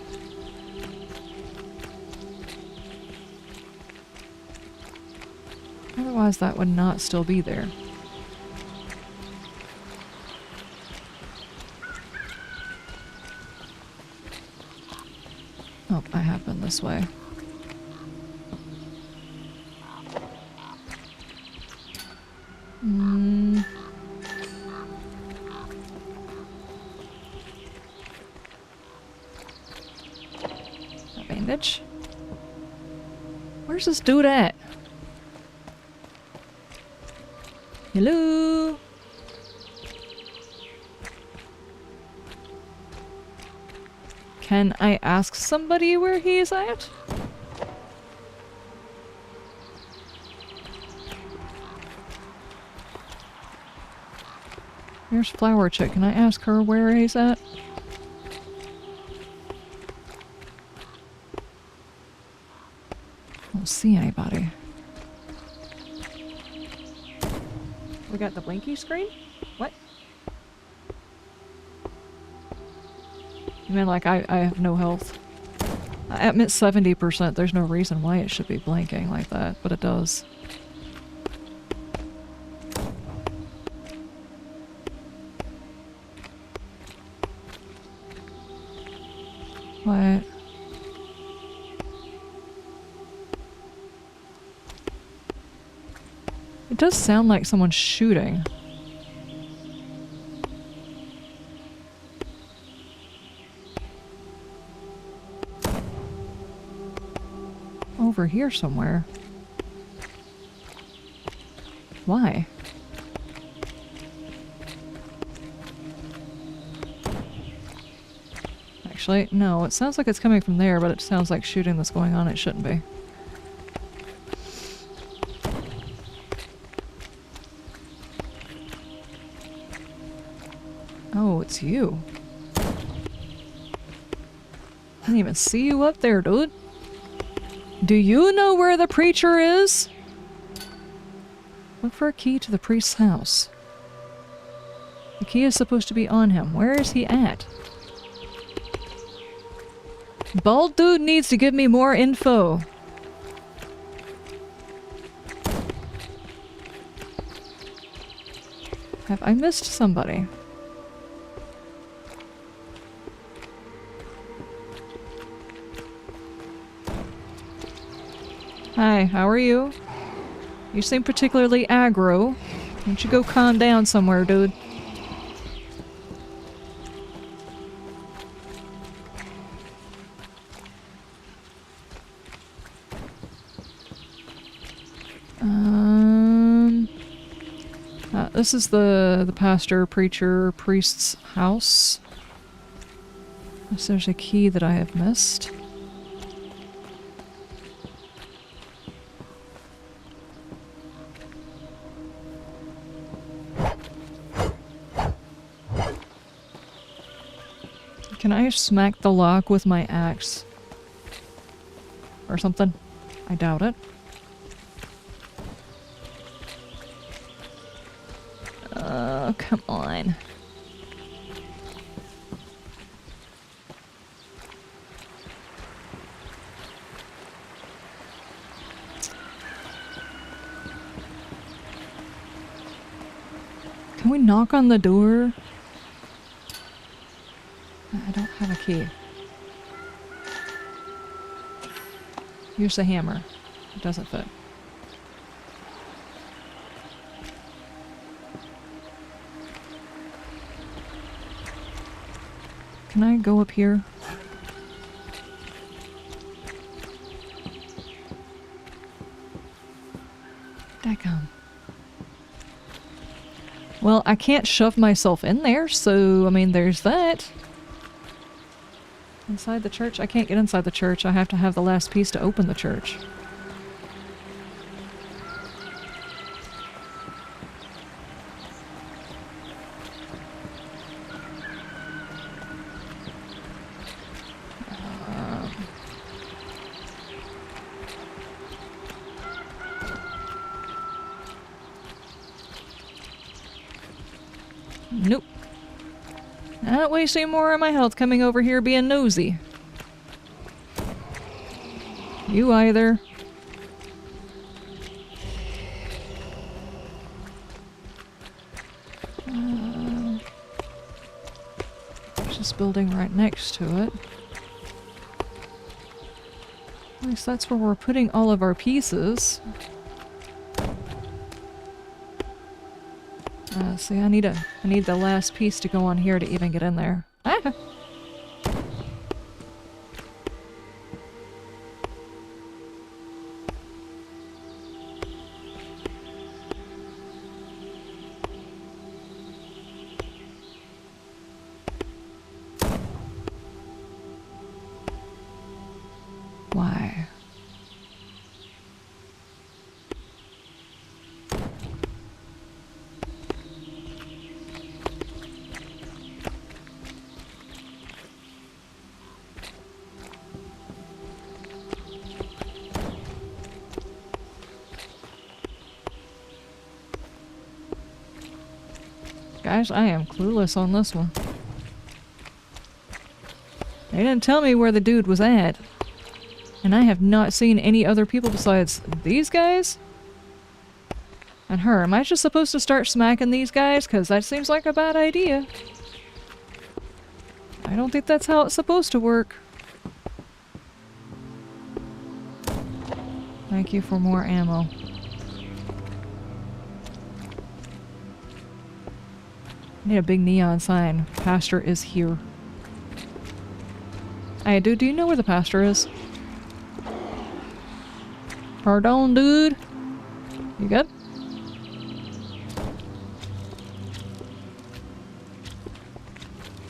Otherwise that would not still be there. Oh, I have been this way. Bandage. Where's this dude at? Hello? Can I ask somebody where he's at? Here's Flower Chick. Can I ask her where he's at? I don't see anybody. We got the blinky screen? What? You mean like I have no health? I'm at 70%. There's no reason why it should be blinking like that, but it does. What? It does sound like someone's shooting. Over here somewhere. Why? Actually, no, it sounds like it's coming from there, but it sounds like shooting that's going on. It shouldn't be. Oh, it's you. I didn't even see you up there, dude. Do you know where the preacher is? Look for a key to the priest's house. The key is supposed to be on him. Where is he at? Bald dude needs to give me more info. Have I missed somebody? Hi, how are you? You seem particularly aggro. Why don't you go calm down somewhere, dude? This is the pastor, preacher, priest's house. Unless there's a key that I have missed. Can I smack the lock with my axe? Or something? I doubt it. Come on. Can we knock on the door? I don't have a key. Here's the hammer. It doesn't fit. Can I go up here? Daggum. Well, I can't shove myself in there, so, I mean, there's that. Inside the church? I can't get inside the church. I have to have the last piece to open the church. Nope. Not wasting more of my health coming over here being nosy. You either. There's this building right next to it. At least that's where we're putting all of our pieces. See, I need the last piece to go on here to even get in there. Ah! Why? Guys, I am clueless on this one. They didn't tell me where the dude was at. And I have not seen any other people besides these guys and her. Am I just supposed to start smacking these guys? Because that seems like a bad idea. I don't think that's how it's supposed to work. Thank you for more ammo. I need a big neon sign. Pastor is here. Hey, dude, do you know where the pastor is? Pardon, dude? You good?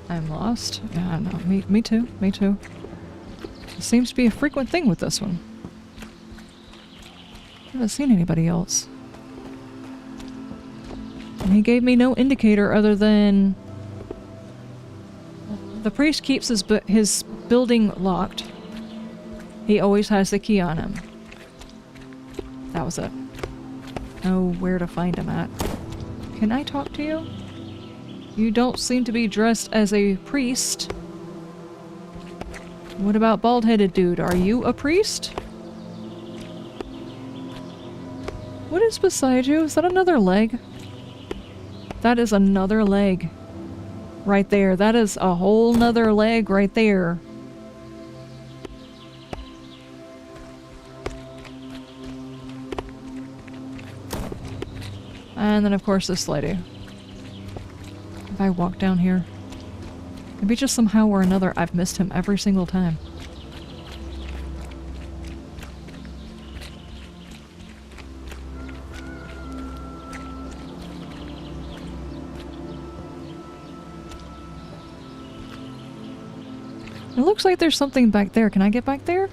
I'm lost. Yeah, no, me too. Me too. It seems to be a frequent thing with this one. I haven't seen anybody else. And he gave me no indicator other than the priest keeps his building locked. He always has the key on him. That was it. Know where to find him at. Can I talk to you? You don't seem to be dressed as a priest. What about bald-headed dude? Are you a priest? What is beside you? Is that another leg? That is another leg. Right there. That is a whole nother leg right there. And then of course this lady. If I walk down here. Maybe just somehow or another I've missed him every single time. It looks like there's something back there. Can I get back there?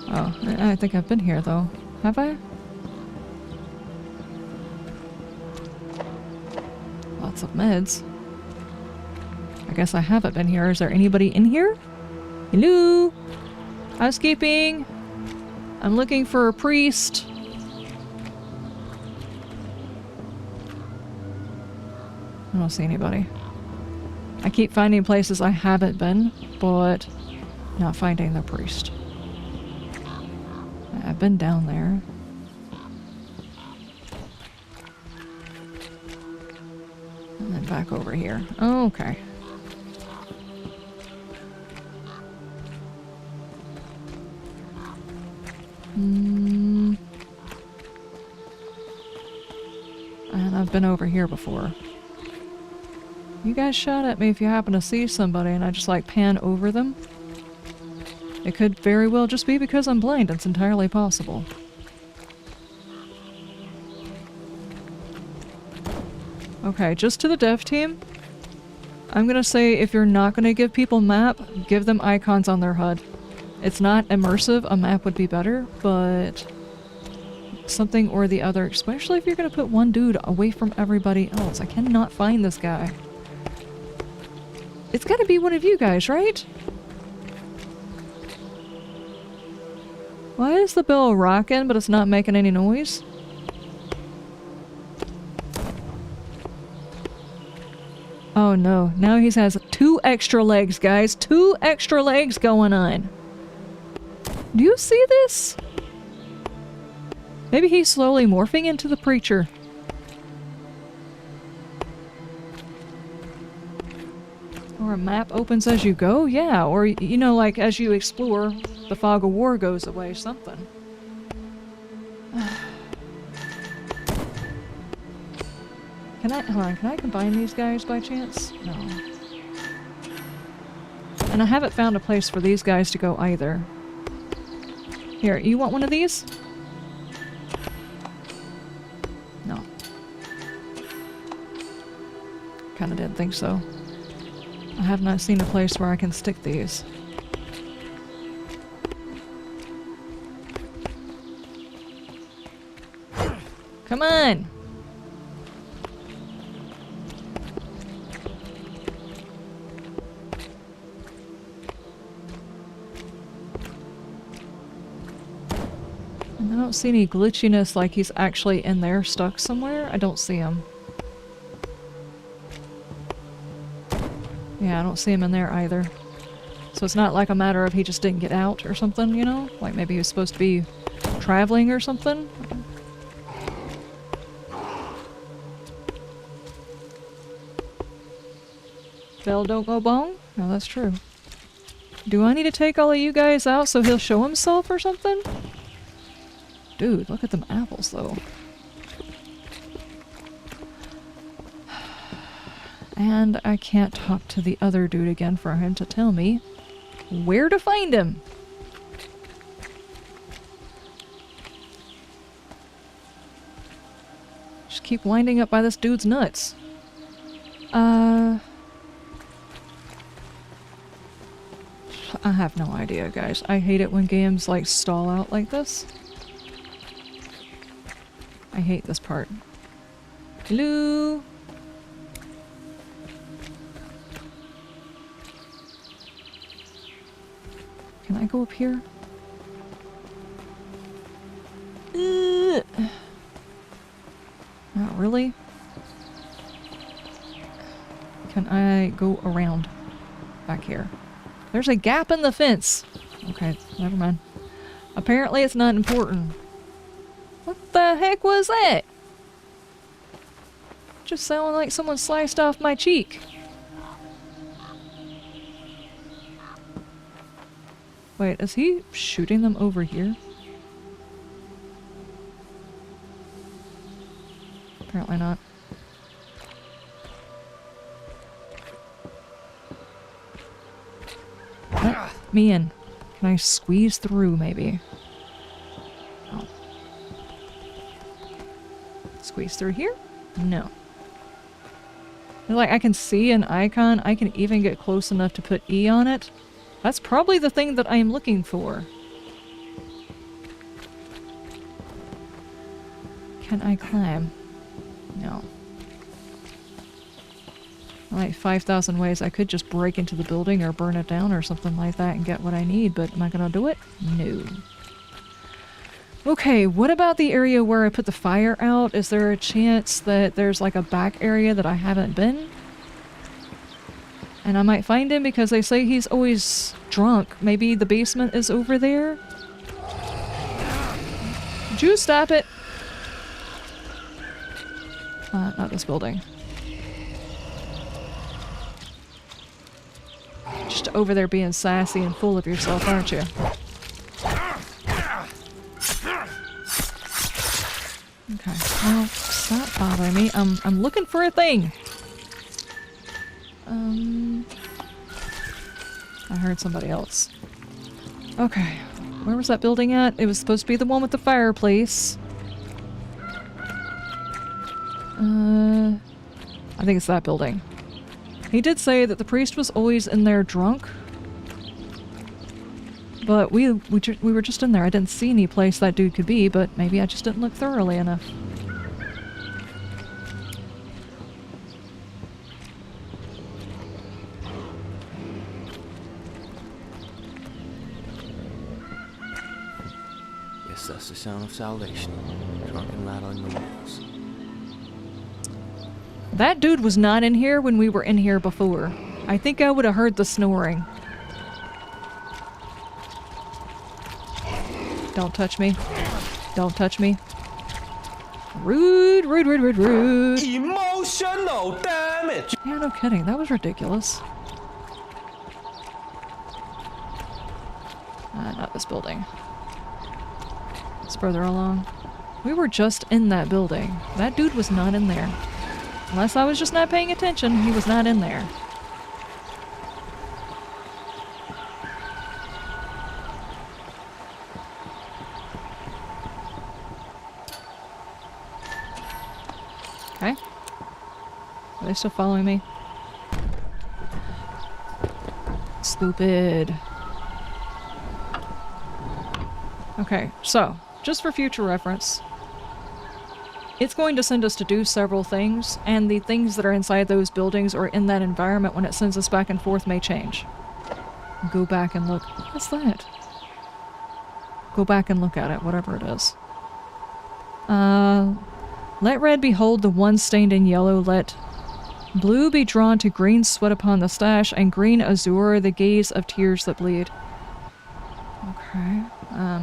Oh, I think I've been here though. Have I? Lots of meds. I guess I haven't been here. Is there anybody in here? Hello? Housekeeping? I'm looking for a priest. I don't see anybody. I keep finding places I haven't been, but not finding the priest. I've been down there. And then back over here. Oh, okay. And I've been over here before. You guys shout at me if you happen to see somebody and I just like pan over them. It could very well just be because I'm blind. It's entirely possible. Okay, just to the dev team. I'm gonna say if you're not gonna give people map, give them icons on their HUD. It's not immersive, a map would be better, but something or the other, especially if you're gonna put one dude away from everybody else. I cannot find this guy. It's gotta be one of you guys, right? Why is the bell rocking, but it's not making any noise? Oh no, now he has 2 extra legs, guys. 2 extra legs going on. Do you see this? Maybe he's slowly morphing into the preacher. Or a map opens as you go? Yeah, or you know, like as you explore, the fog of war goes away, something. Hold on, can I combine these guys by chance? No. And I haven't found a place for these guys to go either. Here, you want one of these? No. Kinda didn't think so. I have not seen a place where I can stick these. Come on! And I don't see any glitchiness like he's actually in there stuck somewhere. I don't see him. Yeah, I don't see him in there either. So it's not like a matter of he just didn't get out or something, you know? Like maybe he was supposed to be traveling or something? Bell don't go bong? No, that's true. Do I need to take all of you guys out so he'll show himself or something? Dude, look at them apples though. And I can't talk to the other dude again for him to tell me where to find him. Just keep winding up by this dude's nuts. I have no idea, guys. I hate it when games like stall out like this. I hate this part. Hello? Can I go up here? Not really. Can I go around back here? There's a gap in the fence. Okay, never mind. Apparently it's not important. What the heck was that? Just sounded like someone sliced off my cheek. Wait, is he shooting them over here? Apparently not. Let me in. Can I squeeze through, maybe? Oh. Squeeze through here? No. Like, I can see an icon. I can even get close enough to put E on it. That's probably the thing that I am looking for. Can I climb? No. Like 5,000 ways I could just break into the building or burn it down or something like that and get what I need, but am I gonna do it? No. Okay, what about the area where I put the fire out? Is there a chance that there's like a back area that I haven't been? And I might find him because they say he's always drunk. Maybe the basement is over there? Would you stop it? Not this building. Just over there being sassy and full of yourself, aren't you? Okay, well, stop bothering me. I'm looking for a thing. I heard somebody else. Okay, where was that building at? It was supposed to be the one with the fireplace. I think it's that building. He did say that the priest was always in there drunk. But we were just in there. I didn't see any place that dude could be, but maybe I just didn't look thoroughly enough. Guess that's the sound of salvation. Drunken rattling the walls. That dude was not in here when we were in here before. I think I would have heard the snoring. Don't touch me. Don't touch me. Rude, rude, rude, rude, rude. Emotional damage. Yeah, no kidding. That was ridiculous. Not this building. It's further along. We were just in that building. That dude was not in there. Unless I was just not paying attention, he was not in there. Okay. Are they still following me? Stupid. Okay, so, just for future reference, it's going to send us to do several things, and the things that are inside those buildings or in that environment when it sends us back and forth may change. Go back and look. What's that? Go back and look at it, whatever it is. Let red behold the one stained in yellow, let blue be drawn to green sweat upon the stash, and green azure the gaze of tears that bleed. Okay,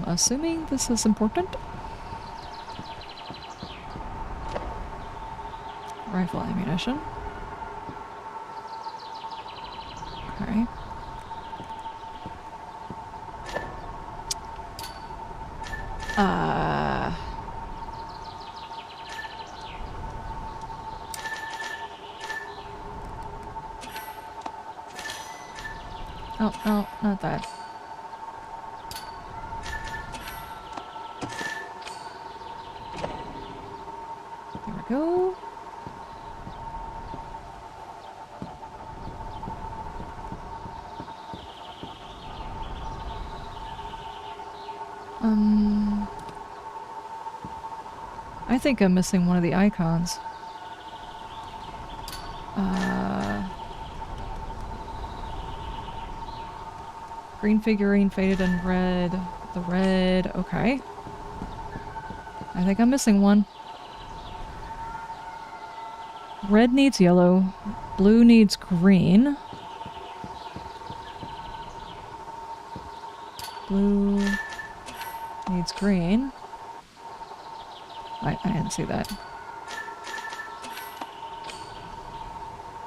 assuming this is important. Rifle ammunition. Okay. Oh, no, not that. There we go. I think I'm missing one of the icons. Green figurine faded in red. The red, okay. I think I'm missing one. red needs yellow, blue needs green. Blue needs green. I didn't see that.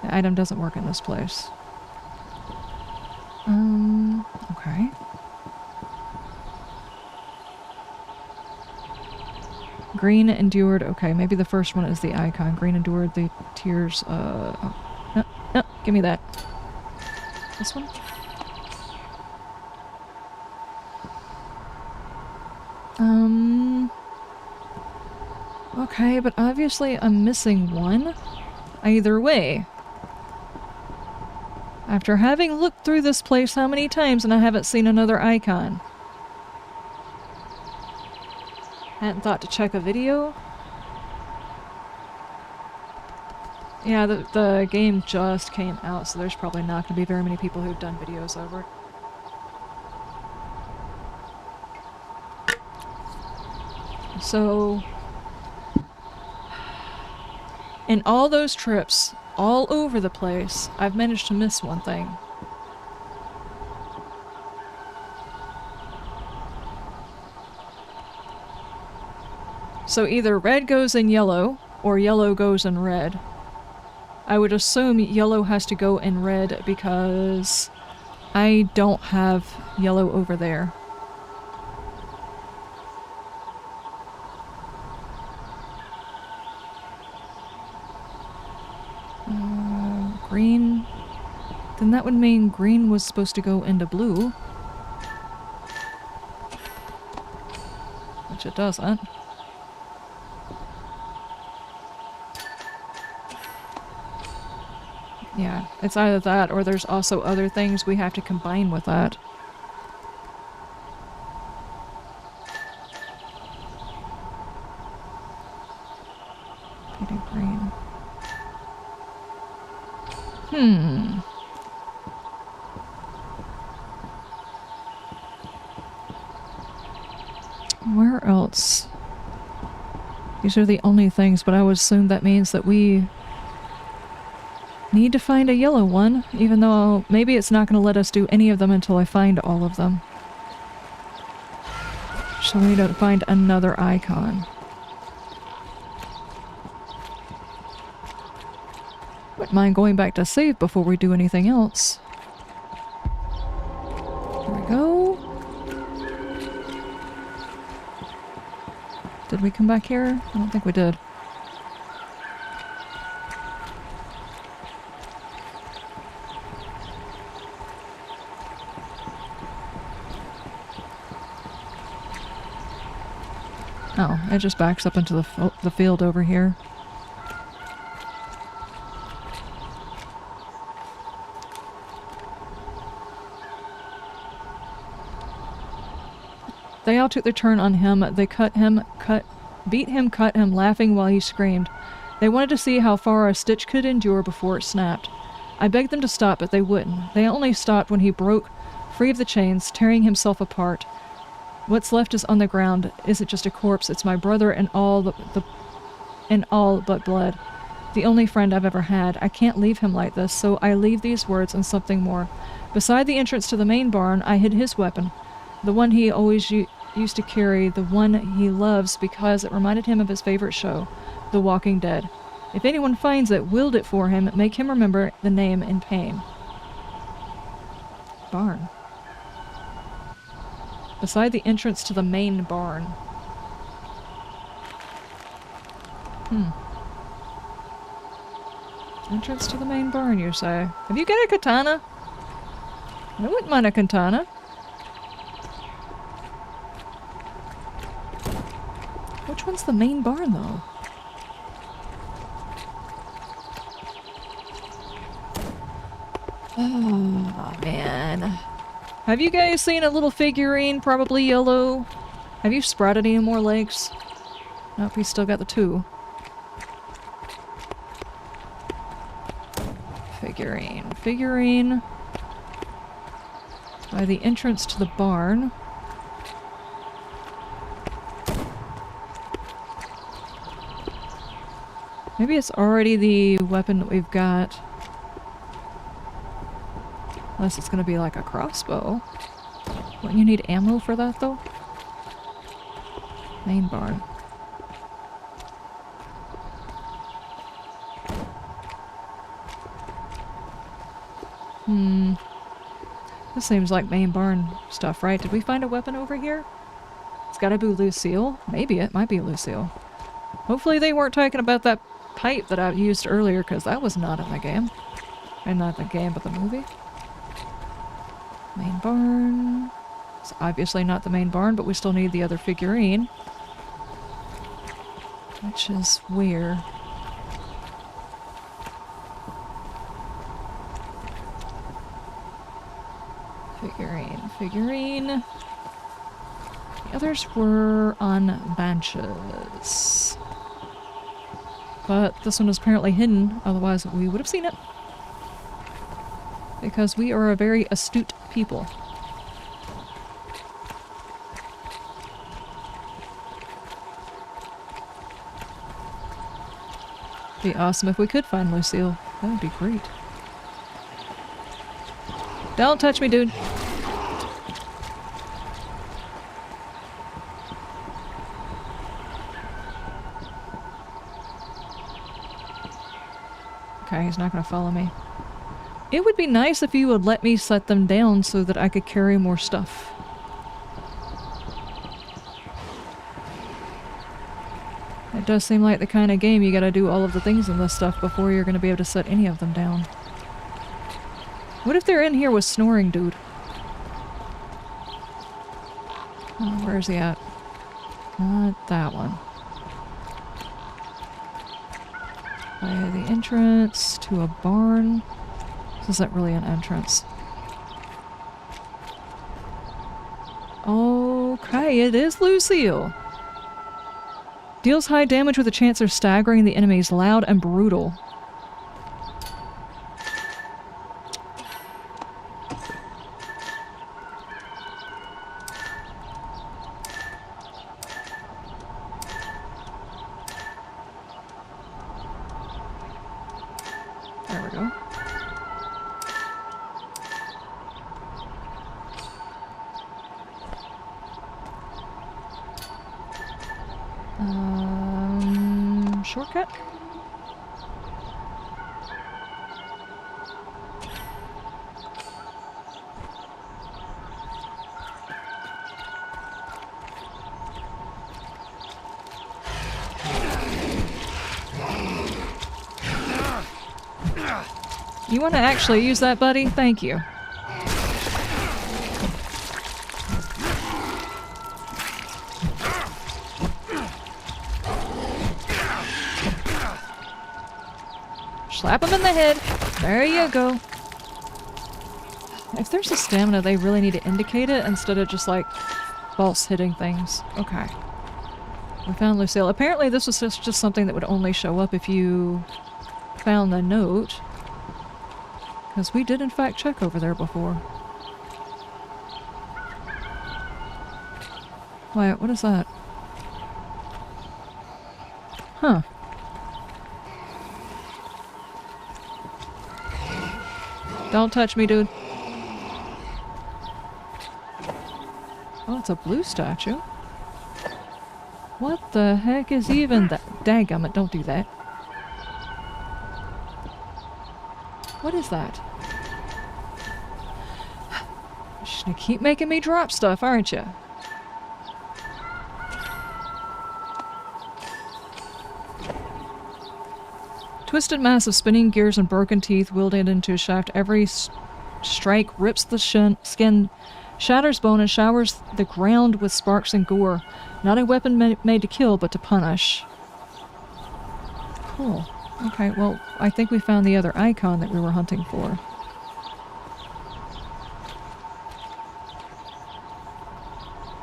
The item doesn't work in this place. Okay. Green endured. Okay, maybe the first one is the icon. Green endured the tears. Oh. No, no, give me that. This one? Okay, but obviously I'm missing one. Either way. After having looked through this place how many times and I haven't seen another icon. Hadn't thought to check a video. Yeah, the game just came out, so there's probably not going to be very many people who've done videos over it. So, in all those trips, all over the place, I've managed to miss one thing. So either red goes in yellow, or yellow goes in red. I would assume yellow has to go in red because I don't have yellow over there. Green. Then that would mean green was supposed to go into blue. Which it doesn't. Yeah, it's either that or there's also other things we have to combine with that. Pretty green. Where else? These are the only things, but I would assume that means that we need to find a yellow one, even though maybe it's not going to let us do any of them until I find all of them. So we need to find another icon. Wouldn't mind going back to save before we do anything else. Here we go. Did we come back here? I don't think we did. Oh, it just backs up into the field over here. They all took their turn on him. They beat him, cut him, laughing while he screamed. They wanted to see how far a stitch could endure before it snapped. I begged them to stop, but they wouldn't. They only stopped when he broke free of the chains, tearing himself apart. What's left is on the ground. Isn't just a corpse. It's my brother and all but blood. The only friend I've ever had. I can't leave him like this, so I leave these words and something more. Beside the entrance to the main barn, I hid his weapon. The one he always used to carry, the one he loves because it reminded him of his favorite show, The Walking Dead. If anyone finds it, wield it for him, make him remember the name in pain. Barn. Beside the entrance to the main barn. Entrance to the main barn, you say? Have you got a katana? I wouldn't mind a katana. Which one's the main barn, though? Oh, man. Have you guys seen a little figurine, probably yellow? Have you sprouted any more legs? Nope, he's still got the two. Figurine. By the entrance to the barn. Maybe it's already the weapon that we've got. Unless it's gonna be like a crossbow. Wouldn't you need ammo for that though? Main barn. This seems like main barn stuff, right? Did we find a weapon over here? It's gotta be Lucille. Maybe it might be Lucille. Hopefully they weren't talking about that pipe that I used earlier, because that was not in the game. And not the game, but the movie. Main barn. It's obviously not the main barn, but we still need the other figurine. Which is where? Figurine. The others were on benches. But this one is apparently hidden, otherwise we would have seen it. Because we are a very astute people. Be awesome if we could find Lucille. That would be great. Don't touch me, dude. Okay, he's not gonna follow me. It would be nice if you would let me set them down so that I could carry more stuff. It does seem like the kind of game you gotta do all of the things in this stuff before you're gonna be able to set any of them down. What if they're in here with snoring, dude? Oh, where is he at? Not that one. By the entrance to a barn. This isn't really an entrance. Okay, it is Lucille. Deals high damage with a chance of staggering the enemies, loud and brutal. There we go. Shortcut? You want to actually use that, buddy? Thank you. Slap him in the head. There you go. If there's a stamina, they really need to indicate it instead of just like false hitting things. Okay. We found Lucille. Apparently this was just something that would only show up if you found the note. Because we did in fact check over there before. Wait, what is that? Huh. Don't touch me, dude. Oh, it's a blue statue. What the heck is even that? Dadgummit, don't do that. What is that? You're just gonna keep making me drop stuff, aren't you? Twisted mass of spinning gears and broken teeth wielded into a shaft. Every strike rips the skin, shatters bone, and showers the ground with sparks and gore. Not a weapon made to kill, but to punish. Cool. Okay, well, I think we found the other icon that we were hunting for.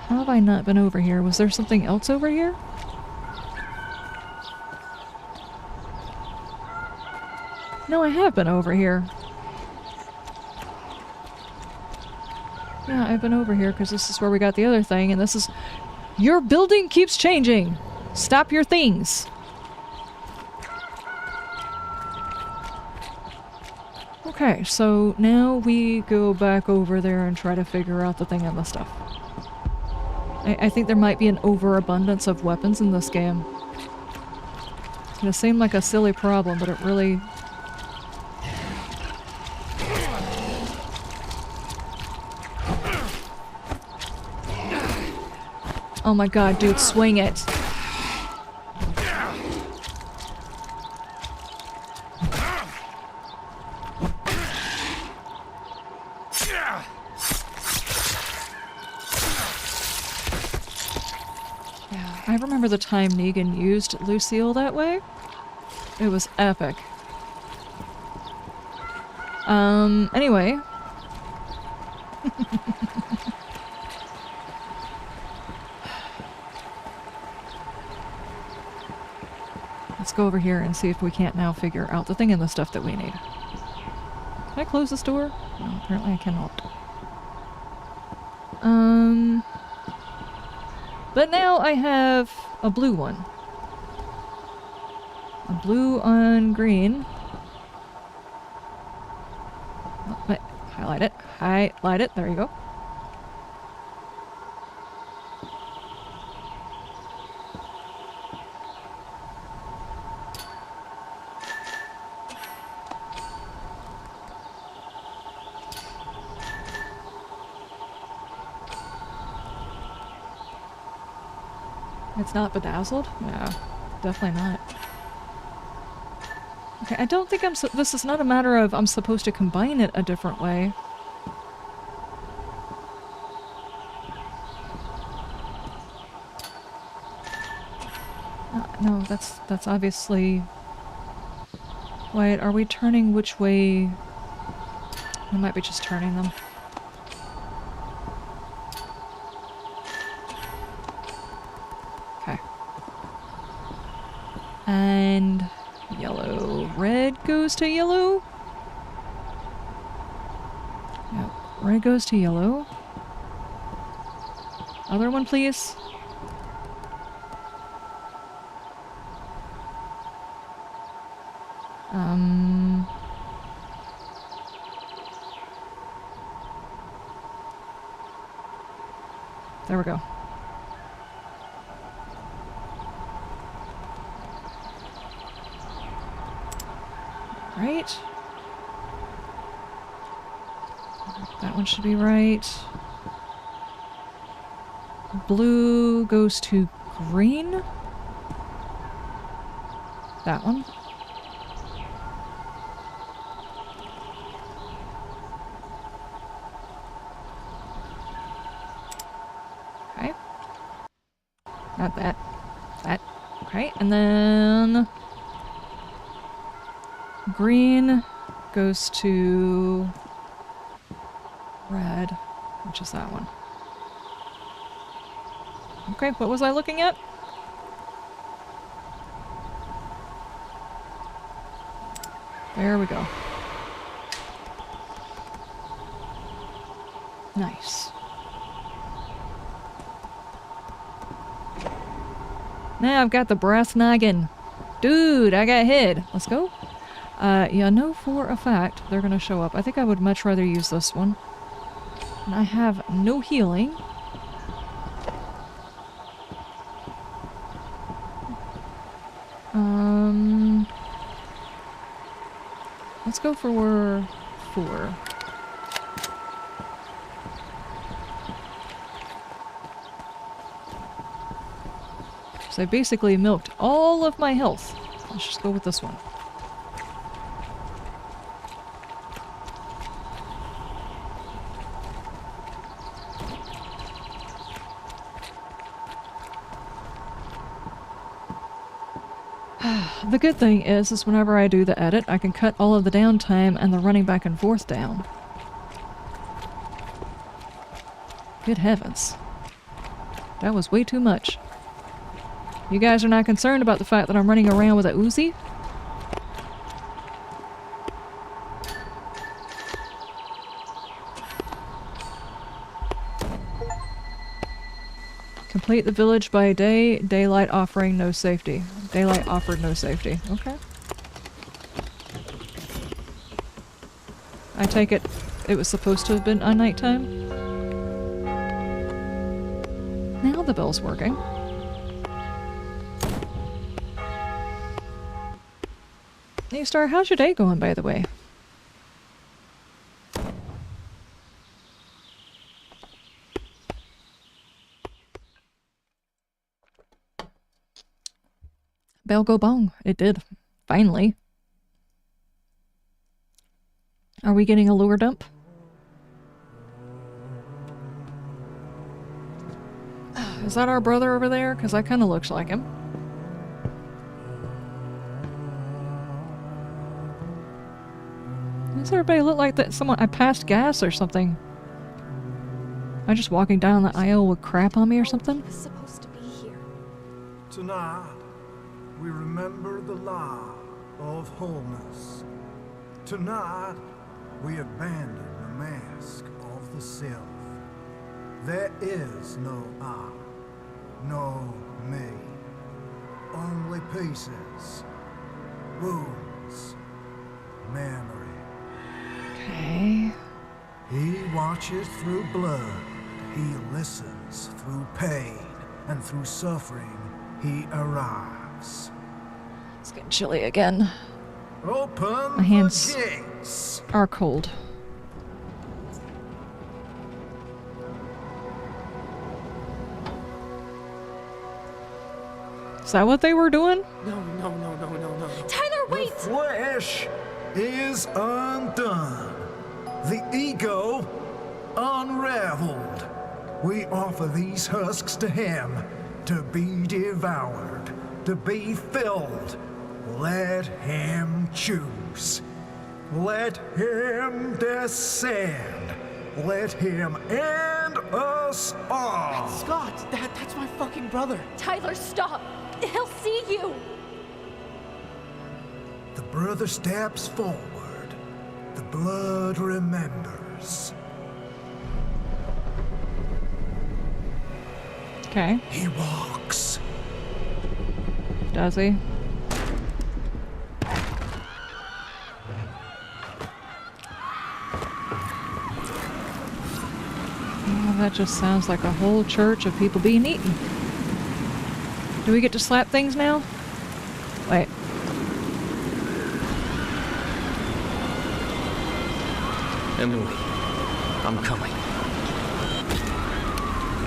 How have I not been over here? Was there something else over here? No, I have been over here. Yeah, I've been over here because this is where we got the other thing, and this is... Your building keeps changing! Stop your things! Okay, so now we go back over there and try to figure out the thing and the stuff. I think there might be an overabundance of weapons in this game. It's gonna seem like a silly problem, but it really... Oh my god, dude, swing it! I remember the time Negan used Lucille that way. It was epic. Anyway. Let's go over here and see if we can't now figure out the thing and the stuff that we need. Can I close this door? No, apparently I cannot. But now I have a blue one. A blue on green. Wait, highlight it. Highlight it. There you go. It's not bedazzled? No, definitely not. Okay, I don't think this is not a matter of I'm supposed to combine it a different way. No, that's obviously... Wait, are we turning which way? We might be just turning them. And yellow. Red goes to yellow? Yep. Red goes to yellow. Other one, please. There we go. Right. That one should be right. Blue goes to green. That one. Okay. Not that. That. Okay, and then... green goes to red, which is that one. Okay, what was I looking at? There we go. Nice. Now I've got the brass noggin. Dude, I got hit. Let's go. Yeah, no, for a fact they're gonna show up. I think I would much rather use this one. And I have no healing. Let's go for 4. So I basically milked all of my health. Let's just go with this one. The good thing is whenever I do the edit, I can cut all of the downtime and the running back and forth down. Good heavens. That was way too much. You guys are not concerned about the fact that I'm running around with a Uzi? Complete the village by day, daylight offering no safety. Daylight offered no safety. Okay. I take it it was supposed to have been a nighttime. Now the bell's working. Hey Star, how's your day going, by the way? Bell go bong. It did. Finally. Are we getting a lure dump? Is that our brother over there? Because that kind of looks like him. Does everybody look like that? Someone I passed gas or something? I'm just walking down the aisle with crap on me or something? He was supposed to be here. Tonight, we remember the law of wholeness. Tonight, we abandon the mask of the self. There is no I, no me. Only pieces, wounds, memory. Okay. He watches through blood, he listens through pain, and through suffering he arrives. It's getting chilly again. Open My hands the gates. are cold. Is that what they were doing? No. Tyler, wait! The flesh is undone. The ego unraveled. We offer these husks to him to be devoured, to be filled. Let him choose. Let him descend. Let him end us all. Scott, that's my fucking brother. Tyler, stop! He'll see you! The brother steps forward. The blood remembers. Okay. He walks. Does he? Oh, that just sounds like a whole church of people being eaten. Do we get to slap things now? Wait. Emily, I'm coming.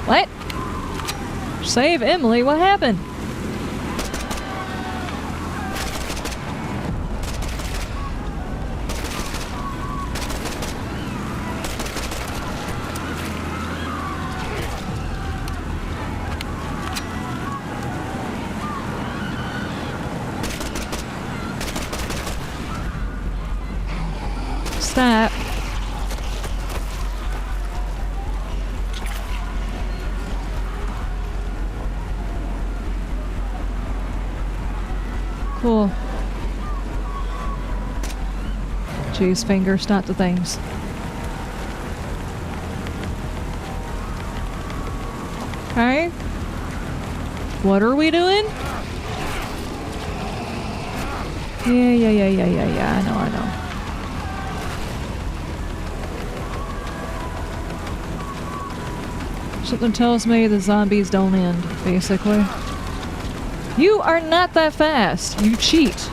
What? Save Emily? What happened? Stop. Cool. Jeez, fingers, not the things. Okay. What are we doing? Yeah. I know. Something tells me the zombies don't end, basically. You are not that fast. You cheat.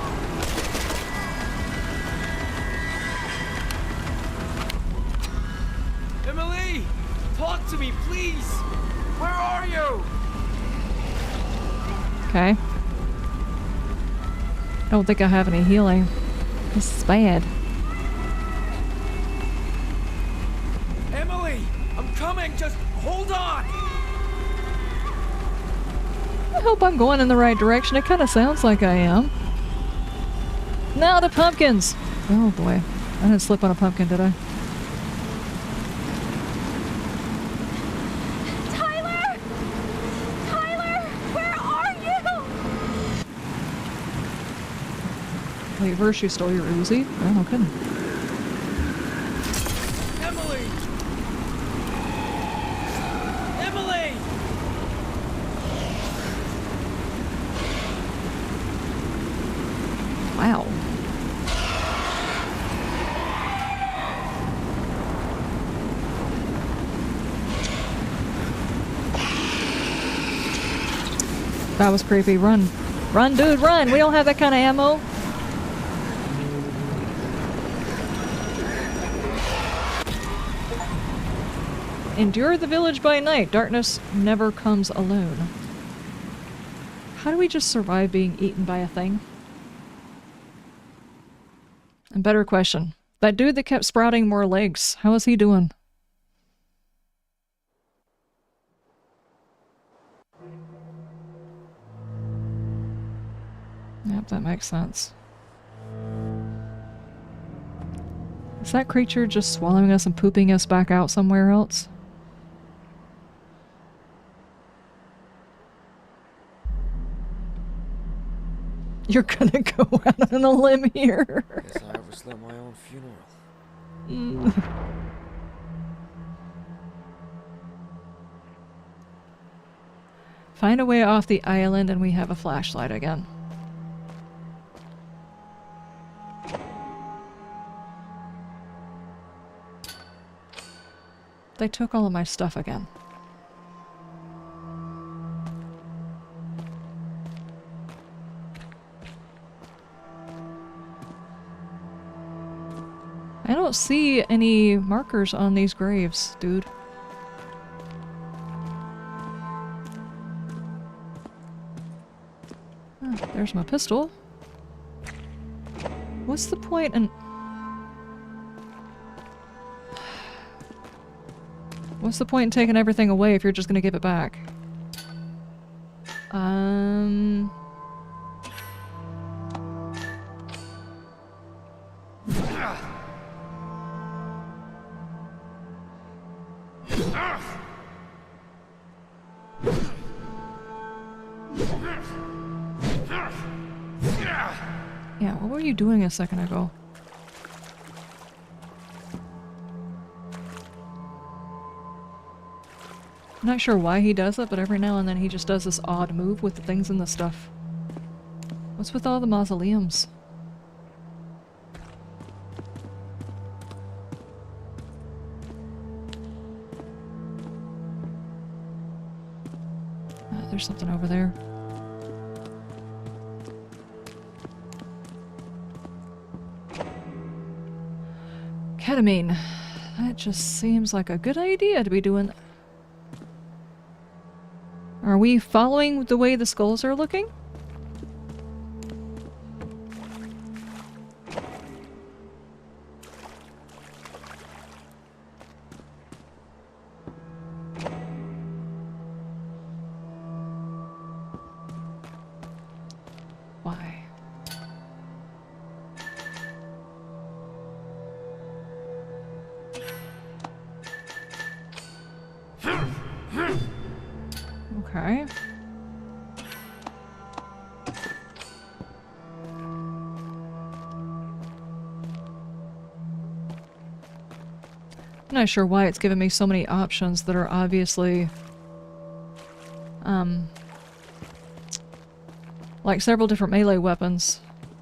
Emily, talk to me, please. Where are you? Okay. I don't think I have any healing. This is bad. Emily, I'm coming. Just hold on. I hope I'm going in the right direction. It kind of sounds like I am. Now the pumpkins! Oh boy. I didn't slip on a pumpkin, did I? Tyler! Tyler! Where are you? Wait, first you stole your Uzi? Oh, no kidding. Emily! Emily! Wow. That was creepy. Run. Run, dude, run! We don't have that kind of ammo. Endure the village by night. Darkness never comes alone. How do we just survive being eaten by a thing? A better question. That dude that kept sprouting more legs, how is he doing? Yep, that makes sense. Is that creature just swallowing us and pooping us back out somewhere else? You're gonna go out on a limb here. Guess I overslept my own funeral. Find a way off the island and we have a flashlight again. They took all of my stuff again. I don't see any markers on these graves, dude. Oh, there's my pistol. What's the point in... What's the point in taking everything away if you're just gonna give it back? Yeah, what were you doing a second ago? I'm not sure why he does it, but every now and then he just does this odd move with the things and the stuff. What's with all the mausoleums? There's something over there. Ketamine. That just seems like a good idea to be doing. Are we following the way the skulls are looking? Why? Okay. I'm not sure why it's given me so many options that are obviously like several different melee weapons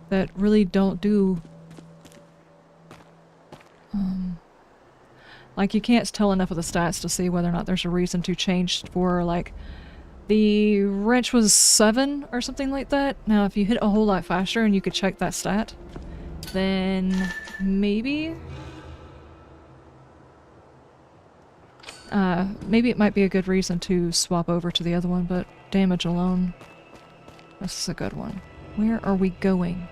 that really don't do like you can't tell enough of the stats to see whether or not there's a reason to change for like the wrench was 7 or something like that. Now if you hit a whole lot faster and you could check that stat, then maybe maybe it might be a good reason to swap over to the other one, but damage alone, this is a good one. Where are we going?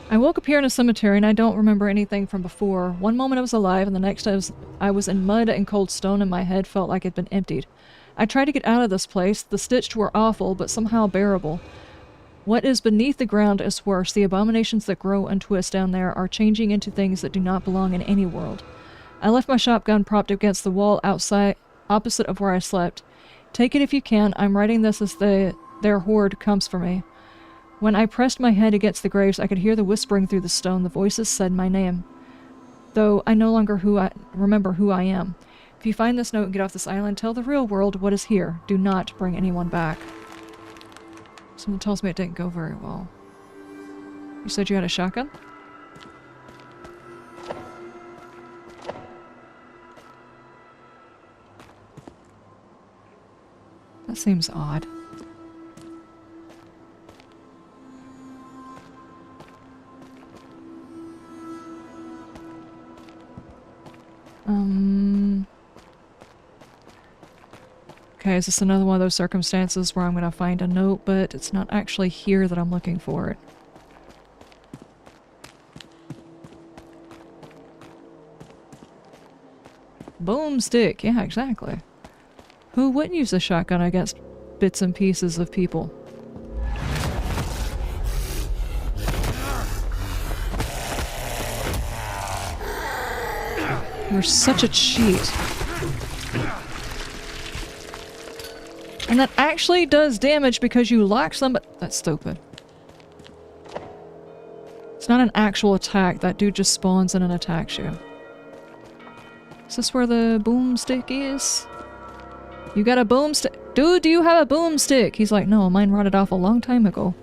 I woke up here in a cemetery and I don't remember anything from before. One moment I was alive and the next I was in mud and cold stone and my head felt like it'd been emptied. I tried to get out of this place. The stitched were awful, but somehow bearable. What is beneath the ground is worse. The abominations that grow and twist down there are changing into things that do not belong in any world. I left my shotgun propped against the wall outside, opposite of where I slept. Take it if you can. I'm writing this as their horde comes for me. When I pressed my head against the graves, I could hear the whispering through the stone. The voices said my name, though I no longer remember who I am. If you find this note and get off this island, tell the real world what is here. Do not bring anyone back. Someone tells me it didn't go very well. You said you had a shotgun? That seems odd. Okay, is this another one of those circumstances where I'm gonna find a note, but it's not actually here that I'm looking for it? Boomstick, yeah, exactly. Who wouldn't use a shotgun against bits and pieces of people? You're such a cheat. And that actually does damage because you lock somebody. That's stupid. It's not an actual attack. That dude just spawns in and attacks you. Is this where the boomstick is? You got a boomstick? Dude, do you have a boomstick? He's like, no, mine rotted off a long time ago.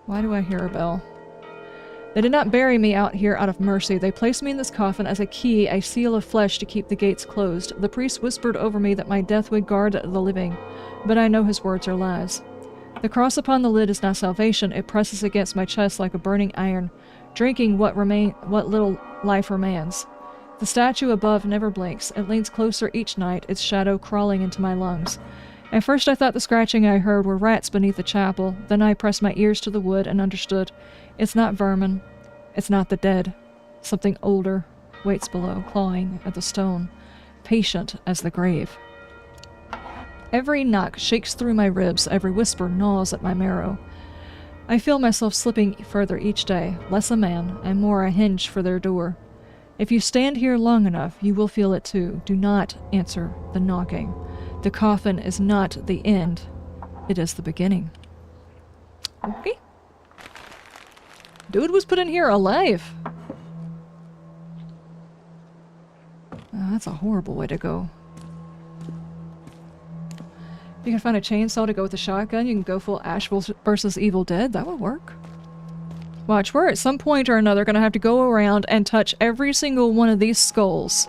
Why do I hear a bell? They did not bury me out here out of mercy. They placed me in this coffin as a key, a seal of flesh to keep the gates closed. The priest whispered over me that my death would guard the living, but I know his words are lies. The cross upon the lid is not salvation. It presses against my chest like a burning iron, drinking what little life remains. The statue above never blinks. It leans closer each night, its shadow crawling into my lungs. At first I thought the scratching I heard were rats beneath the chapel. Then I pressed my ears to the wood and understood. It's not vermin. It's not the dead. Something older waits below, clawing at the stone, patient as the grave. Every knock shakes through my ribs. Every whisper gnaws at my marrow. I feel myself slipping further each day, less a man and more a hinge for their door. If you stand here long enough, you will feel it too. Do not answer the knocking. The coffin is not the end. It is the beginning. Okay. Dude was put in here alive. Oh, that's a horrible way to go. If you can find a chainsaw to go with a shotgun, you can go full Ash versus Evil Dead. That would work. Watch, we're at some point or another gonna have to go around and touch every single one of these skulls.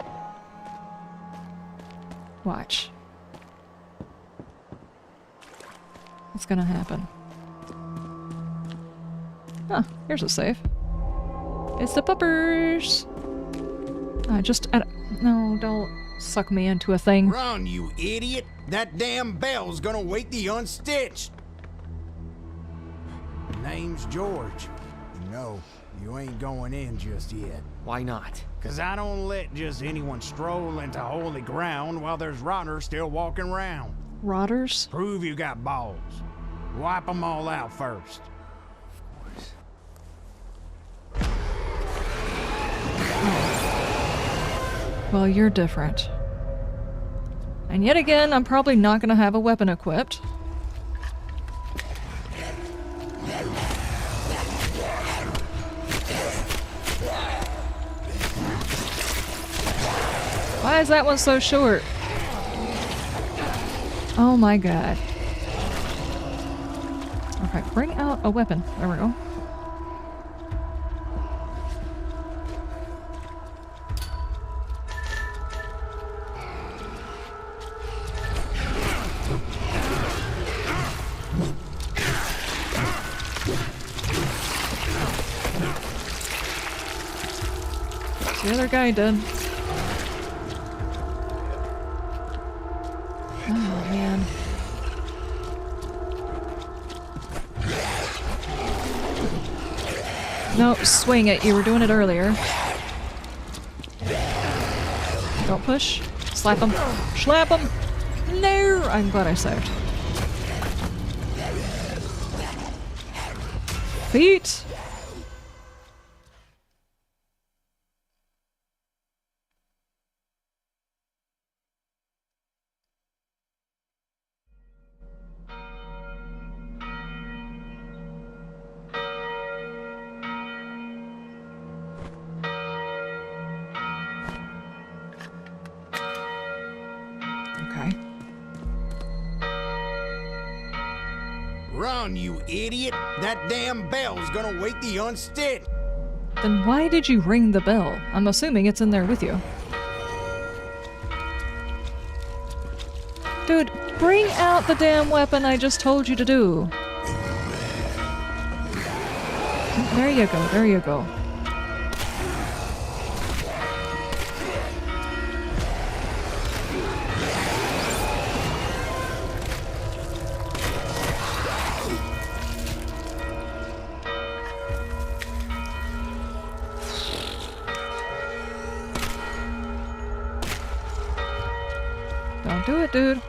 Watch. It's gonna happen. Huh, here's a safe. It's the puppers! No, don't suck me into a thing. Run, you idiot! That damn bell's gonna wake the unstitched! Name's George. No, you ain't going in just yet. Why not? 'Cause I don't let just anyone stroll into holy ground while there's rotters still walking around. Rotters? Prove you got balls. Wipe them all out first. Well, you're different. And yet again, I'm probably not gonna have a weapon equipped. Why is that one so short? Oh my god. Okay, bring out a weapon. There we go. The other guy did. Oh man. No, swing it. You were doing it earlier. Don't push. Slap him. Slap him! No! I'm glad I saved. Feet! Run, you idiot! That damn bell's gonna wake the unstitched! Then why did you ring the bell? I'm assuming it's in there with you. Dude, bring out the damn weapon I just told you to do. There you go, there you go. Don't do it, dude.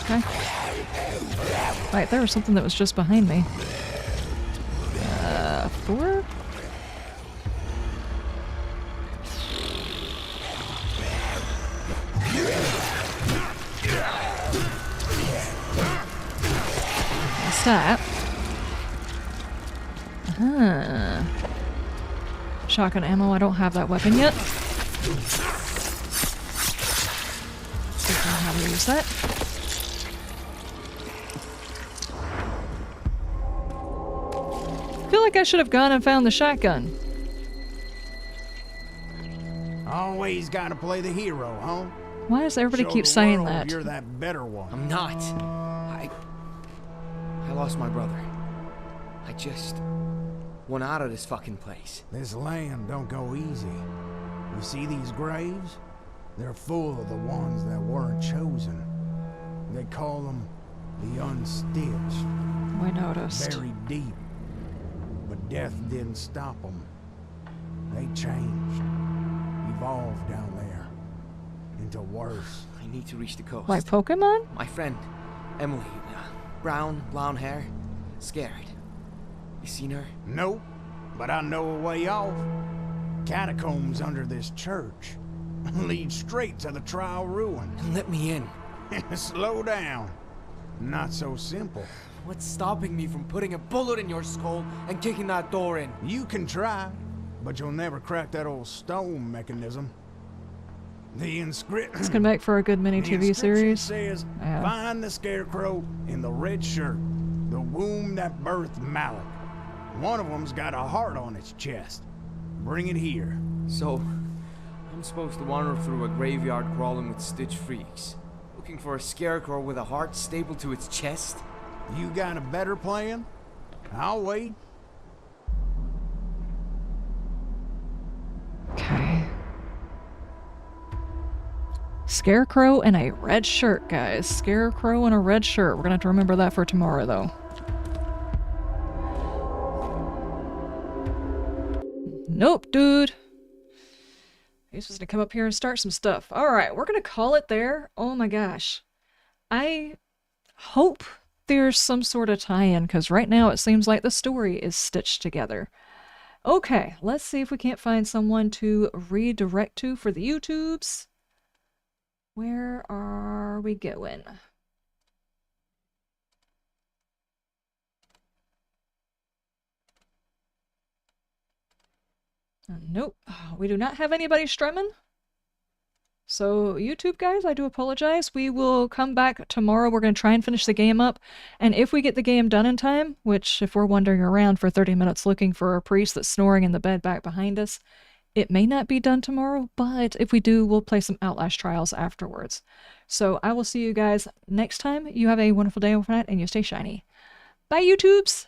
Okay. Right, there was something that was just behind me. 4? What's that? Shotgun ammo, I don't have that weapon yet. Don't know how to use that. I feel like I should have gone and found the shotgun. Always gotta play the hero, huh? Why does everybody Show keep the saying world that? You're that better one. I'm not. I lost my brother. I just want out of this fucking place. This land don't go easy. You see these graves? They're full of the ones that weren't chosen. They call them the unstitched. We noticed. Buried deep. But death didn't stop them. They changed. Evolved down there. Into worse. I need to reach the coast. Like Pokemon? My friend, Emily, brown, blonde hair, scared. You seen her? Nope, but I know a way off. Catacombs under this church. Lead straight to the trial ruin. Let me in. Slow down. Not so simple. What's stopping me from putting a bullet in your skull and kicking that door in? You can try, but you'll never crack that old stone mechanism. The inscription. It's gonna make for a good mini TV series. Says, Yeah. find the scarecrow in the red shirt, the womb that birthed Malik. One of them's got a heart on its chest. Bring it here. So, I'm supposed to wander through a graveyard crawling with stitch freaks, looking for a scarecrow with a heart stapled to its chest? You got a better plan? I'll wait. Okay. Scarecrow in a red shirt, guys. Scarecrow in a red shirt. We're gonna have to remember that for tomorrow, though. Nope, dude. He's supposed to come up here and start some stuff. Alright, we're gonna call it there. Oh my gosh. I hope there's some sort of tie-in, because right now it seems like the story is stitched together. Okay, let's see if we can't find someone to redirect to for the YouTubes. Where are we going? Nope, we do not have anybody streaming. So YouTube guys, I do apologize. We will come back tomorrow. We're going to try and finish the game up. And if we get the game done in time, which if we're wandering around for 30 minutes looking for a priest that's snoring in the bed back behind us, it may not be done tomorrow, but if we do, we'll play some Outlast Trials afterwards. So I will see you guys next time. You have a wonderful day overnight and you stay shiny. Bye, YouTubes!